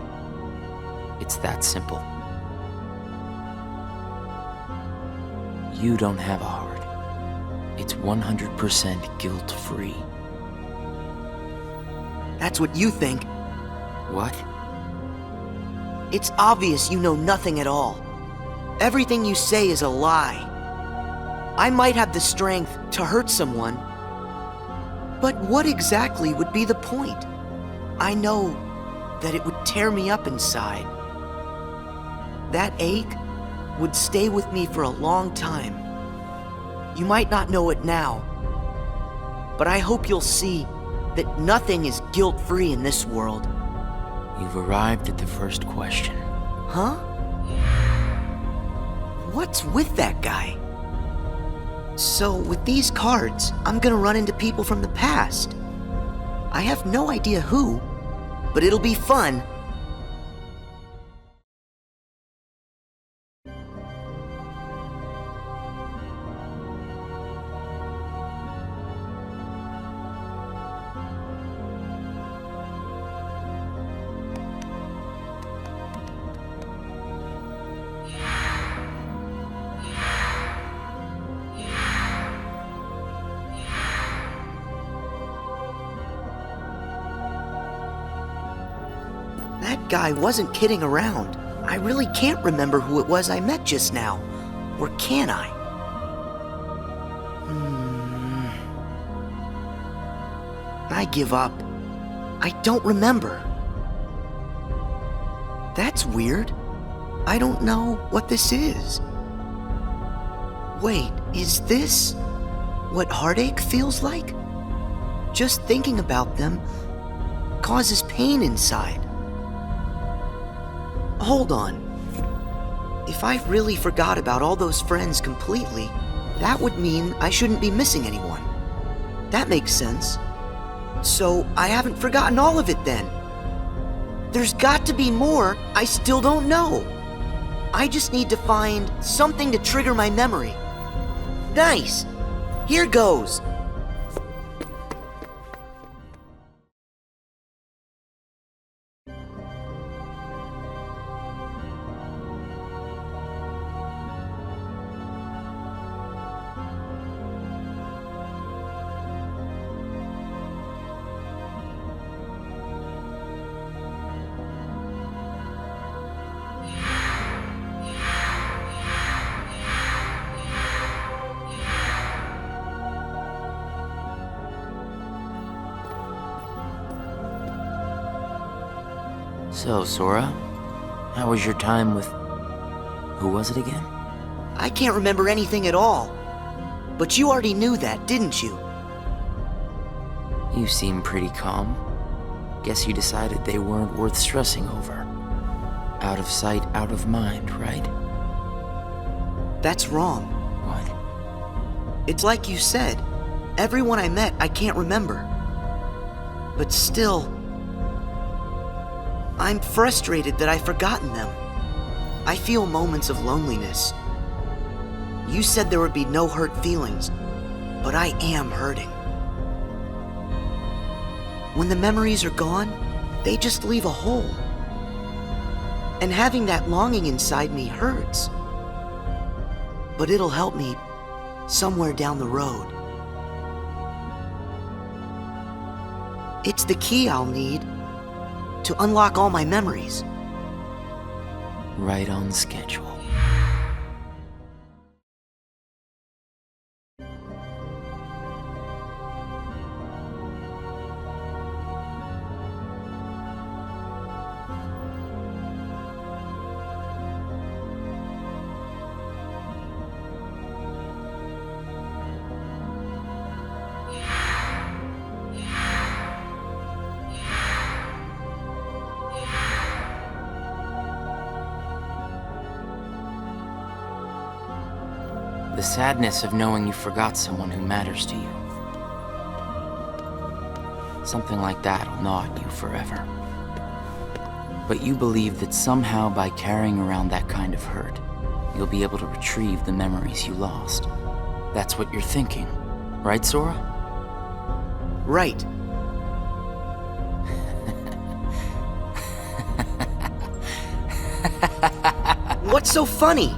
Speaker 19: It's that simple. You don't have a heart. It's 100% guilt-free.
Speaker 2: That's what you think.
Speaker 19: What?
Speaker 2: It's obvious you know nothing at all. Everything you say is a lie. I might have the strength to hurt someone, but what exactly would be the point? I know that it would tear me up inside. That ache would stay with me for a long time. You might not know it now, but I hope you'll see that nothing is guilt-free in this world.
Speaker 19: You've arrived at the first question.
Speaker 2: Huh? What's with that guy? So, with these cards, I'm gonna run into people from the past. I have no idea who, but it'll be fun. That guy wasn't kidding around. I really can't remember who it was I met just now. Or can I? I give up. I don't remember. That's weird. I don't know what this is. Wait, is this what heartache feels like? Just thinking about them causes pain inside. Hold on. If I really forgot about all those friends completely, that would mean I shouldn't be missing anyone. That makes sense. So I haven't forgotten all of it then. There's got to be more I still don't know. I just need to find something to trigger my memory. Nice! Here goes!
Speaker 19: So, Sora, how was your time with... who was it again?
Speaker 2: I can't remember anything at all. But you already knew that, didn't you?
Speaker 19: You seem pretty calm. Guess you decided they weren't worth stressing over. Out of sight, out of mind, right?
Speaker 2: That's wrong.
Speaker 19: What?
Speaker 2: It's like you said. Everyone I met, I can't remember. But still... I'm frustrated that I've forgotten them. I feel moments of loneliness. You said there would be no hurt feelings, but I am hurting. When the memories are gone, they just leave a hole. And having that longing inside me hurts. But it'll help me somewhere down the road. It's the key I'll need to unlock all my memories.
Speaker 19: Right on schedule. The sadness of knowing you forgot someone who matters to you. Something like that'll gnaw at you forever. But you believe that somehow by carrying around that kind of hurt, you'll be able to retrieve the memories you lost. That's what you're thinking, right, Sora?
Speaker 2: Right. What's so funny?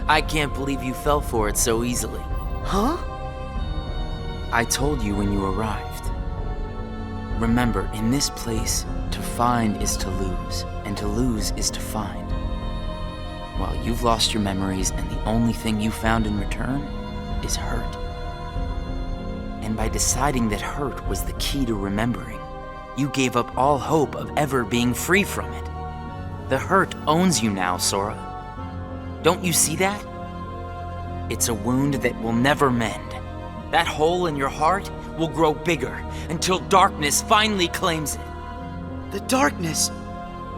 Speaker 19: I can't believe you fell for it so easily.
Speaker 2: Huh?
Speaker 19: I told you when you arrived. Remember, in this place, to find is to lose, and to lose is to find. Well, you've lost your memories, and the only thing you found in return is hurt. And by deciding that hurt was the key to remembering, you gave up all hope of ever being free from it. The hurt owns you now, Sora. Don't you see that? It's a wound that will never mend. That hole in your heart will grow bigger until darkness finally claims it.
Speaker 2: The darkness?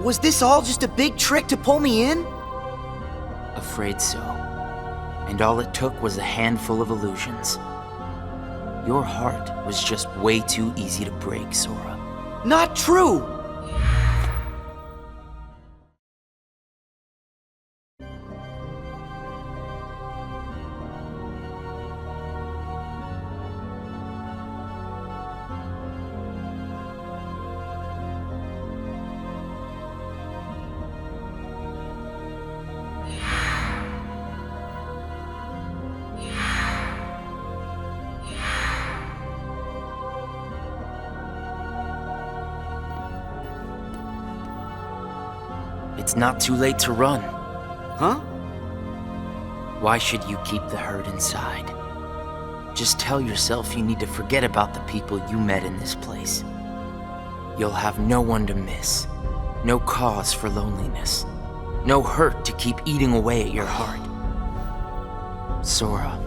Speaker 2: Was this all just a big trick to pull me in?
Speaker 19: Afraid so. And all it took was a handful of illusions. Your heart was just way too easy to break, Sora.
Speaker 2: Not true!
Speaker 19: It's not too late to run.
Speaker 2: Huh?
Speaker 19: Why should you keep the hurt inside? just tell yourself you need to forget about the people you met in this place. You'll have no one to miss, no cause for loneliness, no hurt to keep eating away at your heart. Sora,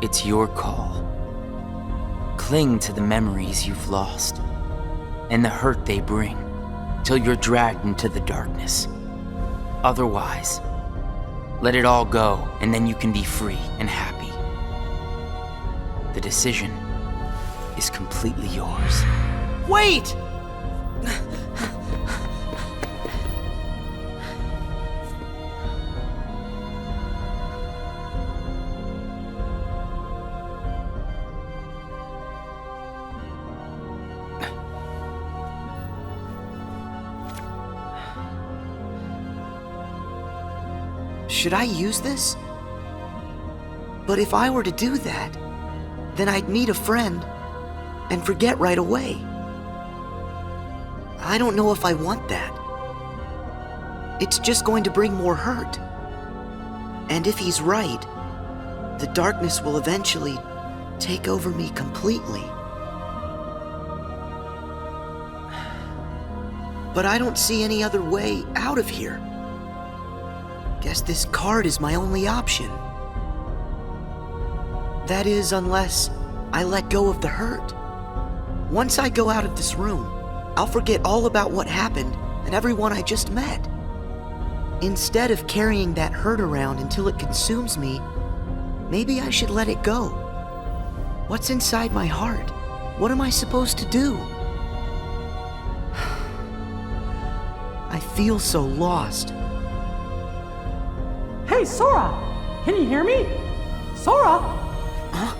Speaker 19: it's your call. Cling to the memories you've lost, and the hurt they bring, till you're dragged into the darkness. Otherwise, let it all go, and then you can be free and happy. The decision is completely yours.
Speaker 2: Wait! Should I use this? But if I were to do that, then I'd meet a friend and forget right away. I don't know if I want that. It's just going to bring more hurt. And if he's right, the darkness will eventually take over me completely. But I don't see any other way out of here. Guess this card is my only option. That is, unless I let go of the hurt. Once I go out of this room, I'll forget all about what happened and everyone I just met. Instead of carrying that hurt around until it consumes me, maybe I should let it go. What's inside my heart? What am I supposed to do? I feel so lost.
Speaker 4: Hey, Sora! Can you hear me? Sora!
Speaker 2: Huh?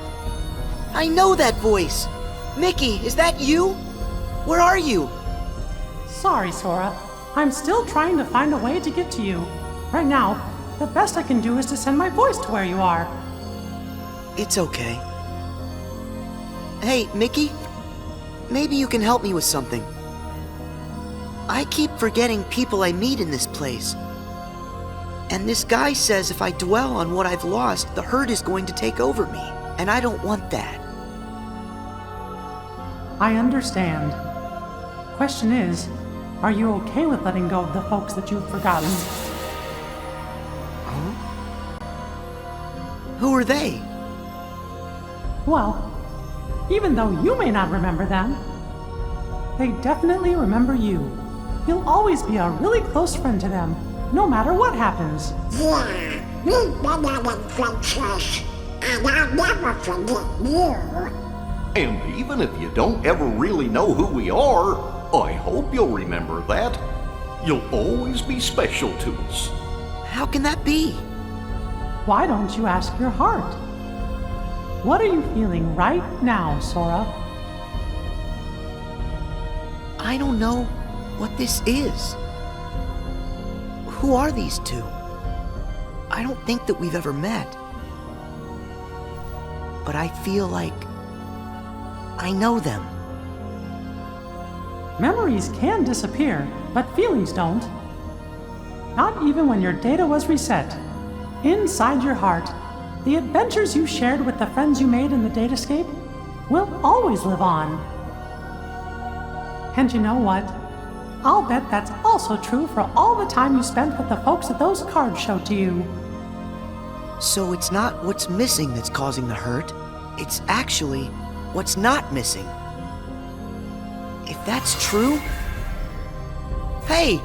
Speaker 2: I know that voice! Mickey, is that you? Where are you?
Speaker 4: Sorry, Sora. I'm still trying to find a way to get to you. Right now, the best I can do is to send my voice to where you are.
Speaker 2: It's okay. Hey, Mickey? Maybe you can help me with something. I keep forgetting people I meet in this place. And this guy says if I dwell on what I've lost, the hurt is going to take over me. And I don't want that.
Speaker 4: I understand. Question is, are you okay with letting go of the folks that you've forgotten?
Speaker 2: Huh? Who are they?
Speaker 4: Well, even though you may not remember them, they definitely remember you. You'll always be a really close friend to them, no matter what happens.
Speaker 5: Yeah, we've been having friendships, and I'll never forget you.
Speaker 1: And even if you don't ever really know who we are, I hope you'll remember that. You'll always be special to us.
Speaker 2: How can that be?
Speaker 4: Why don't you ask your heart? What are you feeling right now, Sora?
Speaker 2: I don't know what this is. Who are these two? I don't think that we've ever met. But I feel like I know them.
Speaker 4: Memories can disappear, but feelings don't. Not even when your data was reset. Inside your heart, the adventures you shared with the friends you made in the Datascape will always live on. And you know what? I'll bet that's also true for all the time you spent with the folks that those cards showed to you.
Speaker 2: So it's not what's missing that's causing the hurt. It's actually what's not missing. If that's true... Hey!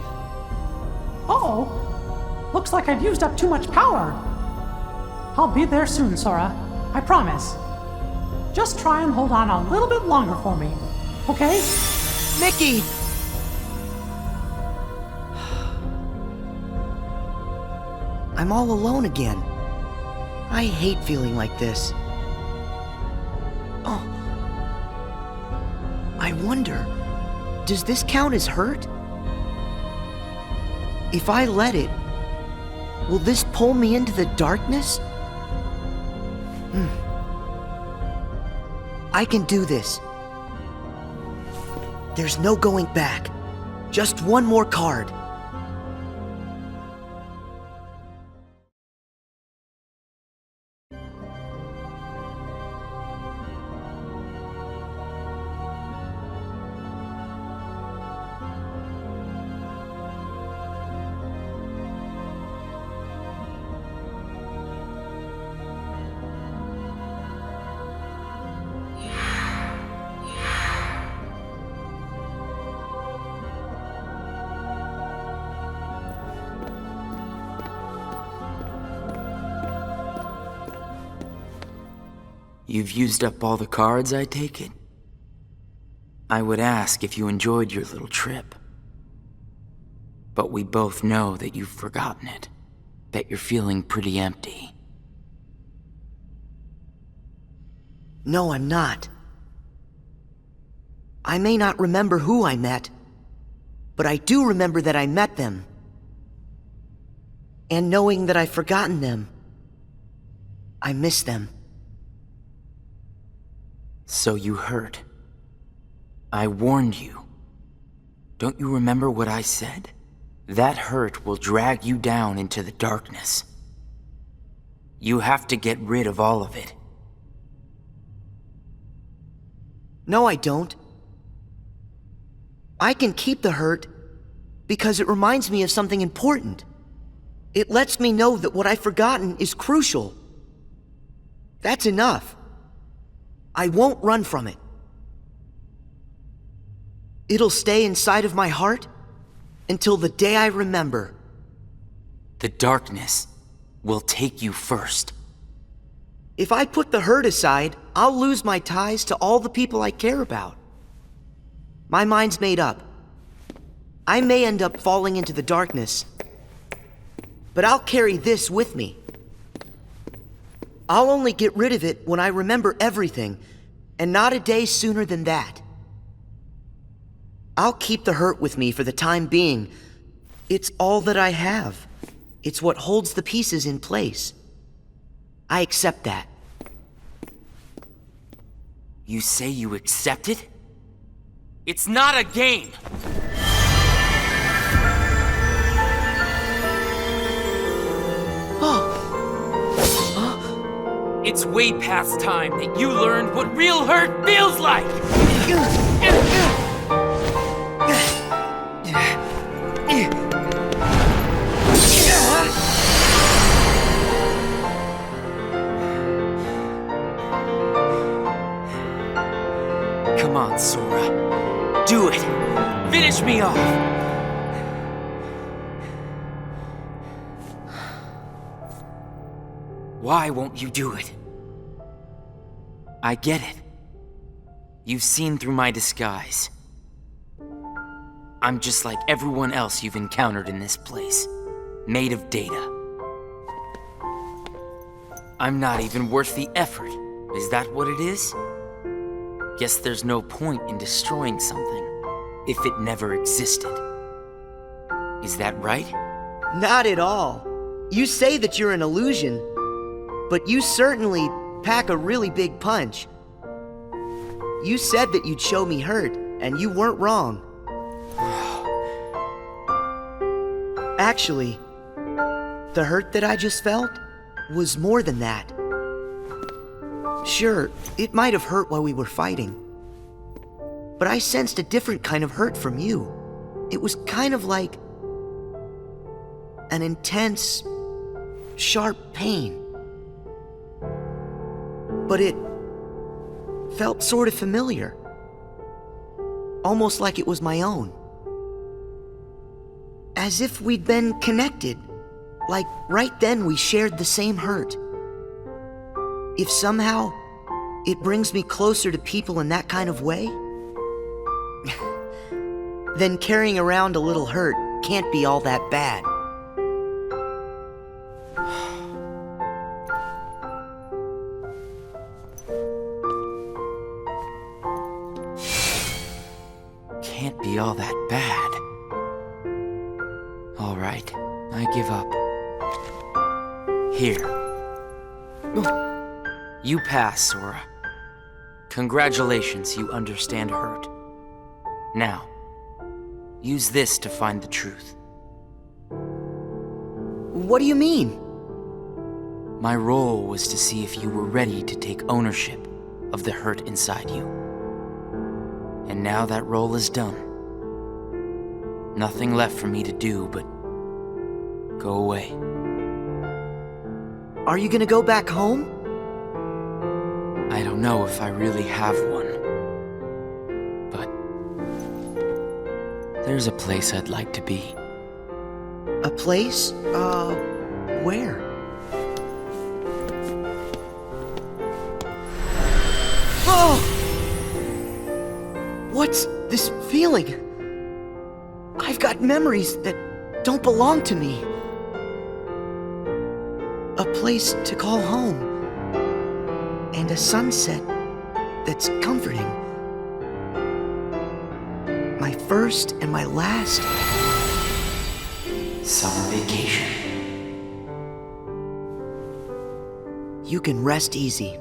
Speaker 4: Uh-oh. Looks like I've used up too much power. I'll be there soon, Sora. I promise. Just try and hold on a little bit longer for me, okay?
Speaker 2: Mickey! I'm all alone again. I hate feeling like this. Oh. I wonder, does this count as hurt? If I let it, will this pull me into the darkness? I can do this. There's no going back. Just one more card.
Speaker 19: You've used up all the cards, I take it? I would ask if you enjoyed your little trip. But we both know that you've forgotten it. That you're feeling pretty empty.
Speaker 2: No, I'm not. I may not remember who I met, but I do remember that I met them. And knowing that I've forgotten them, I miss them.
Speaker 19: So you heard. I warned you. Don't you remember what I said? That hurt will drag you down into the darkness. You have to get rid of all of it.
Speaker 2: No, I don't. I can keep the hurt because it reminds me of something important. It lets me know that what I've forgotten is crucial. That's enough. I won't run from it. It'll stay inside of my heart until the day I remember.
Speaker 19: The darkness will take you first.
Speaker 2: If I put the hurt aside, I'll lose my ties to all the people I care about. My mind's made up. I may end up falling into the darkness, but I'll carry this with me. I'll only get rid of it when I remember everything, and not a day sooner than that. I'll keep the hurt with me for the time being. It's all that I have. It's what holds the pieces in place. I accept that.
Speaker 19: You say you accept it? It's not a game! It's way past time that you learned what real hurt feels like! Come on, Sora. Do it! Finish me off! Why won't you do it? I get it. You've seen through my disguise. I'm just like everyone else you've encountered in this place, made of data. I'm not even worth the effort. Is that what it is? Guess there's no point in destroying something if it never existed. Is that right?
Speaker 2: Not at all. You say that you're an illusion, but you certainly pack a really big punch. You said that you'd show me hurt, and you weren't wrong. Actually, the hurt that I just felt was more than that. Sure, it might have hurt while we were fighting, but I sensed a different kind of hurt from you. It was kind of like an intense, sharp pain. But it felt sort of familiar. Almost like it was my own. As if we'd been connected. Like right then we shared the same hurt. If somehow it brings me closer to people in that kind of way, then carrying around a little hurt can't be all that bad.
Speaker 19: Can't be all that bad. All right, I give up. Here. You pass, Sora. Congratulations, you understand hurt. Now, use this to find the truth.
Speaker 2: What do you mean?
Speaker 19: My role was to see if you were ready to take ownership of the hurt inside you. And now that role is done. Nothing left for me to do but go away.
Speaker 2: Are you gonna go back home?
Speaker 19: I don't know if I really have one. But there's a place I'd like to be.
Speaker 2: A place? Where? This feeling. I've got memories that don't belong to me. A place to call home. And a sunset that's comforting. My first and my last
Speaker 19: summer vacation.
Speaker 2: You can rest easy.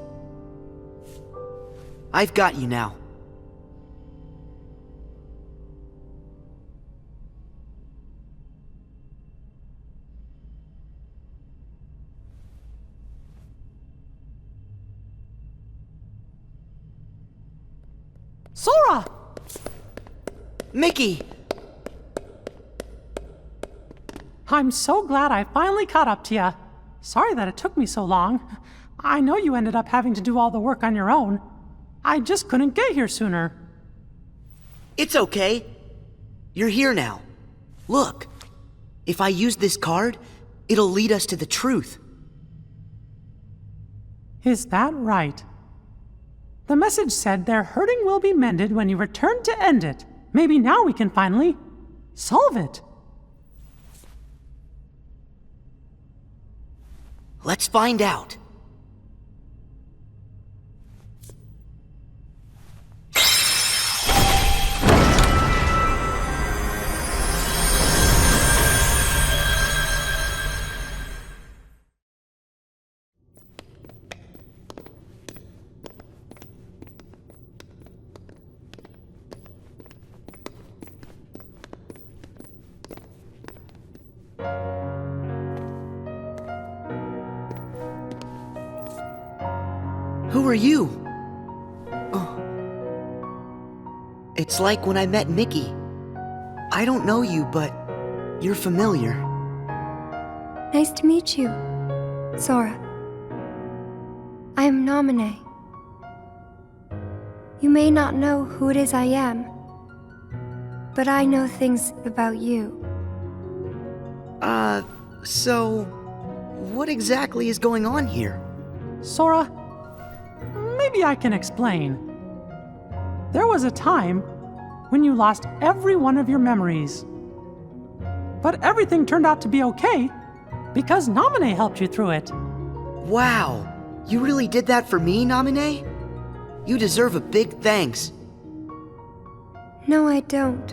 Speaker 2: I've got you now.
Speaker 4: Sora!
Speaker 2: Mickey!
Speaker 4: I'm so glad I finally caught up to you. Sorry that it took me so long. I know you ended up having to do all the work on your own. I just couldn't get here sooner.
Speaker 2: It's okay. You're here now. Look, if I use this card, it'll lead us to the truth.
Speaker 4: Is that right? The message said their hurting will be mended when you return to end it. Maybe now we can finally solve it.
Speaker 2: Let's find out. Who are you? Oh. It's like when I met Mickey. I don't know you, but you're familiar.
Speaker 20: Nice to meet you, Sora. I am Naminé. You may not know who it is I am, but I know things about you.
Speaker 2: So what exactly is going on here?
Speaker 4: Sora, maybe I can explain. There was a time when you lost every one of your memories. But everything turned out to be okay because Naminé helped you through it.
Speaker 2: Wow, you really did that for me, Naminé? You deserve a big thanks.
Speaker 20: No, I don't.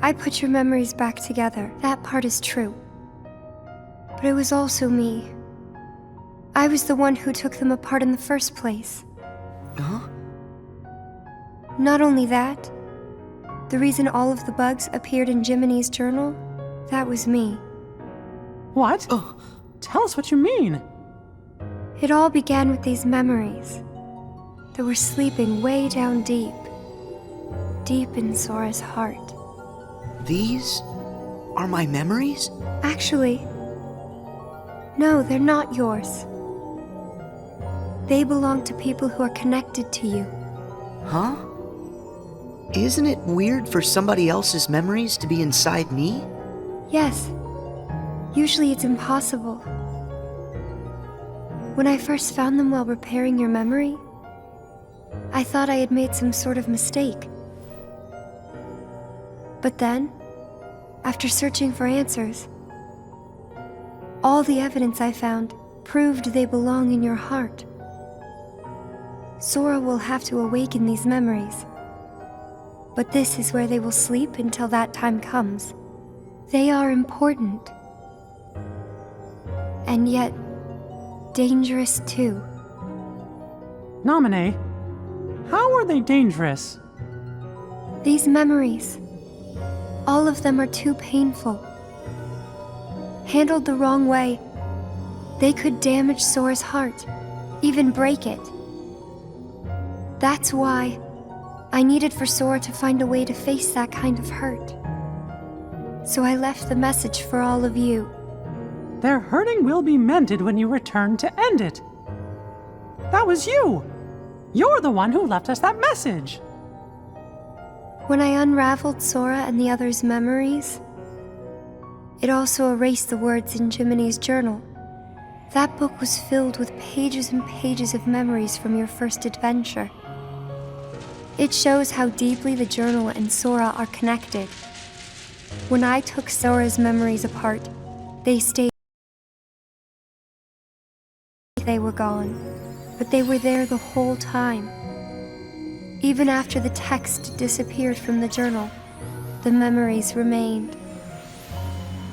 Speaker 20: I put your memories back together. That part is true. But it was also me. I was the one who took them apart in the first place.
Speaker 2: Huh?
Speaker 20: Not only that, the reason all of the bugs appeared in Jiminy's journal, that was me.
Speaker 4: What? Tell us what you mean.
Speaker 20: It all began with these memories that were sleeping way down deep in Sora's heart.
Speaker 2: These are my memories?
Speaker 20: Actually, no, they're not yours. They belong to people who are connected to you.
Speaker 2: Huh? Isn't it weird for somebody else's memories to be inside me?
Speaker 20: Yes. Usually it's impossible. When I first found them while repairing your memory, I thought I had made some sort of mistake. But then, after searching for answers, all the evidence I found proved they belong in your heart. Sora will have to awaken these memories. But this is where they will sleep until that time comes. They are important. And yet, dangerous too.
Speaker 4: Naminé, how are they dangerous?
Speaker 20: These memories, all of them are too painful. Handled the wrong way, they could damage Sora's heart, even break it. That's why I needed for Sora to find a way to face that kind of hurt. So I left the message for all of you.
Speaker 4: Their hurting will be mended when you return to end it. That was you! You're the one who left us that message!
Speaker 20: When I unraveled Sora and the others' memories, it also erased the words in Jiminy's journal. That book was filled with pages and pages of memories from your first adventure. It shows how deeply the journal and Sora are connected. When I took Sora's memories apart, they stayed. They were gone, but they were there the whole time. Even after the text disappeared from the journal, the memories remained.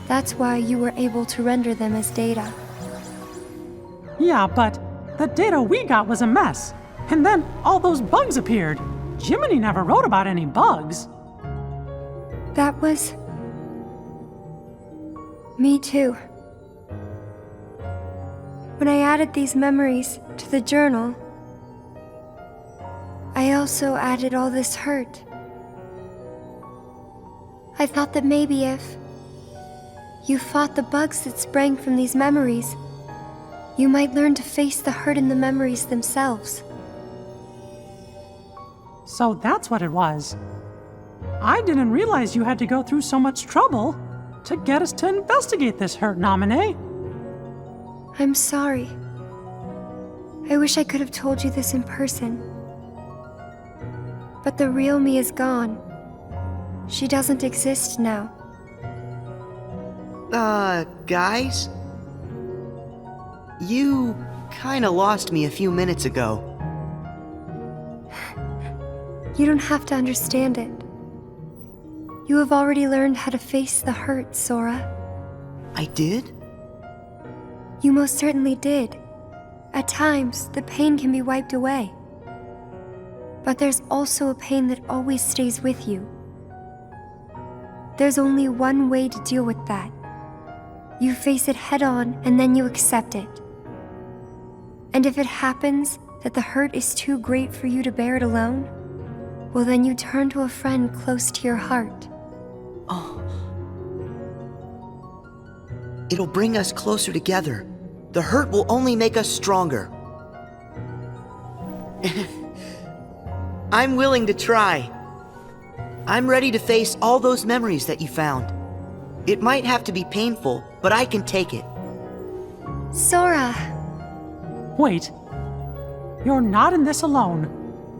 Speaker 20: That's why you were able to render them as data.
Speaker 4: Yeah, but the data we got was a mess. And then all those bugs appeared. Jiminy never wrote about any bugs.
Speaker 20: That was... me too. When I added these memories to the journal, I also added all this hurt. I thought that maybe if you fought the bugs that sprang from these memories, you might learn to face the hurt in the memories themselves.
Speaker 4: So that's what it was. I didn't realize you had to go through so much trouble to get us to investigate this hurt, Nominee.
Speaker 20: I'm sorry. I wish I could have told you this in person. But the real me is gone. She doesn't exist now.
Speaker 2: Guys? You kinda lost me a few minutes ago.
Speaker 20: You don't have to understand it. You have already learned how to face the hurt, Sora.
Speaker 2: I did?
Speaker 20: You most certainly did. At times, the pain can be wiped away. But there's also a pain that always stays with you. There's only one way to deal with that. You face it head on and then you accept it. And if it happens that the hurt is too great for you to bear it alone, well then you turn to a friend close to your heart.
Speaker 2: Oh. It'll bring us closer together. The hurt will only make us stronger. I'm willing to try. I'm ready to face all those memories that you found. It might have to be painful, but I can take it.
Speaker 20: Sora!
Speaker 4: Wait. You're not in this alone.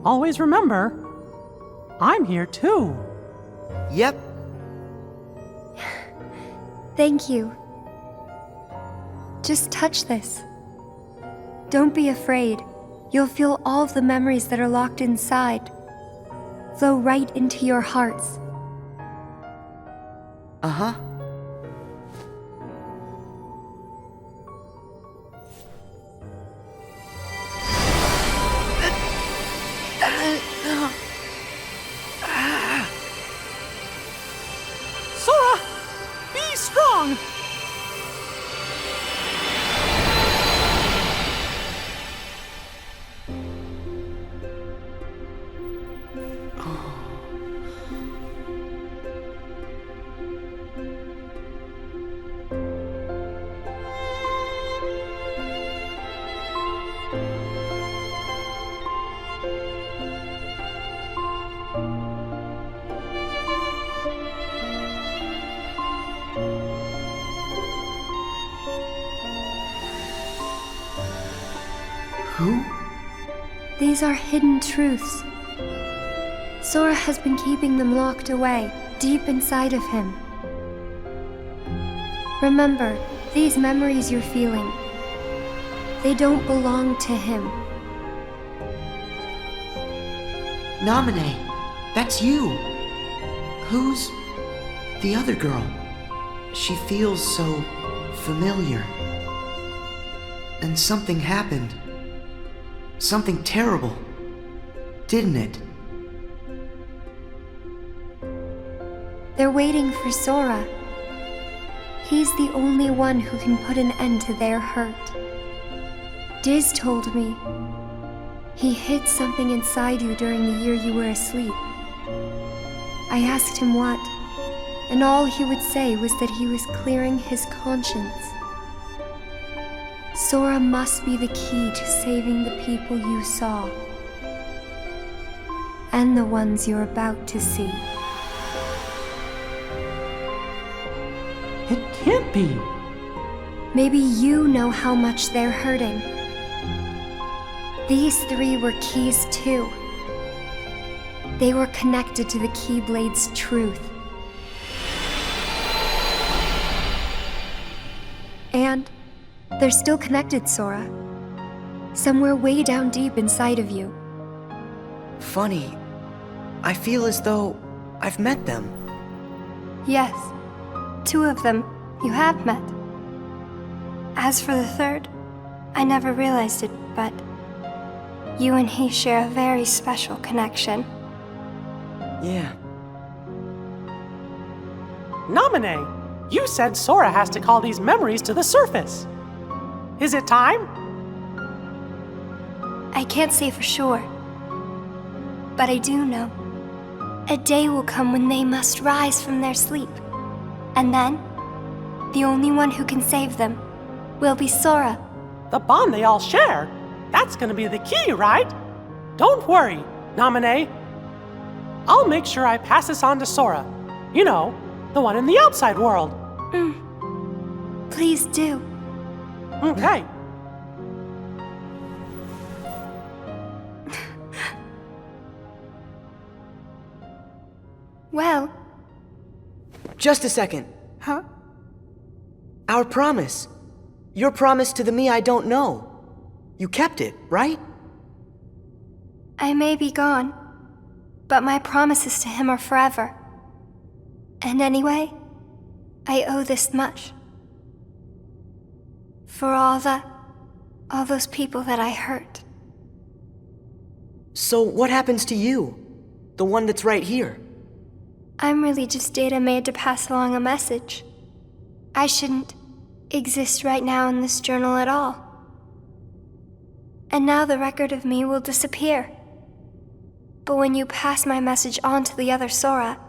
Speaker 4: Always remember, I'm here too.
Speaker 2: Yep.
Speaker 20: Thank you. Just touch this. Don't be afraid. You'll feel all of the memories that are locked inside flow right into your hearts.
Speaker 2: Uh-huh.
Speaker 4: Sora, be strong!
Speaker 2: Who?
Speaker 20: These are hidden truths. Sora has been keeping them locked away, deep inside of him. Remember, these memories you're feeling, they don't belong to him.
Speaker 2: Nominee, that's you. Who's the other girl? She feels so familiar. And something happened. Something terrible, didn't it?
Speaker 20: They're waiting for Sora. He's the only one who can put an end to their hurt. Diz told me he hid something inside you during the year you were asleep. I asked him what, and all he would say was that he was clearing his conscience. Sora must be the key to saving the people you saw. And the ones you're about to see.
Speaker 4: It can't be.
Speaker 20: Maybe you know how much they're hurting. These three were keys too. They were connected to the Keyblade's truth. And they're still connected, Sora. Somewhere way down deep inside of you.
Speaker 2: Funny. I feel as though I've met them.
Speaker 20: Yes, 2 of them you have met. As for the third, I never realized it, but you and he share a very special connection.
Speaker 2: Yeah.
Speaker 4: Naminé, you said Sora has to call these memories to the surface. Is it time?
Speaker 20: I can't say for sure, but I do know. A day will come when they must rise from their sleep, and then the only one who can save them will be Sora.
Speaker 4: The bond they all share? That's gonna be the key, right? Don't worry, Naminé. I'll make sure I pass this on to Sora. You know, the one in the outside world.
Speaker 20: Please do.
Speaker 4: Okay.
Speaker 20: Well...
Speaker 2: Just a second.
Speaker 20: Huh?
Speaker 2: Our promise. Your promise to the me I don't know. You kept it, right?
Speaker 20: I may be gone, but my promises to him are forever. And anyway, I owe this much. For all those people that I hurt.
Speaker 2: So what happens to you? The one that's right here?
Speaker 20: I'm really just data made to pass along a message. I shouldn't exist right now in this journal at all. And now the record of me will disappear. But when you pass my message on to the other Sora,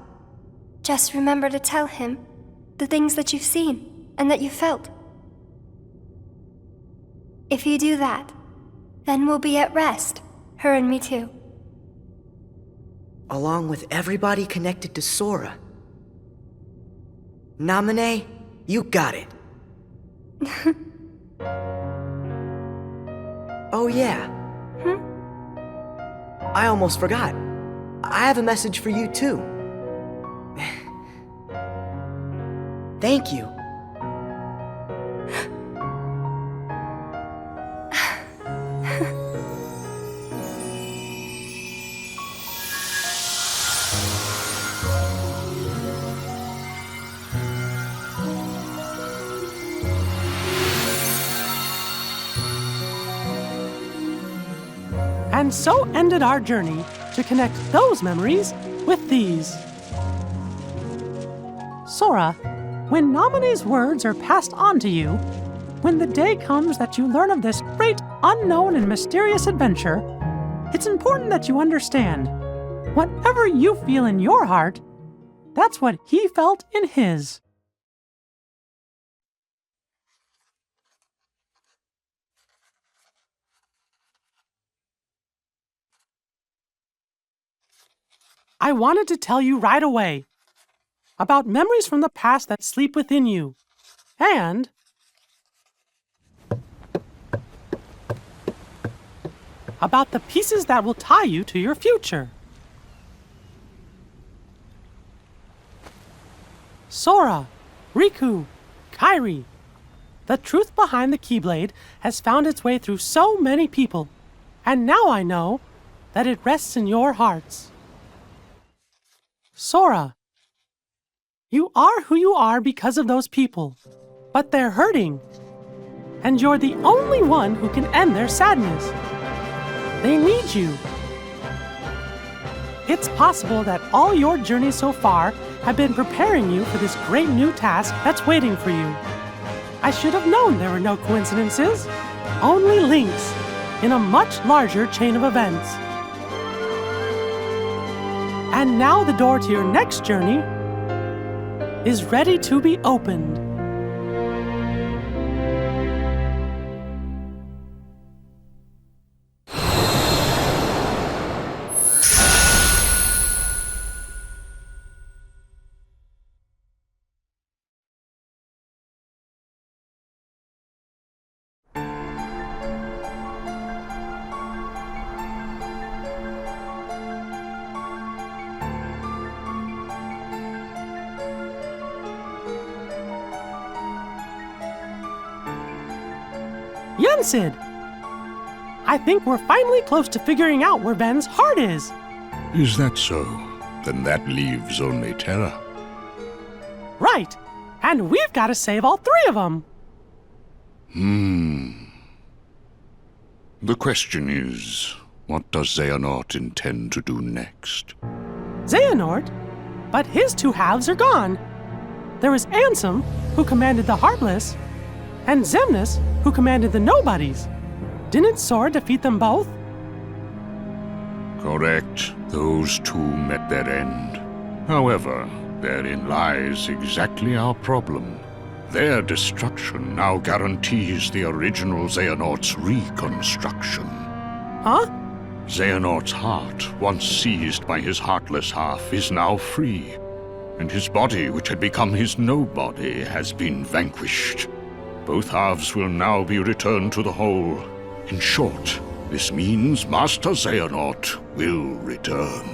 Speaker 20: just remember to tell him the things that you've seen and that you felt. If you do that, then we'll be at rest, her and me too.
Speaker 2: Along with everybody connected to Sora. Naminé, you got it. Oh yeah. I almost forgot. I have a message for you too. Thank you.
Speaker 4: And so ended our journey to connect those memories with these. Sora, when Naminé's words are passed on to you, when the day comes that you learn of this great, unknown, and mysterious adventure, it's important that you understand, whatever you feel in your heart, that's what he felt in his. I wanted to tell you right away about memories from the past that sleep within you, and about the pieces that will tie you to your future. Sora, Riku, Kairi, the truth behind the Keyblade has found its way through so many people, and now I know that it rests in your hearts. Sora, you are who you are because of those people, but they're hurting, and you're the only one who can end their sadness. They need you. It's possible that all your journeys so far have been preparing you for this great new task that's waiting for you. I should have known there were no coincidences, only links in a much larger chain of events. And now the door to your next journey is ready to be opened. Yensid! I think we're finally close to figuring out where Ven's heart is.
Speaker 17: Is that so? Then that leaves only Terra.
Speaker 4: Right. And we've got to save all three of them.
Speaker 17: The question is, what does Xehanort intend to do next?
Speaker 4: Xehanort? But his two halves are gone. There was Ansem, who commanded the Heartless, and Xemnas, who commanded the Nobodies. Didn't Sora defeat them both?
Speaker 17: Correct. Those two met their end. However, therein lies exactly our problem. Their destruction now guarantees the original Xehanort's reconstruction.
Speaker 4: Huh?
Speaker 17: Xehanort's heart, once seized by his heartless half, is now free. And his body, which had become his nobody, has been vanquished. Both halves will now be returned to the whole. In short, this means Master Xehanort will return.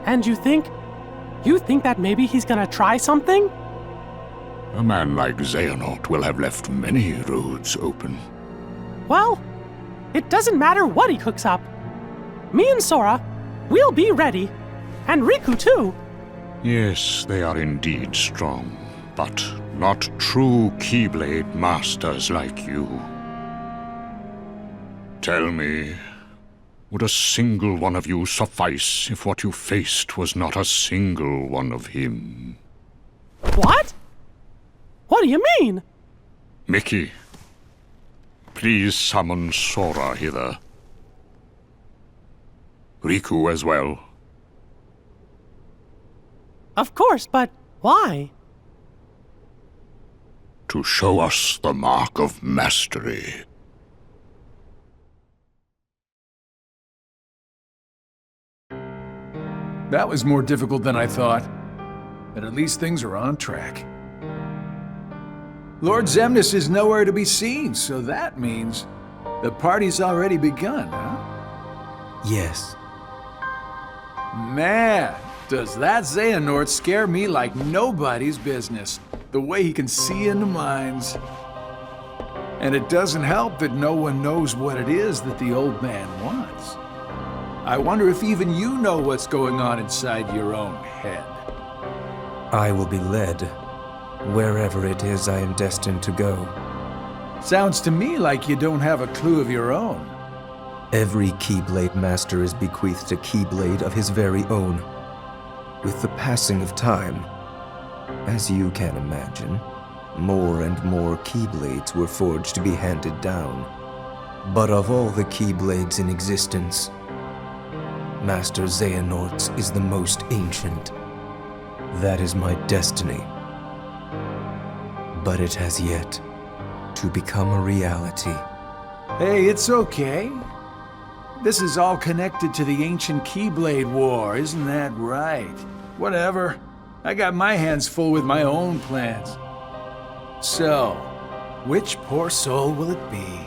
Speaker 4: And you think that maybe he's gonna try something?
Speaker 17: A man like Xehanort will have left many roads open.
Speaker 4: Well, it doesn't matter what he cooks up. Me and Sora, we'll be ready. And Riku too.
Speaker 17: Yes, they are indeed strong, but not true Keyblade masters like you. Tell me, would a single one of you suffice if what you faced was not a single one of him?
Speaker 4: What? What do you mean?
Speaker 17: Mickey, please summon Sora hither. Riku as well.
Speaker 4: Of course, but why?
Speaker 17: To show us the mark of mastery.
Speaker 21: That was more difficult than I thought. But at least things are on track. Lord Xemnas is nowhere to be seen, so that means the party's already begun, huh?
Speaker 22: Yes.
Speaker 21: Man, does that Xehanort scare me like nobody's business. The way he can see into minds. And it doesn't help that no one knows what it is that the old man wants. I wonder if even you know what's going on inside your own head.
Speaker 22: I will be led wherever it is I am destined to go.
Speaker 21: Sounds to me like you don't have a clue of your own.
Speaker 22: Every Keyblade Master is bequeathed a Keyblade of his very own. With the passing of time, as you can imagine, more and more Keyblades were forged to be handed down. But of all the Keyblades in existence, Master Xehanort's is the most ancient. That is my destiny. But it has yet to become a reality.
Speaker 21: Hey, it's okay. This is all connected to the ancient Keyblade War, isn't that right? Whatever. I got my hands full with my own plans. So, which poor soul will it be?